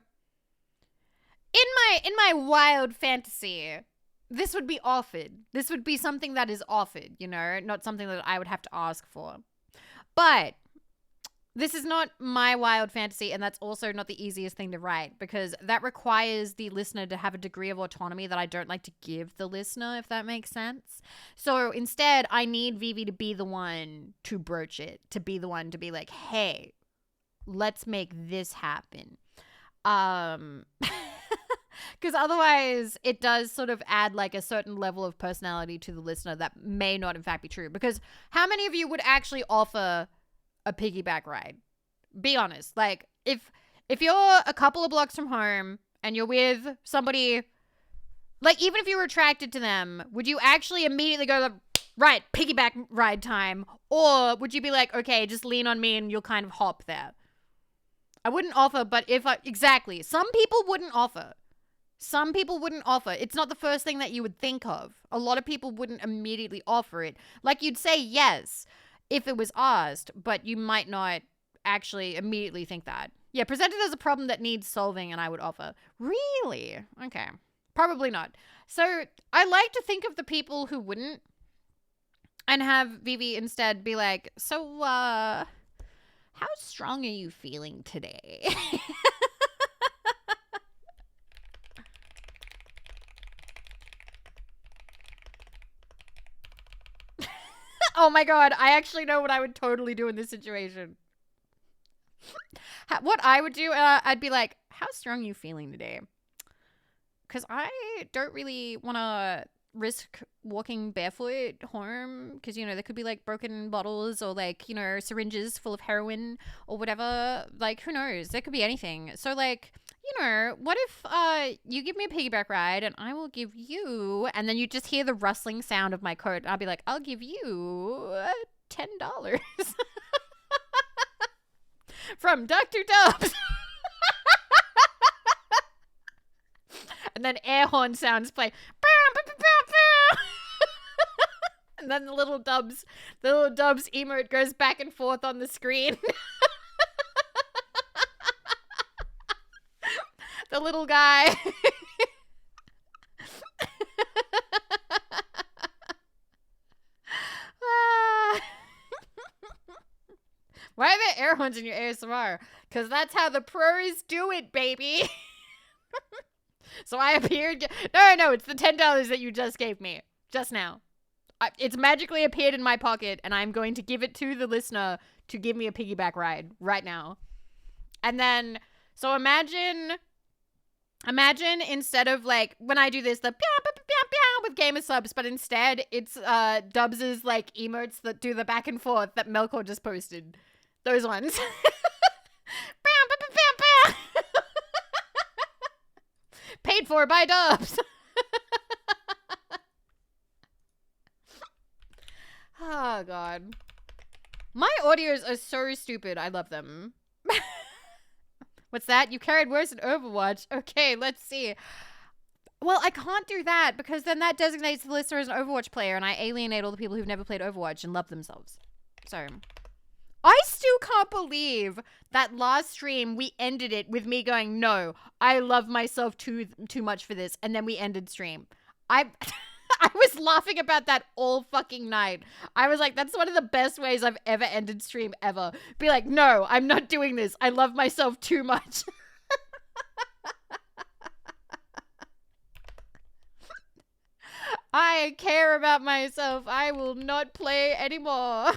in my wild fantasy, this would be offered. This would be something that is offered, you know, not something that I would have to ask for. But this is not my wild fantasy, and that's also not the easiest thing to write, because that requires the listener to have a degree of autonomy that I don't like to give the listener, if that makes sense. So instead, I need Vivi to be the one to broach it, to be the one to be like, hey, let's make this happen. Because otherwise it does sort of add like a certain level of personality to the listener that may not in fact be true. Because how many of you would actually offer a piggyback ride? Be honest. Like if you're a couple of blocks from home and you're with somebody, like even if you were attracted to them, would you actually immediately go, right, piggyback ride time? Or would you be like, okay, just lean on me and you'll kind of hop there? I wouldn't offer, but exactly. Some people wouldn't offer. Some people wouldn't offer. It's not the first thing that you would think of. A lot of people wouldn't immediately offer it. Like you'd say yes if it was asked, but you might not actually immediately think that. Yeah, presented as a problem that needs solving and I would offer. Really? Okay. Probably not. So I like to think of the people who wouldn't and have Vivi instead be like, so, how strong are you feeling today? Oh my god, I actually know what I would totally do in this situation. What I would do, I'd be like, how strong are you feeling today? Because I don't really want to risk walking barefoot home because, you know, there could be like broken bottles or like, you know, syringes full of heroin or whatever. Like, who knows? There could be anything. So, like, you know, what if you give me a piggyback ride and I will give you, and then you just hear the rustling sound of my coat. I'll be like, I'll give you $10 from Dr. Dubs. And then air horn sounds play. And then the little Dubs emote goes back and forth on the screen. The little guy. Why are there air horns in your ASMR? Because that's how the pros do it, baby. So I appeared. No, it's the $10 that you just gave me just now. It's magically appeared in my pocket, and I'm going to give it to the listener to give me a piggyback ride right now. And then, so imagine instead of like when I do this, the with gamer subs, but instead it's Dubs's like emotes that do the back and forth that Melkor just posted. Those ones. Paid for by Dubs. Oh, God. My audios are so stupid. I love them. What's that? You carried worse in Overwatch. Okay, let's see. Well, I can't do that because then that designates the listener as an Overwatch player and I alienate all the people who've never played Overwatch and love themselves. So, I still can't believe that last stream we ended it with me going, no, I love myself too much for this. And then we ended stream. I was laughing about that all fucking night. I was like, that's one of the best ways I've ever ended stream ever. Be like, no, I'm not doing this. I love myself too much. I care about myself. I will not play anymore.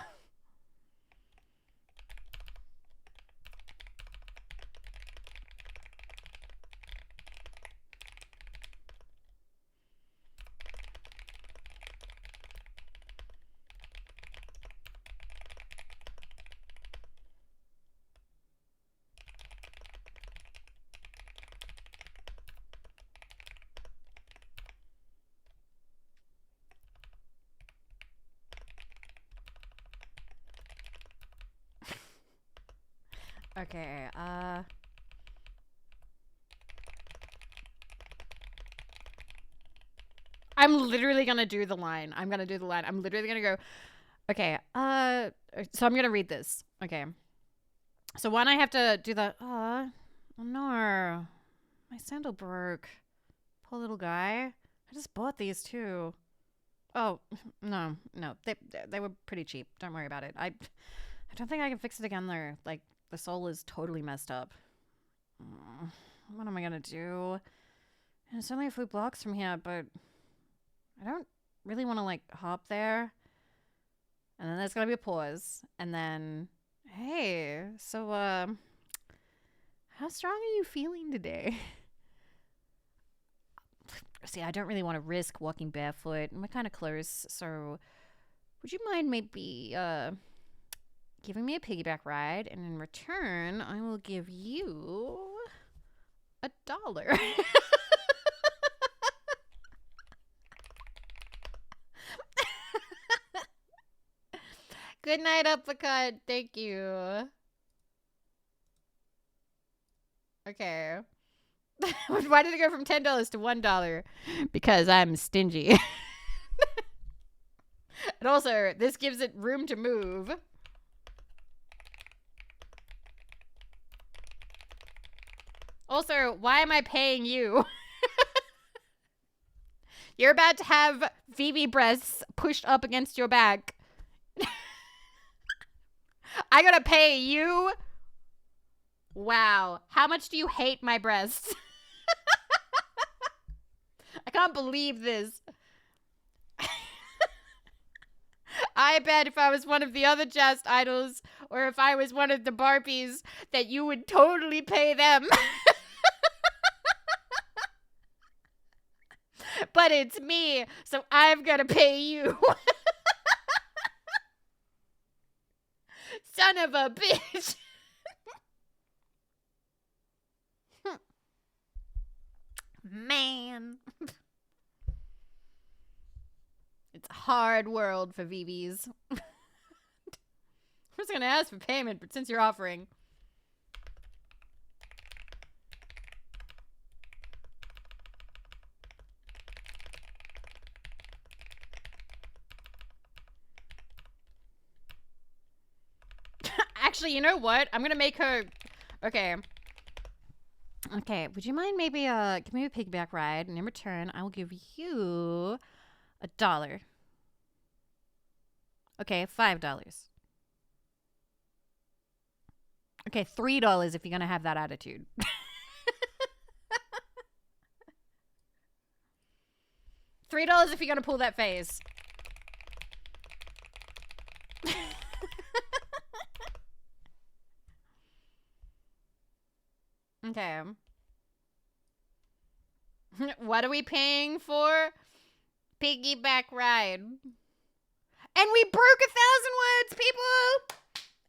Okay, I'm literally gonna do the line. I'm literally gonna go, okay, so I'm gonna read this. Okay. So one, I have to do the, oh no, my sandal broke. Poor little guy. I just bought these too. Oh, no, they were pretty cheap. Don't worry about it. I don't think I can fix it again though. Like, the sole is totally messed up. What am I gonna do? And it's only a few blocks from here, but I don't really want to like hop there. And then there's gonna be a pause. And then, hey, so how strong are you feeling today? See, I don't really want to risk walking barefoot, and we're kind of close, so would you mind maybe giving me a piggyback ride, and in return, I will give you $1. Good night, uppercut. Thank you. Okay. Why did it go from $10 to $1? Because I'm stingy. And also, this gives it room to move. Also, why am I paying you? You're about to have Vivi breasts pushed up against your back. I gotta pay you? Wow. How much do you hate my breasts? I can't believe this. I bet if I was one of the other Just Idols, or if I was one of the Barbies, that you would totally pay them. But it's me, so I've got to pay you. Son of a bitch. Man. It's a hard world for VVs. I was going to ask for payment, but since you're offering. Actually, you know what? I'm going to make her... Okay. Okay, would you mind maybe give me a piggyback ride, and in return, I will give you $1. Okay, $5. Okay, $3 if you're gonna have that attitude. $3 if you're gonna pull that face. Okay. What are we paying for? Piggyback ride. And we broke 1,000 words, people!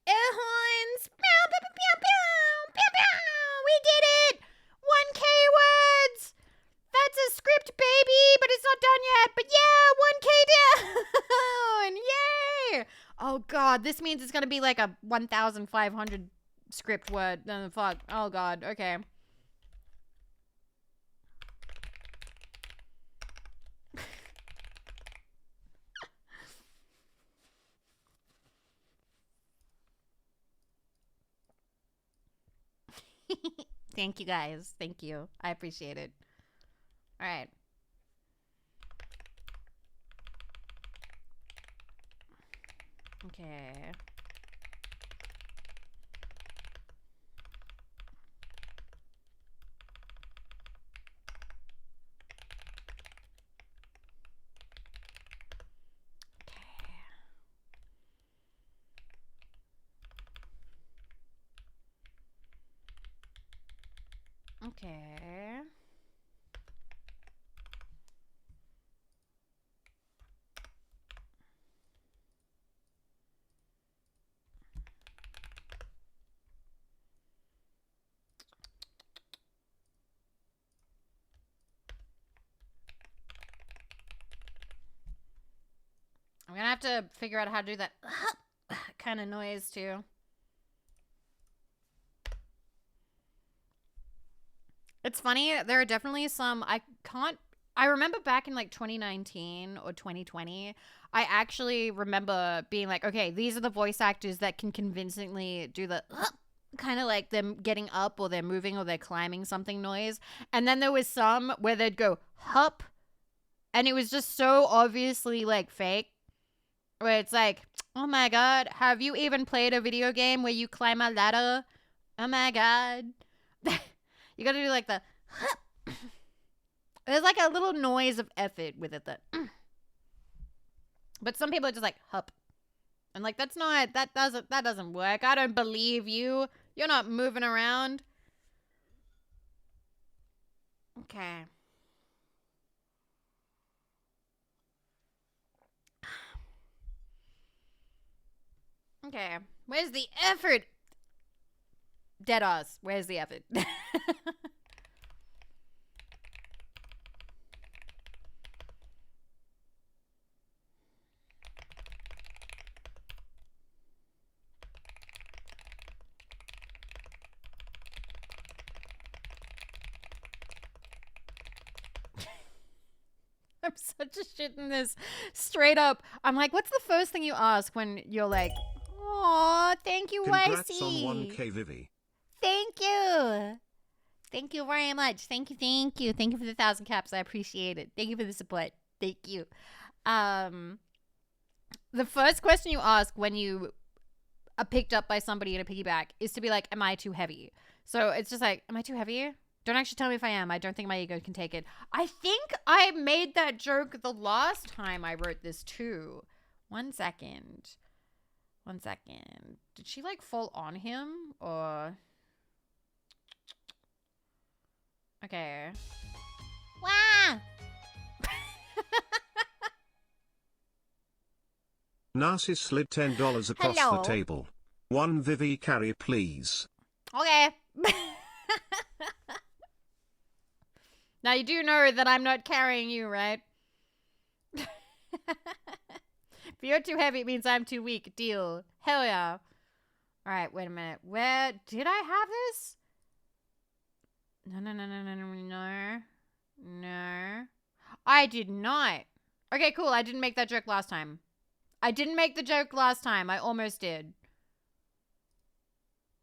Air horns! Pew, pew, pew, pew, pew, pew, pew. We did it! 1K words! That's a script, baby, but it's not done yet. But yeah, 1K down! Yay! Oh, God, this means it's going to be like a 1,500 script word. Fuck. Oh, God. Okay. Thank you, guys. Thank you. I appreciate it. All right. Okay. Okay. I'm gonna have to figure out how to do that kind of noise too. It's funny, there are definitely some, I remember back in like 2019 or 2020, I actually remember being like, okay, these are the voice actors that can convincingly do the kind of like them getting up or they're moving or they're climbing something noise. And then there was some where they'd go hup, and it was just so obviously like fake, where it's like, oh my God, have you even played a video game where you climb a ladder? Oh my God. You gotta do like the there's like a little noise of effort with it that but some people are just like hup. And like that doesn't work. I don't believe you. You're not moving around. Okay. Okay. Where's the effort? Deadass. Where's the effort? I'm such a shit in this. Straight up. I'm like, what's the first thing you ask when you're like, aw, thank you, Congrats YC. on 1K, Vivi. Thank you. Thank you very much. Thank you, thank you. Thank you for the 1,000 caps. I appreciate it. Thank you for the support. Thank you. The first question you ask when you are picked up by somebody in a piggyback is to be like, am I too heavy? So it's just like, am I too heavy? Don't actually tell me if I am. I don't think my ego can take it. I think I made that joke the last time I wrote this too, 1 second. 1 second. Did she like fall on him or? Okay. Wow. Narcissus slid $10 across Hello. the table. One Vivi carry, please. Okay. Now you do know that I'm not carrying you, right? If you're too heavy, it means I'm too weak. Deal. Hell yeah. All right, wait a minute. Where did I have this? No. No. I did not. Okay, cool. I didn't make that joke last time. I didn't make the joke last time. I almost did.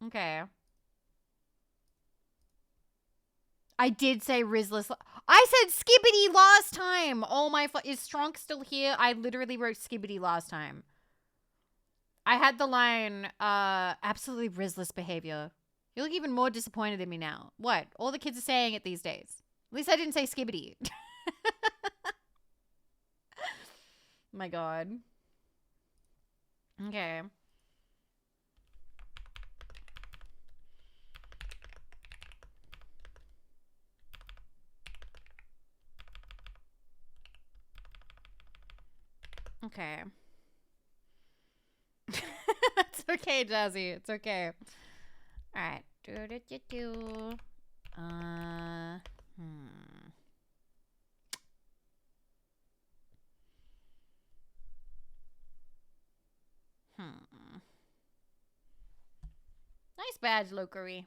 Okay. I did say Rizless. I said Skibbity last time. Oh my, is Stronk still here? I literally wrote Skibbity last time. I had the line, absolutely Rizless behavior. You look even more disappointed in me now. What? All the kids are saying it these days. At least I didn't say Skibbity. My God. Okay. Okay. It's okay, Jazzy. It's okay. All right. Nice badge, Lokery.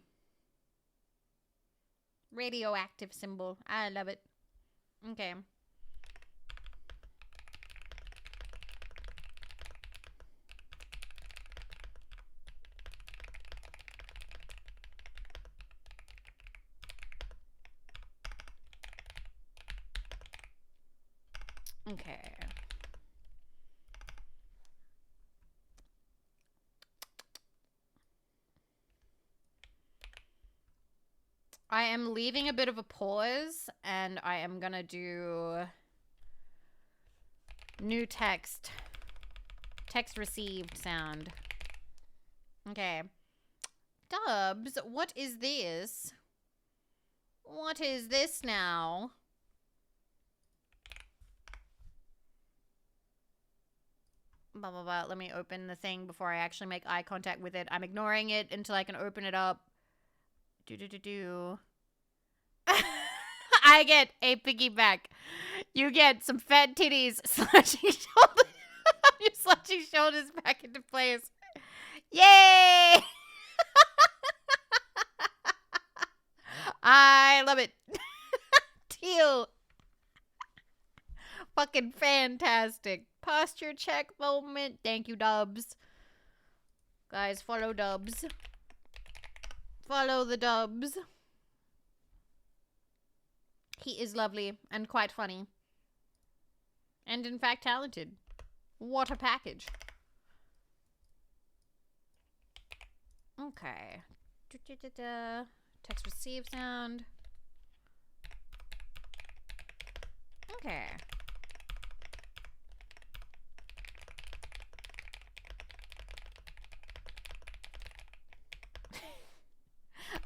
Radioactive symbol. I love it. Okay. Okay. I am leaving a bit of a pause, and I am gonna do new text. Text received sound. Okay. Dubs, what is this? What is this now? Blah, blah, blah. Let me open the thing before I actually make eye contact with it. I'm ignoring it until I can open it up. I get a piggyback. You get some fat titties slouching shoulders. Your slouching shoulders back into place. Yay! I love it. Teal. Fucking fantastic. Posture check moment. Thank you, Dubs. Guys, follow Dubs. Follow the Dubs. He is lovely and quite funny. And in fact talented. What a package. Okay. Text receive sound. Okay.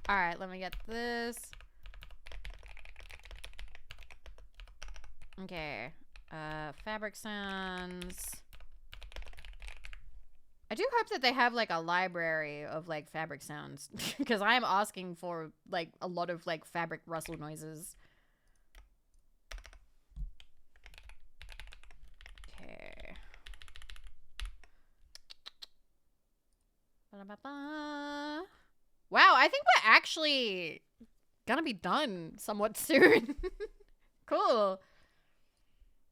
Alright, let me get this. Okay. Fabric sounds. I do hope that they have like a library of like fabric sounds. Because I'm asking for like a lot of like fabric rustle noises. Okay. Ba-da-ba-ba. Wow, I think we're actually gonna be done somewhat soon. Cool.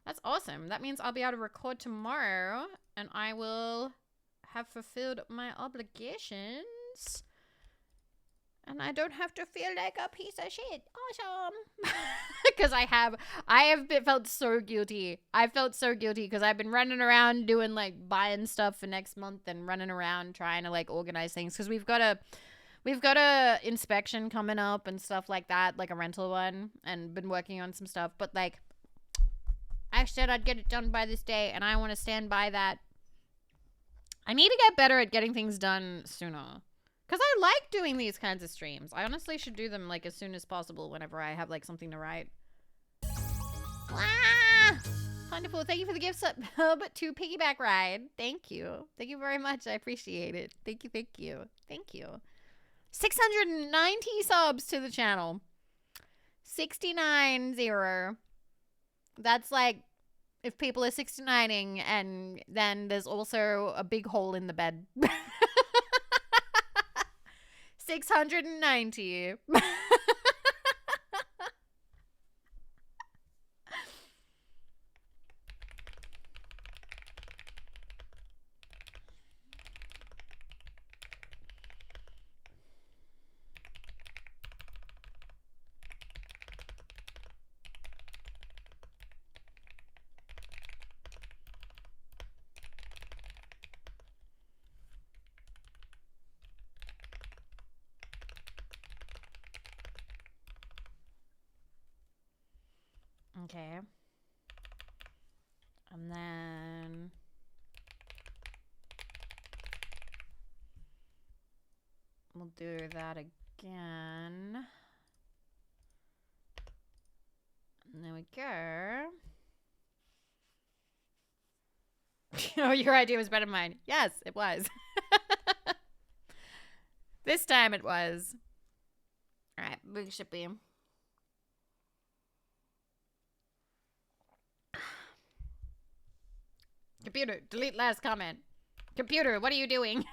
That's awesome. That means I'll be able to record tomorrow and I will have fulfilled my obligations. And I don't have to feel like a piece of shit. Awesome. Because I have felt so guilty. I felt so guilty because I've been running around doing like buying stuff for next month and running around trying to like organize things. Because we've got a inspection coming up and stuff like that, like a rental one, and been working on some stuff. But like, I said I'd get it done by this day, and I want to stand by that. I need to get better at getting things done sooner. Because I like doing these kinds of streams. I honestly should do them like as soon as possible whenever I have like something to write. Ah! Wonderful. Thank you for the gift sub to Piggyback Ride. Thank you. Thank you very much. I appreciate it. Thank you. Thank you. Thank you. 690 subs to the channel. 69-0. That's like if people are 69ing and then there's also a big hole in the bed. 690. Okay. And then we'll do that again. And there we go. Oh, your idea was better than mine. Yes, it was. This time it was. All right, big should be. Computer, delete last comment. Computer, what are you doing?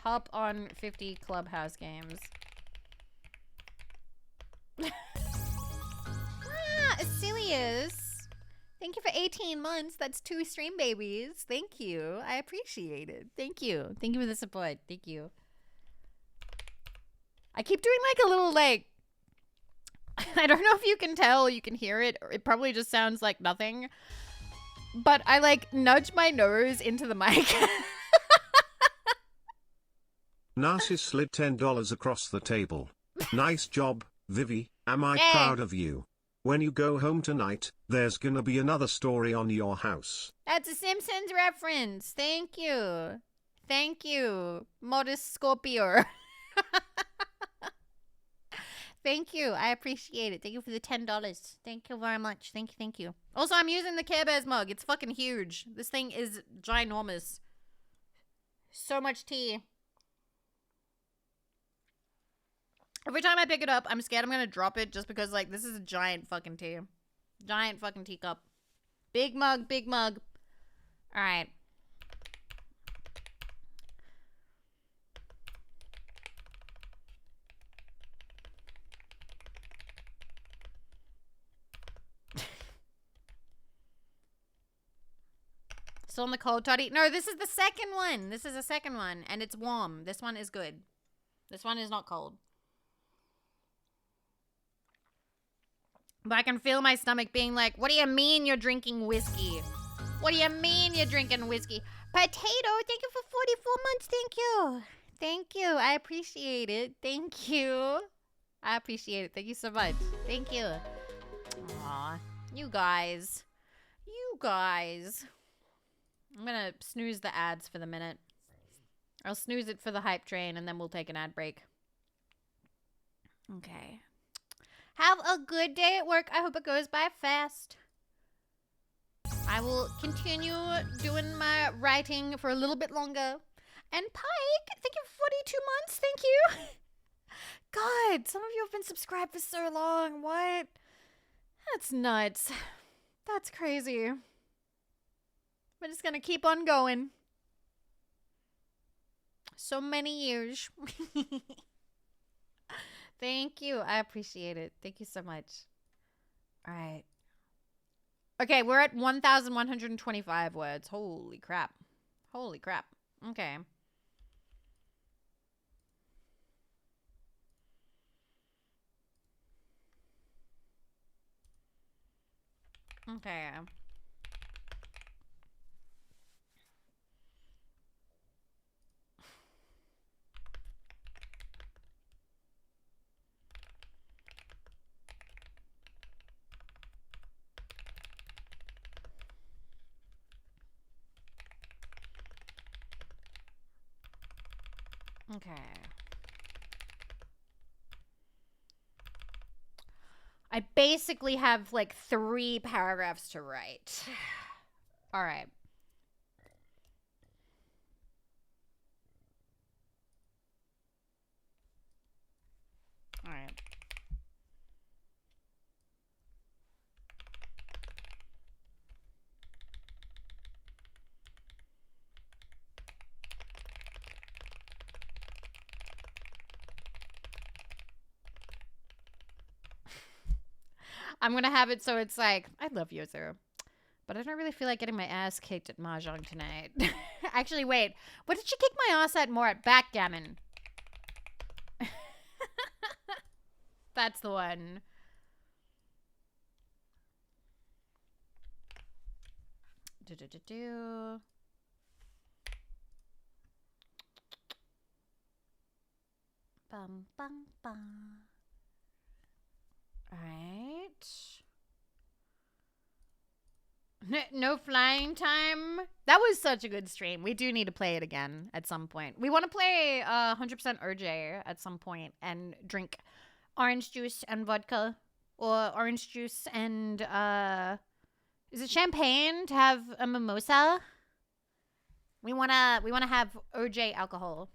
Hop on 50 Clubhouse games. Asilius. Thank you for 18 months. That's 2 stream babies. Thank you. I appreciate it. Thank you. Thank you for the support. Thank you. I keep doing like a little like, I don't know if you can tell, you can hear it, or it probably just sounds like nothing. But I like nudge my nose into the mic. Narcissus slid $10 across the table. Nice job, Vivi. Am I proud of you? When you go home tonight, there's gonna be another story on your house. That's a Simpsons reference. Thank you. Thank you, Modest Scorpio. Thank you. I appreciate it. Thank you for the $10. Thank you very much. Thank you. Thank you. Also, I'm using the Care Bears mug. It's fucking huge. This thing is ginormous. So much tea. Every time I pick it up, I'm scared I'm gonna drop it just because, like, this is a giant fucking tea. Giant fucking teacup. Big mug, big mug. Alright. Still in the cold toddy? No, this is the second one. This is the second one, and it's warm. This one is good. This one is not cold. But I can feel my stomach being like, what do you mean you're drinking whiskey? What do you mean you're drinking whiskey? Potato, thank you for 44 months. Thank you. Thank you. I appreciate it. Thank you. I appreciate it. Thank you so much. Thank you. Aw, you guys. You guys. I'm gonna snooze the ads for the minute. I'll snooze it for the hype train, and then we'll take an ad break. Okay. Have a good day at work. I hope it goes by fast. I will continue doing my writing for a little bit longer. And Pike, thank you for 42 months. Thank you. God, some of you have been subscribed for so long. What? That's nuts. That's crazy. We're just going to keep on going. So many years. Thank you. I appreciate it. Thank you so much. All right. Okay, we're at 1,125 words. Holy crap. Holy crap. Okay. Okay. Okay. I basically have like 3 paragraphs to write. All right. All right. I'm going to have it so it's like, I love Yozu, but I don't really feel like getting my ass kicked at Mahjong tonight. Actually, wait. What did she kick my ass at more at? Backgammon. That's the one. Do. Bum, bum, bum. All right. No flying time. That was such a good stream. We do need to play it again at some point. We want to play 100% RJ at some point and drink orange juice and vodka, or orange juice and is it champagne to have a mimosa? We wanna have OJ alcohol.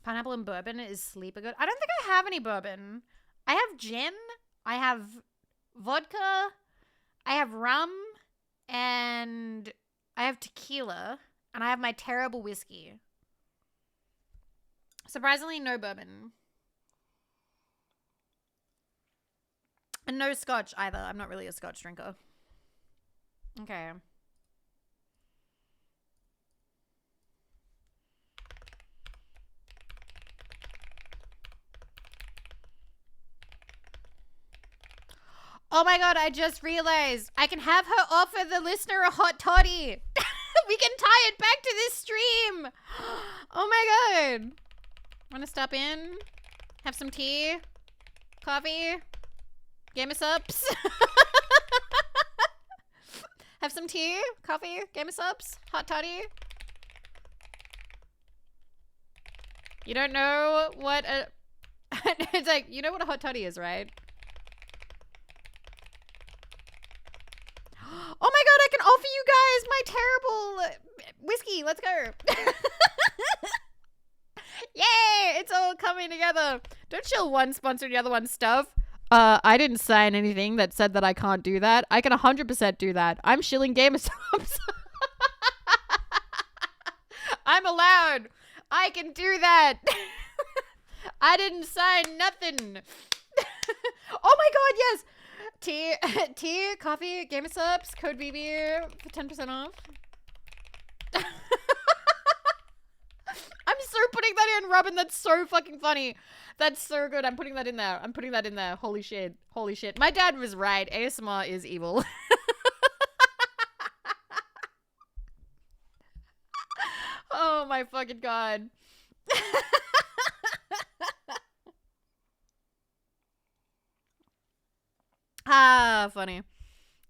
Pineapple and bourbon is sleeper good. I don't think I have any bourbon. I have gin. I have vodka. I have rum. And I have tequila. And I have my terrible whiskey. Surprisingly, no bourbon. And no scotch either. I'm not really a scotch drinker. Okay. Oh my god, I just realized I can have her offer the listener a hot toddy. We can tie it back to this stream. Oh my god. Want to stop in? Have some tea? Coffee? Game of subs? Have some tea? Coffee? Game of subs? Hot toddy? You don't know what a... It's like, you know what a hot toddy is, right? Oh my god, I can offer you guys my terrible whiskey. Let's go. Yay! It's all coming together. Don't chill one sponsor the other one stuff. I didn't sign anything that said that I can't do that. I can 100% do that. I'm shilling GamerStops. I'm allowed. I can do that. I didn't sign nothing. Oh my god, yes. Tea, coffee, Game Subs, code Vivi for 10% off. I'm so putting that in, Robin. That's so fucking funny. That's so good. I'm putting that in there. Holy shit. My dad was right. ASMR is evil. Oh my fucking god. Funny.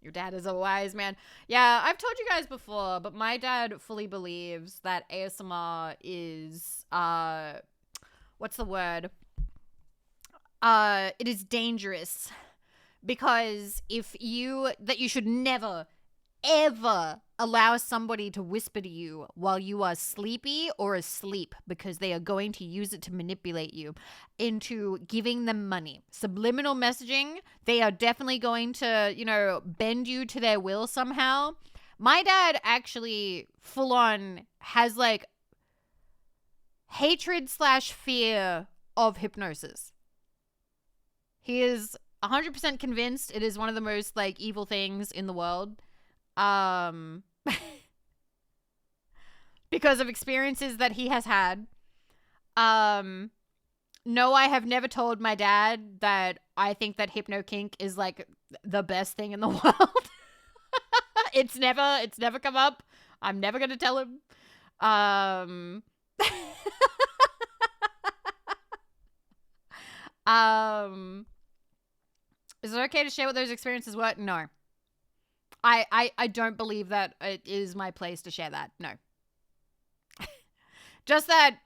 Your dad is a wise man. Yeah, I've told you guys before, but my dad fully believes that ASMR is, what's the word? It is dangerous because you should never, ever allow somebody to whisper to you while you are sleepy or asleep, because they are going to use it to manipulate you into giving them money. Subliminal messaging, they are definitely going to, bend you to their will somehow. My dad actually full on has like hatred / fear of hypnosis. He is 100% convinced it is one of the most, like, evil things in the world. Because of experiences that he has had. No, I have never told my dad that I think that hypno kink is, like, the best thing in the world. It's never come up. I'm never gonna tell him. Is it okay to share what those experiences were? No. I don't believe that it is my place to share that. No. Just that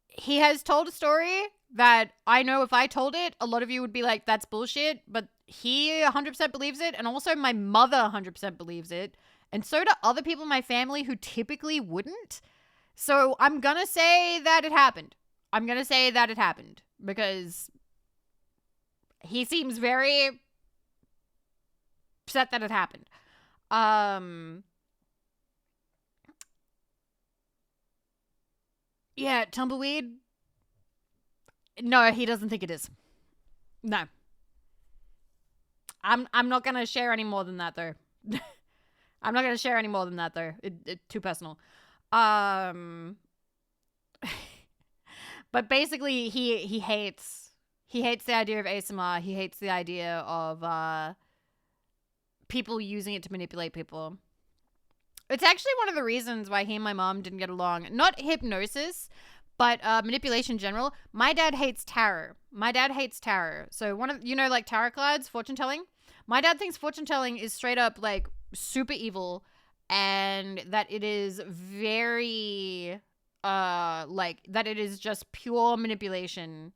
he has told a story that I know if I told it, a lot of you would be like, that's bullshit. But he 100% believes it. And also my mother 100% believes it. And so do other people in my family who typically wouldn't. So I'm going to say that it happened. Because he seems very upset that it happened. Yeah, tumbleweed. No, he doesn't think it is. No. I'm not gonna share any more than that though. I'm not gonna share any more than that though. It too personal. But basically he hates the idea of ASMR. He hates the idea of people using it to manipulate people. It's actually one of the reasons why he and my mom didn't get along. Not hypnosis, but manipulation in general. My dad hates tarot. So one of, like tarot cards, fortune telling. My dad thinks fortune telling is straight up like super evil, and that it is very that it is just pure manipulation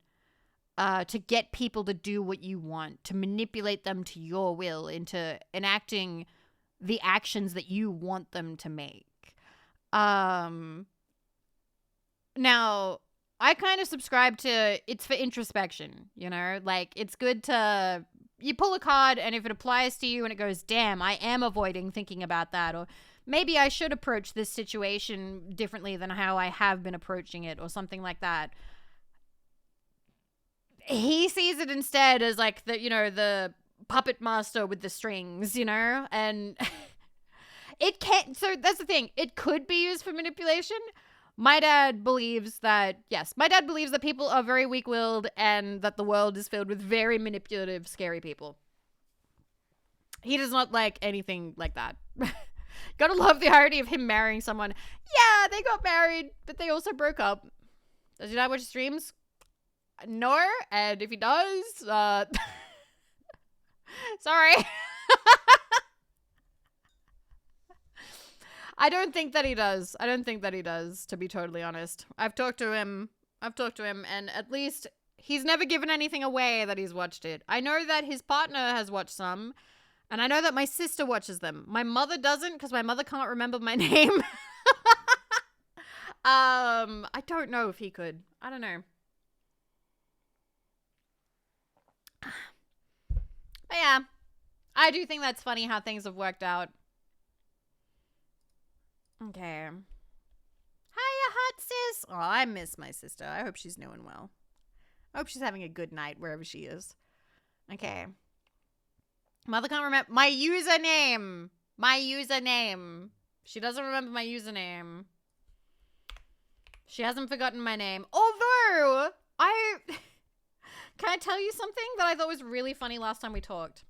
to get people to do what you want, to manipulate them to your will into enacting the actions that you want them to make. Now, I kind of subscribe to it's for introspection, like it's good to, you pull a card and if it applies to you and it goes, damn, I am avoiding thinking about that, or maybe I should approach this situation differently than how I have been approaching it, or something like that. He sees it instead as like the puppet master with the strings, and it can't. So that's the thing. It could be used for manipulation. My dad believes that, yes, people are very weak-willed and that the world is filled with very manipulative, scary people. He does not like anything like that. Gotta love the irony of him marrying someone. Yeah, they got married, but they also broke up. Does your dad watch streams? No, and if he does, sorry. I don't think that he does, to be totally honest. I've talked to him, and at least he's never given anything away that he's watched it. I know that his partner has watched some, and I know that my sister watches them. My mother doesn't, because my mother can't remember my name. I don't know if he could. I don't know. But yeah, I do think that's funny how things have worked out. Okay. Hiya, hot sis. Oh, I miss my sister. I hope she's doing well. I hope she's having a good night wherever she is. Okay. Mother can't remember my username. She doesn't remember my username. She hasn't forgotten my name. Although, can I tell you something that I thought was really funny last time we talked?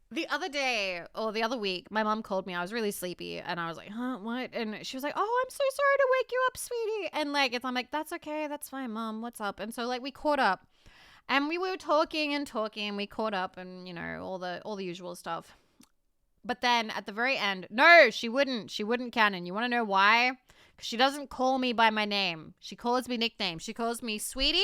The other day, or the other week, my mom called me. I was really sleepy, and I was like, huh, what? And she was like, oh, I'm so sorry to wake you up, sweetie. And I'm like, that's okay. That's fine, Mom. What's up? And so, we caught up. And we were talking, and we caught up, and, all the usual stuff. But then, at the very end, no, she wouldn't. She wouldn't, Cannon. You want to know why? Because she doesn't call me by my name. She calls me nicknames. She calls me sweetie.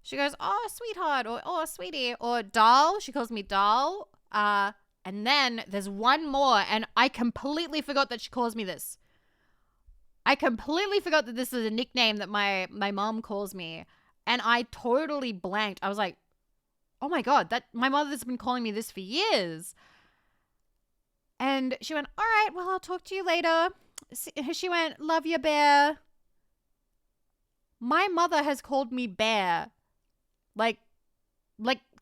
She goes, oh, sweetheart, or oh, sweetie, or doll. She calls me doll. And then there's one more, and I completely forgot that she calls me this. I completely forgot that this is a nickname that my mom calls me, and I totally blanked. I was like, oh my God, that my mother's been calling me this for years. And she went, all right, well, I'll talk to you later. She went, love you, bear. My mother has called me bear like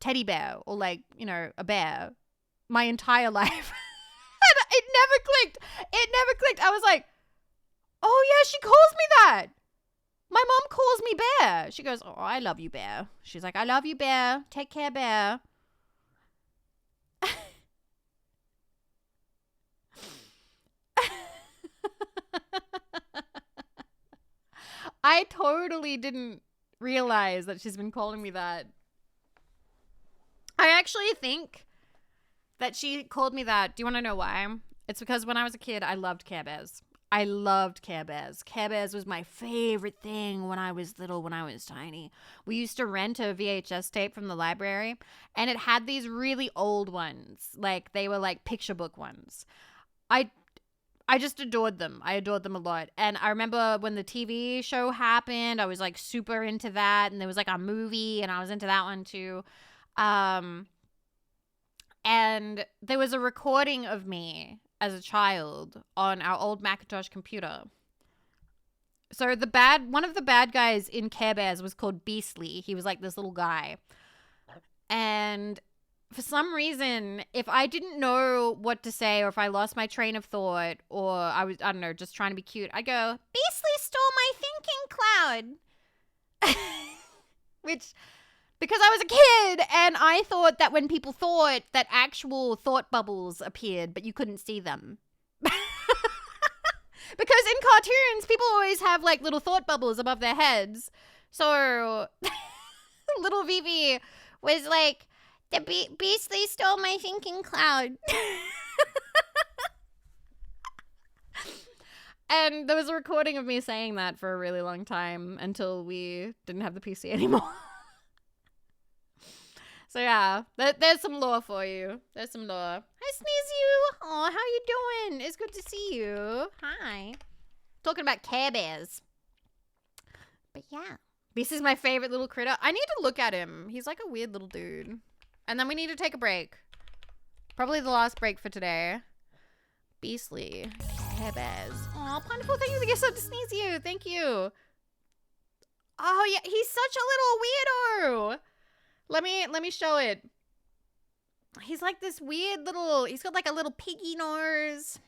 teddy bear or like, you know, a bear my entire life. And it never clicked. It never clicked. I was like, oh yeah, she calls me that. My mom calls me Bear. She goes, oh, I love you, Bear. She's like, I love you, Bear. Take care, Bear. I totally didn't realize that she's been calling me that. I actually think that she called me that. Do you want to know why? It's because when I was a kid, I loved Care Bears. I loved Care Bears. Care Bears was my favorite thing when I was little, when I was tiny. We used to rent a VHS tape from the library, and it had these really old ones. Like, they were like picture book ones. I just adored them. I adored them a lot. And I remember when the TV show happened, I was like super into that. And there was like a movie, and I was into that one too. And there was a recording of me as a child on our old Macintosh computer. So one of the bad guys in Care Bears was called Beastly. He was like this little guy. And for some reason, if I didn't know what to say, or if I lost my train of thought, or I don't know, just trying to be cute, I'd go, Beastly stole my thinking cloud. Which, because I was a kid, and I thought that when people thought, that actual thought bubbles appeared, but you couldn't see them. Because in cartoons, people always have like little thought bubbles above their heads. So little Vivi was like, the Beastly stole my thinking cloud. And there was a recording of me saying that for a really long time until we didn't have the PC anymore. So yeah, there's some lore for you. There's some lore. Hi, Sneeze You. Oh, how you doing? It's good to see you. Hi. Talking about Care Bears. But yeah, this is my favorite little critter. I need to look at him. He's like a weird little dude. And then we need to take a break. Probably the last break for today. Beastly. Care Bears. Oh, Pineapple, thank you for the gift sub to Sneeze You. Thank you. Oh yeah, he's such a little weirdo. Let me show it. He's like this weird little, he's got like a little piggy nose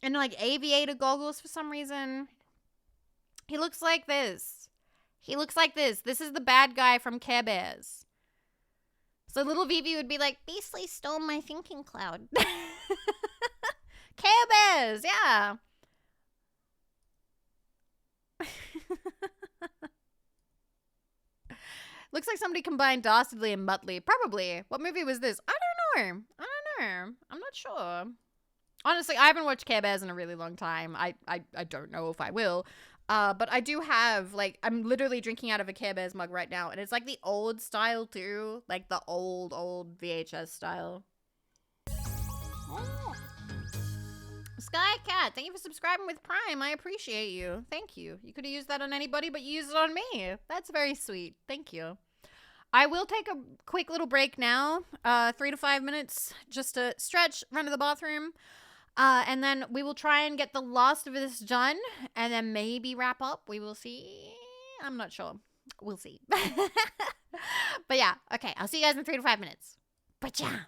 and like aviator goggles for some reason. He looks like this. He looks like this. This is the bad guy from Care Bears. So little Vivi would be like, Beastly stole my thinking cloud. Care Bears, yeah. Looks like somebody combined Dastardly and Muttley. Probably. What movie was this? I don't know. I'm not sure. Honestly, I haven't watched Care Bears in a really long time. I don't know if I will. But I do have, like, I'm literally drinking out of a Care Bears mug right now. And it's like the old style too. Like the old VHS style. Oh. Sky Cat, thank you for subscribing with Prime. I appreciate you. Thank you. You could have used that on anybody, but you used it on me. That's very sweet. Thank you. I will take a quick little break now, 3 to 5 minutes, just to stretch, run to the bathroom, and then we will try and get the last of this done, and then maybe wrap up. We will see. I'm not sure. We'll see. But yeah, okay. I'll see you guys in 3 to 5 minutes. But yeah.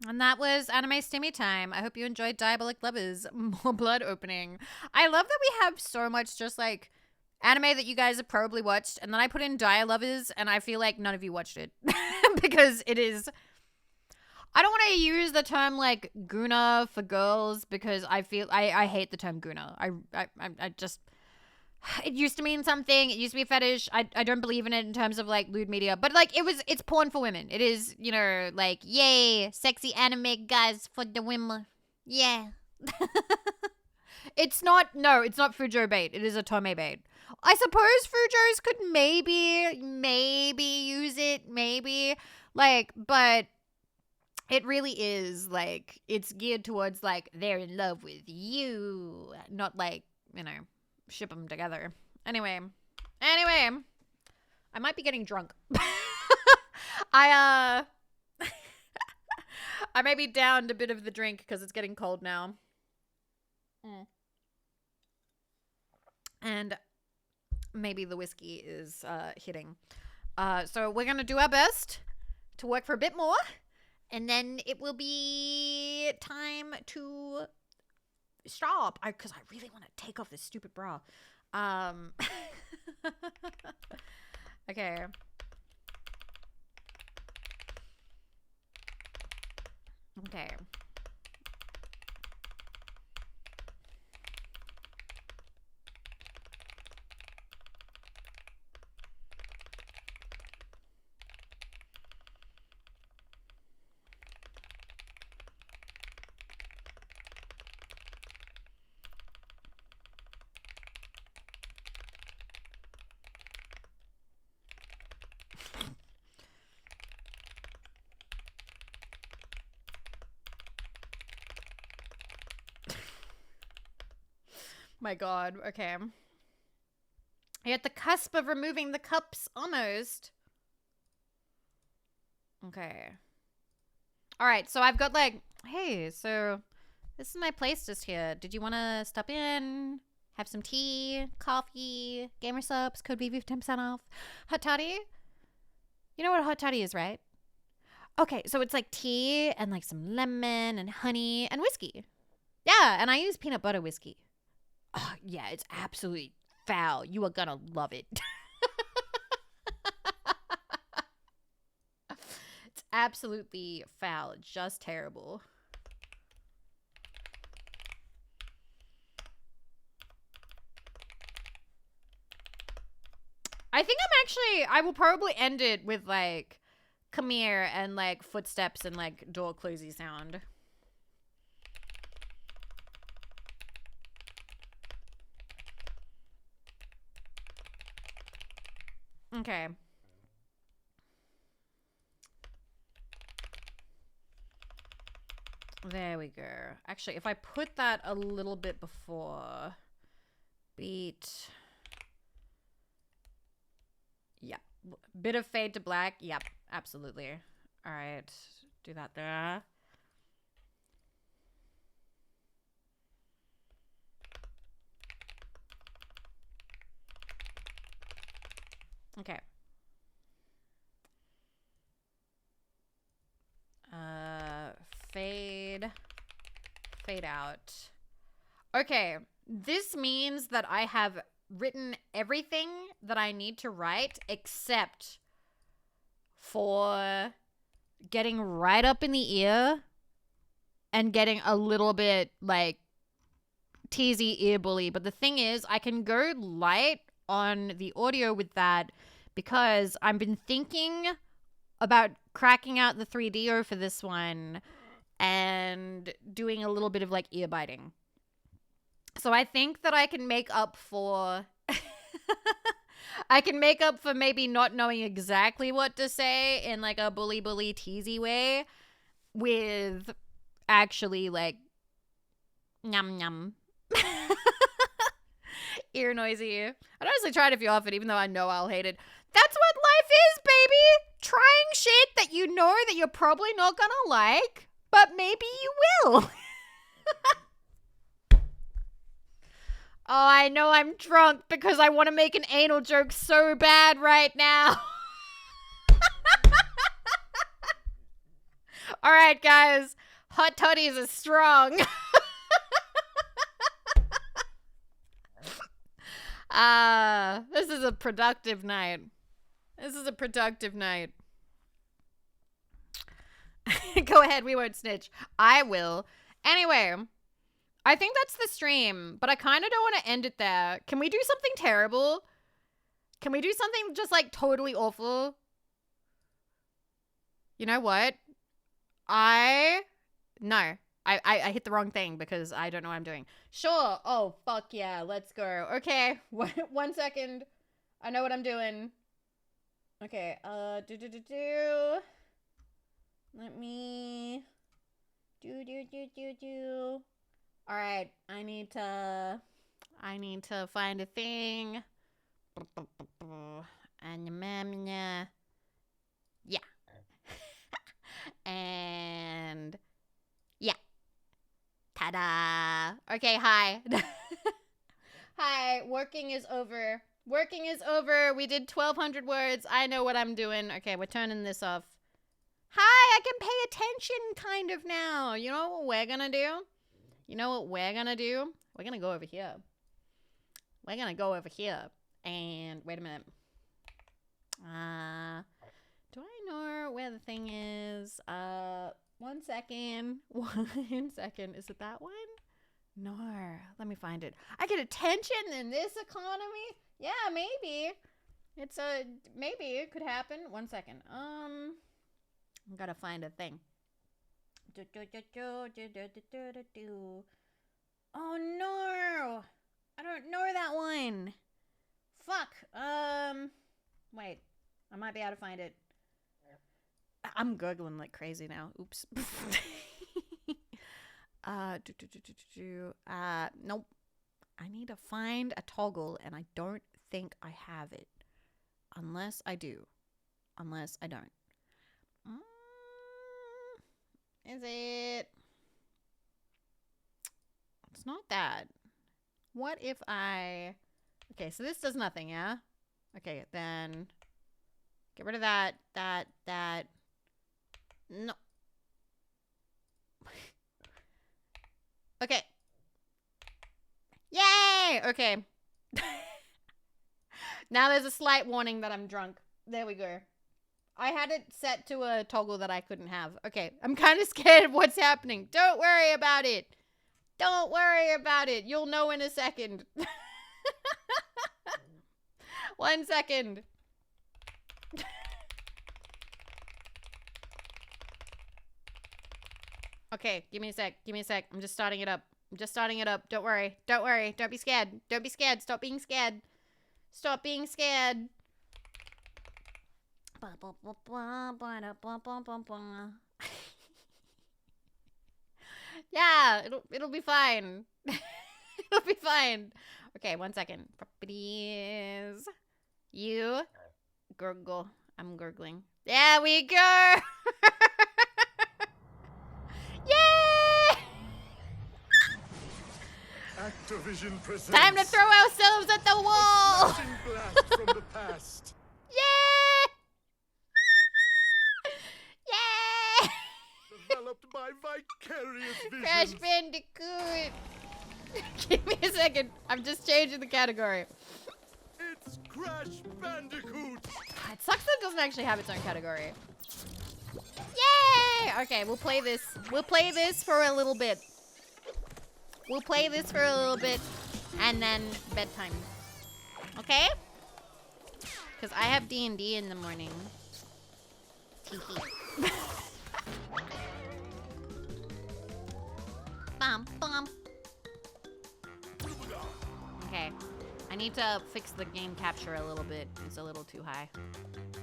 And that was Anime Stimmy Time. I hope you enjoyed Diabolic Lovers, more blood opening. I love that we have so much just like anime that you guys have probably watched, and then I put in Dia Lovers, and I feel like none of you watched it. Because it is, I don't want to use the term like Guna for girls, because I feel, I hate the term Guna. I just, it used to mean something. It used to be a fetish. I don't believe in it in terms of like lewd media, but like it's porn for women. It is, you know, like, yay, sexy anime guys for the women. Yeah. It's not Fujo bait. It is a Tome bait. I suppose Fujos could maybe use it, maybe, like, but it really is like, it's geared towards like, they're in love with you, not like, you know, ship them together. Anyway, I might be getting drunk. I may be downed a bit of the drink because it's getting cold now. And maybe the whiskey is hitting. So we're going to do our best to work for a bit more. And then it will be time to stop. Because I really want to take off this stupid bra. Okay. Okay. My God. Okay. You're at the cusp of removing the cups almost. Okay. All right. So I've got like, hey, so this is my place just here. Did you want to stop in, have some tea, coffee, gamer subs, code Vivi for 10% off? Hot toddy? You know what a hot toddy is, right? Okay. So it's like tea and like some lemon and honey and whiskey. Yeah. And I use peanut butter whiskey. Oh, yeah, it's absolutely foul. You are gonna love it. It's absolutely foul. Just terrible. I think I will probably end it with like, come here and like footsteps and like door closey sound. Okay. There we go. Actually, if I put that a little bit before beat. Yeah. Bit of fade to black. Yep, absolutely. All right. Do that there. Okay. Fade out. Okay, this means that I have written everything that I need to write except for getting right up in the ear and getting a little bit like teasy ear bully. But the thing is, I can go light on the audio with that because I've been thinking about cracking out the 3DO for this one and doing a little bit of like ear biting. So I think that I can make up for I can make up for maybe not knowing exactly what to say in like a bully teasy way with actually like num num ear noisy. I'd honestly try it if you offered, even though I know I'll hate it. That's what life is, baby. Trying shit that you know that you're probably not gonna like, but maybe you will. Oh, I know I'm drunk because I want to make an anal joke so bad right now. All right, guys. Hot toddies are strong. This is a productive night. Go ahead, we won't snitch. I will. Anyway, I think that's the stream, but I kind of don't want to end it there. Can we do something terrible? Can we do something just like totally awful? You know what? No. I hit the wrong thing because I don't know what I'm doing. Sure. Oh, fuck yeah. Let's go. Okay. 1 second. I know what I'm doing. Okay. Let me do. All right. I need to find a thing. And yeah. And yeah. Ta-da. Okay, hi. Hi, working is over. Working is over. We did 1,200 words. I know what I'm doing. Okay, we're turning this off. Hi, I can pay attention kind of now. You know what we're gonna do? You know what we're gonna do? We're gonna go over here. We're gonna go over here. And wait a minute. Do I know where the thing is? 1 second. 1 second. Is it that one? No. Let me find it. I get attention in this economy? Yeah, maybe. Maybe it could happen. 1 second. I gotta find a thing. Oh no! I don't know that one. Fuck. Wait. I might be able to find it. I'm Googling like crazy now. Oops. Nope. I need to find a toggle, and I don't think I have it. Unless I do. Unless I don't. Is it? It's not that. What if I... Okay, so this does nothing, yeah? Okay, then... Get rid of that. No. Okay. Yay! Okay. Now there's a slight warning that I'm drunk. There we go. I had it set to a toggle that I couldn't have. Okay, I'm kind of scared of what's happening. Don't worry about it. Don't worry about it. You'll know in a second. 1 second. Okay, give me a sec. Give me a sec. I'm just starting it up. I'm just starting it up. Don't worry. Don't worry. Don't be scared. Don't be scared. Stop being scared. Stop being scared. Yeah, it'll be fine. It'll be fine. Okay, 1 second. Properties. You gurgle. I'm gurgling. There we go. Yay! Activision presents Time to throw ourselves at the wall. a flashing blast from the past. Yay! Yay! Developed by vicarious visions. Crash Bandicoot. Give me a second. I'm just changing the category. It's Crash Bandicoot. It sucks that it doesn't actually have its own category. Yay! Okay, we'll play this. We'll play this for a little bit. We'll play this for a little bit, and then bedtime. Okay? Because I have D&D in the morning. Teehee. Bum, bum. Okay. I need to fix the game capture a little bit. It's a little too high.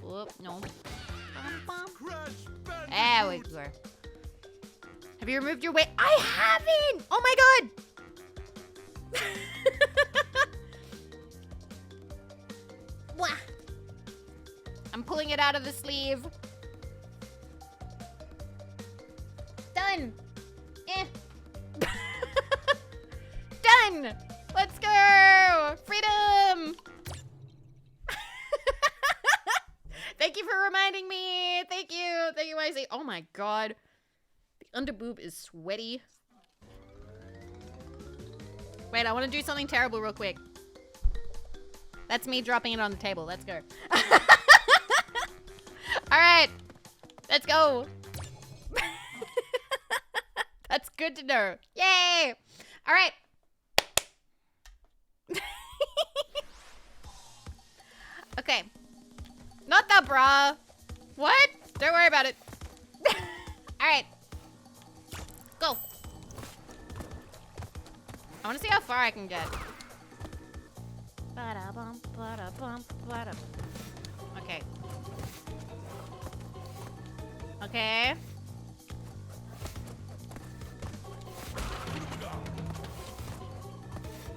Whoop, no. Bum, bum. Crash Bandicoot. There we go. Have you removed your weight? I haven't! Oh my god! Wah. I'm pulling it out of the sleeve. Done. Eh. Done! Let's go! Freedom! Thank you for reminding me. Thank you. Thank you, Wisey. Oh my god. The underboob is sweaty. Wait, I want to do something terrible real quick. That's me dropping it on the table. Let's go. All right. Let's go. That's good to know. Yay. All right. Okay. Not that bra. What? Don't worry about it. All right. Go. I want to see how far I can get. Okay. Okay.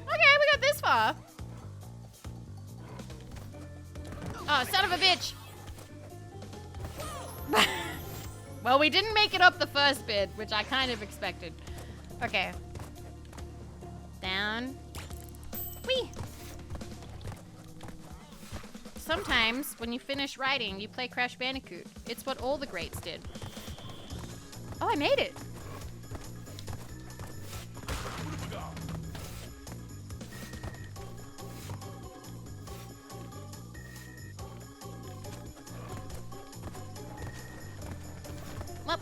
Okay, we got this far. Oh, son of a bitch. Well, we didn't make it up the first bit, which I kind of expected. Okay. Down. Whee! sometimes when you finish writing, you play Crash Bandicoot. It's what all the greats did. Oh, I made it. Whoop.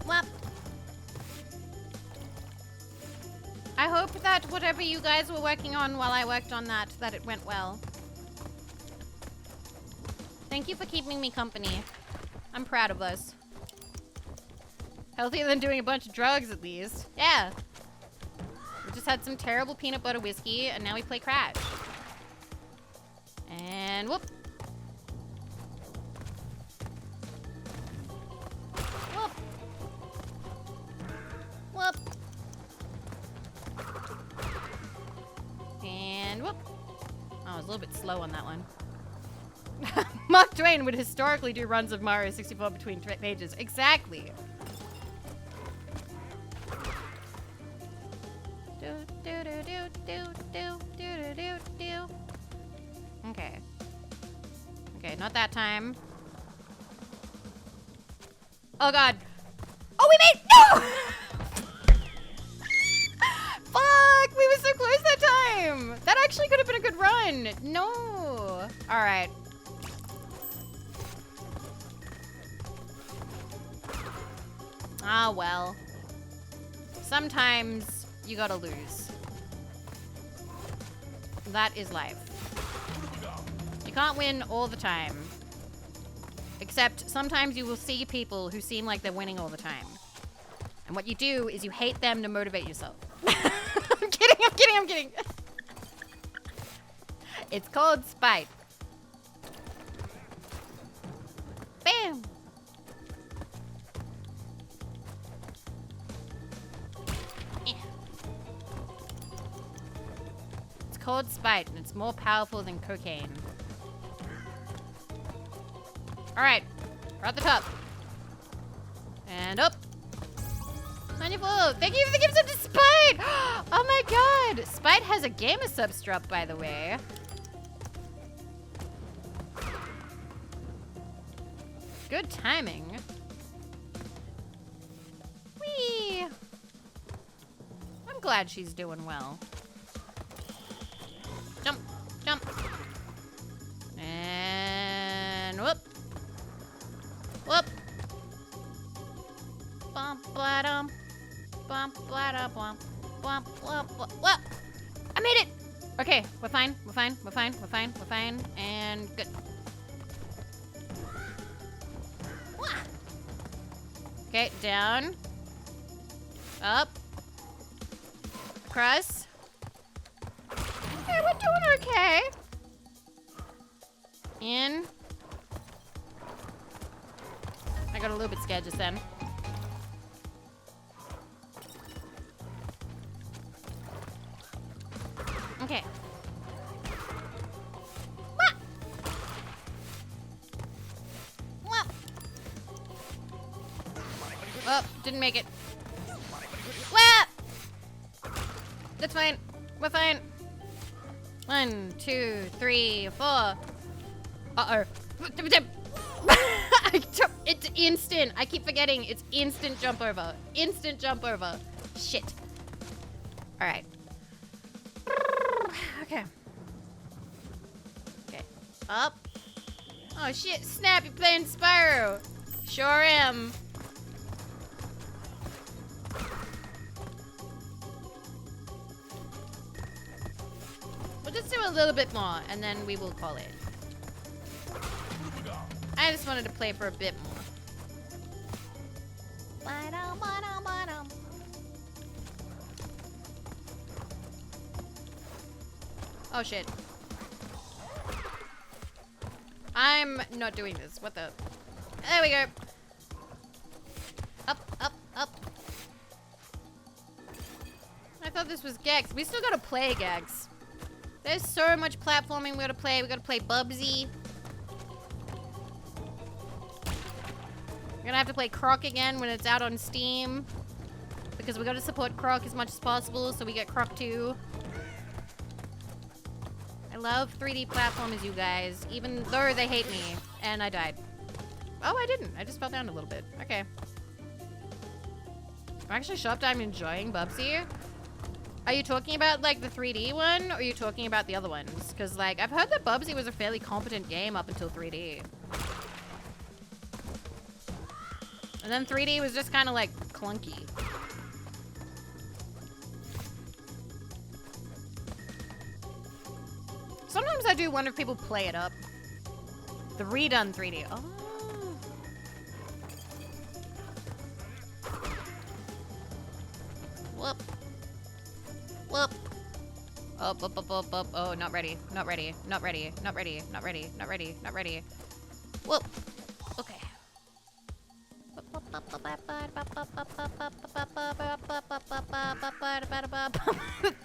Whoop. I hope that whatever you guys were working on while I worked on that it went well. Thank you for keeping me company. I'm proud of us. Healthier than doing a bunch of drugs, at least. Yeah. We just had some terrible peanut butter whiskey, and now we play Crash. And whoop. Whoop. Whoop. And whoop. Oh, I was a little bit slow on that one. Mark Twain would historically do runs of Mario 64 between pages. Exactly. Okay. Okay, not that time. Oh god. Oh, we made— no! Fuck! We were so close that time! That actually could have been a good run. No. Alright. Ah, well. Sometimes you gotta lose. That is life. You can't win all the time. Except sometimes you will see people who seem like they're winning all the time. And what you do is you hate them to motivate yourself. I'm kidding, I'm kidding, I'm kidding. It's called spite. Bam! It's called spite, and it's more powerful than cocaine. Alright, we're at the top. And up. 94. Thank you for the gift sub to Spite! Oh my god! Spite has a gamer substrap, by the way. Good timing. Whee! I'm glad she's doing well. Jump, jump. And whoop. Whoop. Bump, bladum. Bump, bladum, bump. Bump, blah, blah. Whoop. I made it! Okay, we're fine, we're fine, we're fine, we're fine, we're fine. And good. Okay, down. Up. Across. Okay, we're doing okay. In. I got a little bit scared just then. Okay. Wah! Wah! Oh, didn't make it. Wah! That's fine. We're fine. 1, 2, 3, 4. Uh-oh. It's instant. I keep forgetting. It's instant jump over. Instant jump over. Shit. All right. Okay. Okay. Up. Oh shit. Snap, you're playing Spyro. Sure am. We'll just do a little bit more and then we will call it. I just wanted to play for a bit more. Oh shit. I'm not doing this. What the? There we go. Up, up, up. I thought this was Gex. We still gotta play Gex. There's so much platforming we gotta play. We gotta play Bubsy. We're gonna have to play Croc again when it's out on Steam. Because we gotta support Croc as much as possible, so we get Croc 2. I love 3D platformers, you guys, even though they hate me. And I died. Oh, I didn't. I just fell down a little bit. Okay. I'm actually shocked I'm enjoying Bubsy. Are you talking about, like, the 3D one, or are you talking about the other ones? Because, like, I've heard that Bubsy was a fairly competent game up until 3D. And then 3D was just kind of, like, clunky. Sometimes I do wonder if people play it up. The redone 3D. Oh. Whoop. Whoop. Up, up, up, up, up. Oh, not ready. Not ready. Not ready. Not ready. Not ready. Not ready. Not ready. Whoop. Okay.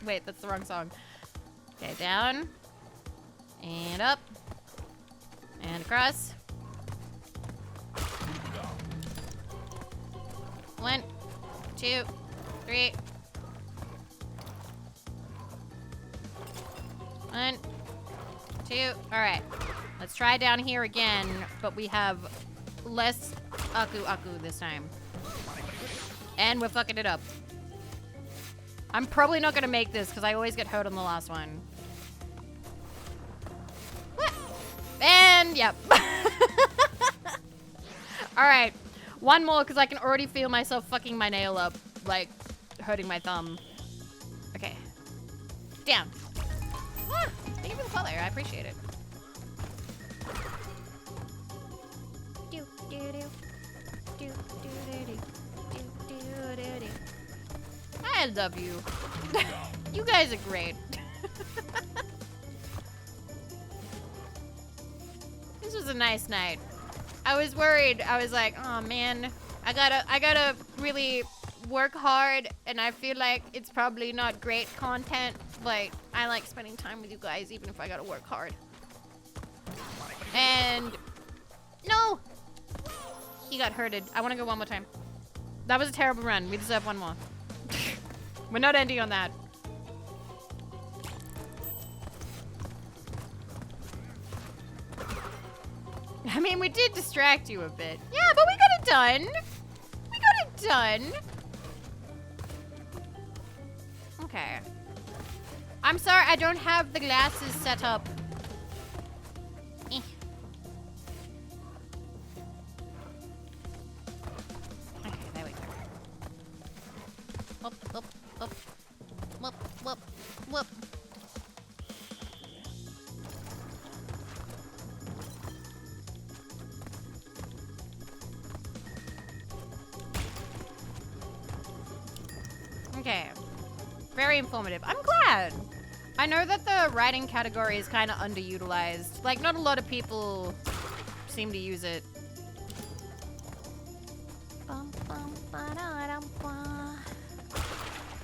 Wait, that's the wrong song. Okay, down. And up. And across. 1, 2, 3. 1, 2. Alright. Let's try down here again, but we have less Aku this time. And we're fucking it up. I'm probably not gonna make this because I always get hurt on the last one. What? And yep. Alright. One more because I can already feel myself fucking my nail up, like hurting my thumb. Okay. Down. Ah, thank you for the follow. I appreciate it. I love you. You guys are great. This was a nice night. I was worried. I was like, oh man, I gotta really work hard, and I feel like it's probably not great content, but I like spending time with you guys even if I gotta work hard. And no, he got hurted. I want to go one more time. That was a terrible run. We deserve one more. We're not ending on that. I mean, we did distract you a bit. Yeah, but we got it done. We got it done. Okay. I'm sorry, I don't have the glasses set up. Eh. Okay, there we go. Whoop, whoop, whoop. Whoop, whoop, whoop. Okay. Very informative. I'm glad. I know that the writing category is kind of underutilized. Like, not a lot of people seem to use it.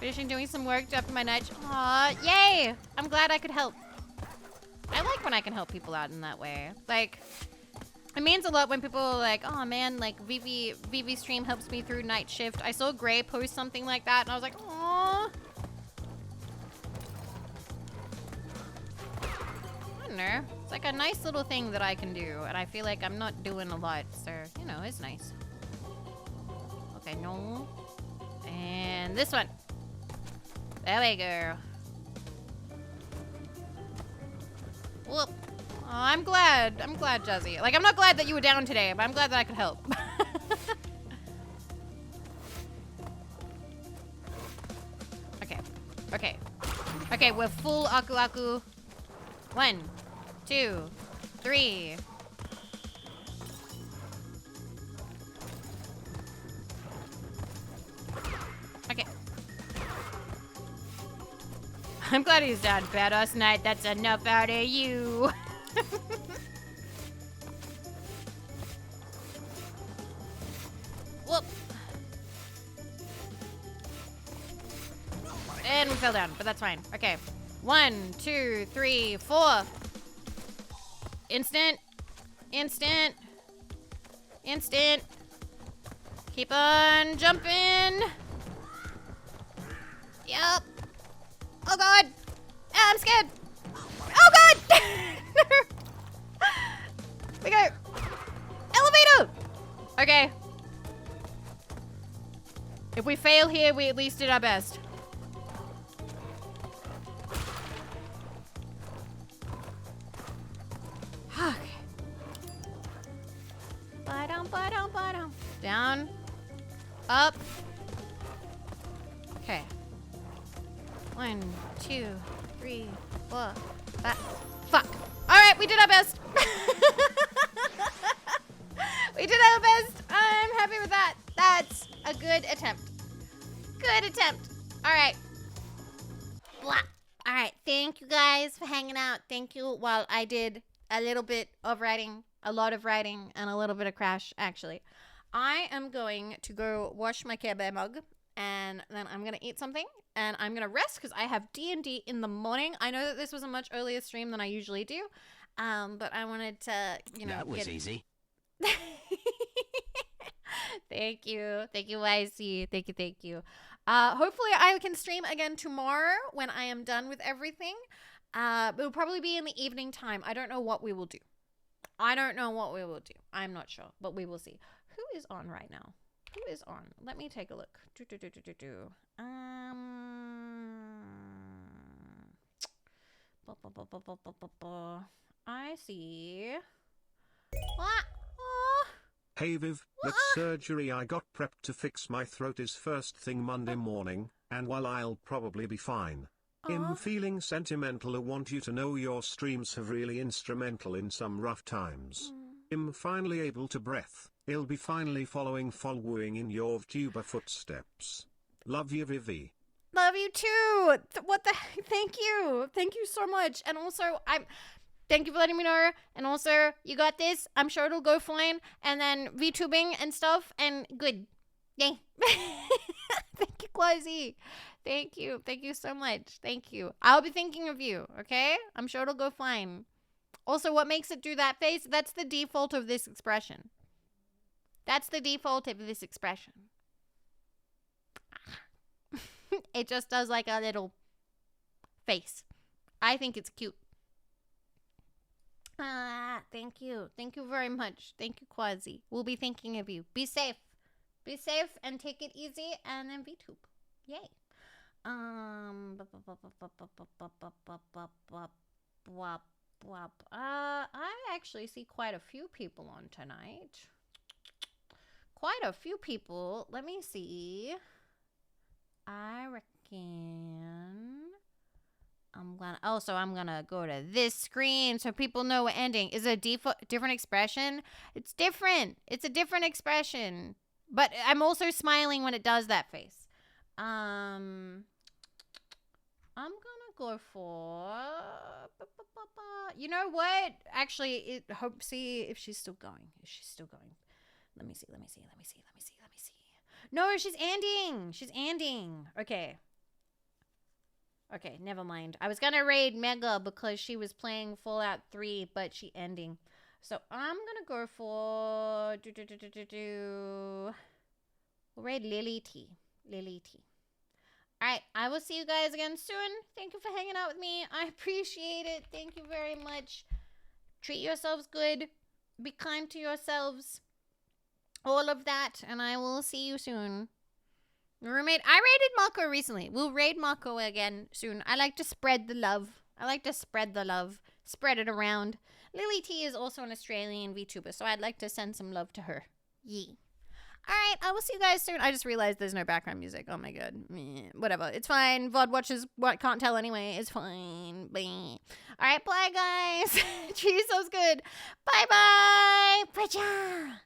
Finishing doing some work after my night. Aw, yay! I'm glad I could help. I like when I can help people out in that way. Like, it means a lot when people are like, oh man, like Vivi stream helps me through night shift. I saw Gray post something like that and I was like, aw. I don't know. It's like a nice little thing that I can do, and I feel like I'm not doing a lot, so, you know, it's nice. Okay, no. And this one. There we go. Whoop. Oh, I'm glad, Jazzy. Like, I'm not glad that you were down today, but I'm glad that I could help. Okay. Okay. Okay, we're full Aku. 1, 2, 3. Okay. I'm glad he's down. Badass night. That's enough out of you. Whoop. And we fell down, but that's fine. Okay. 1, 2, 3, 4. Instant. Instant. Instant. Keep on jumping. Yep. Oh god. Ah, I'm scared. Oh god. We go. Elevator! Okay. If we fail here, we at least did our best. Okay. Ba-dum. Down. Up. Okay. 1, 2, 3, 4, 5. Fuck. Alright, we did our best. We did our best. I'm happy with that. That's a good attempt. Good attempt. Alright. Blah. Alright, thank you guys for hanging out. Thank you while I did a little bit of writing, a lot of writing, and a little bit of crash, actually. I am going to go wash my Care Bear mug, and then I'm going to eat something, and I'm going to rest because I have D&D in the morning. I know that this was a much earlier stream than I usually do, but I wanted to, That was easy. Thank you, YC. Thank you. Hopefully I can stream again tomorrow when I am done with everything. It'll probably be in the evening time. I don't know what we will do. I'm not sure, but we will see. Who is on right now? Who is on? Let me take a look. I see. What? Oh. Hey Viv, that surgery I got prepped to fix my throat is first thing Monday morning, and while I'll probably be fine, I'm feeling sentimental. I want you to know your streams have really instrumental in some rough times. I'm finally able to breath. I'll be finally following in your VTuber footsteps. Love you, Vivi. Love you too. What the? Thank you so much. And also, thank you for letting me know. And also, you got this. I'm sure it'll go fine. And then VTubing and stuff. And good. Yay. Thank you, Quasi. Thank you so much. Thank you. I'll be thinking of you. Okay. I'm sure it'll go fine. Also, what makes it do that face? That's the default of this expression. It just does like a little face. I think it's cute. Thank you. Thank you very much. Thank you, Quasi. We'll be thinking of you. Be safe. Be safe and take it easy and then VTube. Yay. I actually see quite a few people on tonight. Quite a few people. Let me see. I reckon I'm gonna go to this screen so people know we're ending. Is it a different expression? It's different. It's a different expression. But I'm also smiling when it does that face. I'm gonna go for, you know what? Actually, see if she's still going. Is she still going? Let me see. No, she's ending. Okay, never mind. I was gonna raid Mega because she was playing Fallout 3, but she ending. So I'm gonna go for we'll raid Lily T. Alright, I will see you guys again soon. Thank you for hanging out with me. I appreciate it. Thank you very much. Treat yourselves good. Be kind to yourselves. All of that, and I will see you soon. I raided Mako recently. We'll raid Mako again soon. I like to spread the love. Spread it around. Lily T is also an Australian VTuber, so I'd like to send some love to her. Yee. Alright, I will see you guys soon. I just realized there's no background music. Oh my god. Whatever. It's fine. VOD watchers can't tell anyway. It's fine. Alright, bye guys. Treat yourselves good. Bye-bye. Pacha.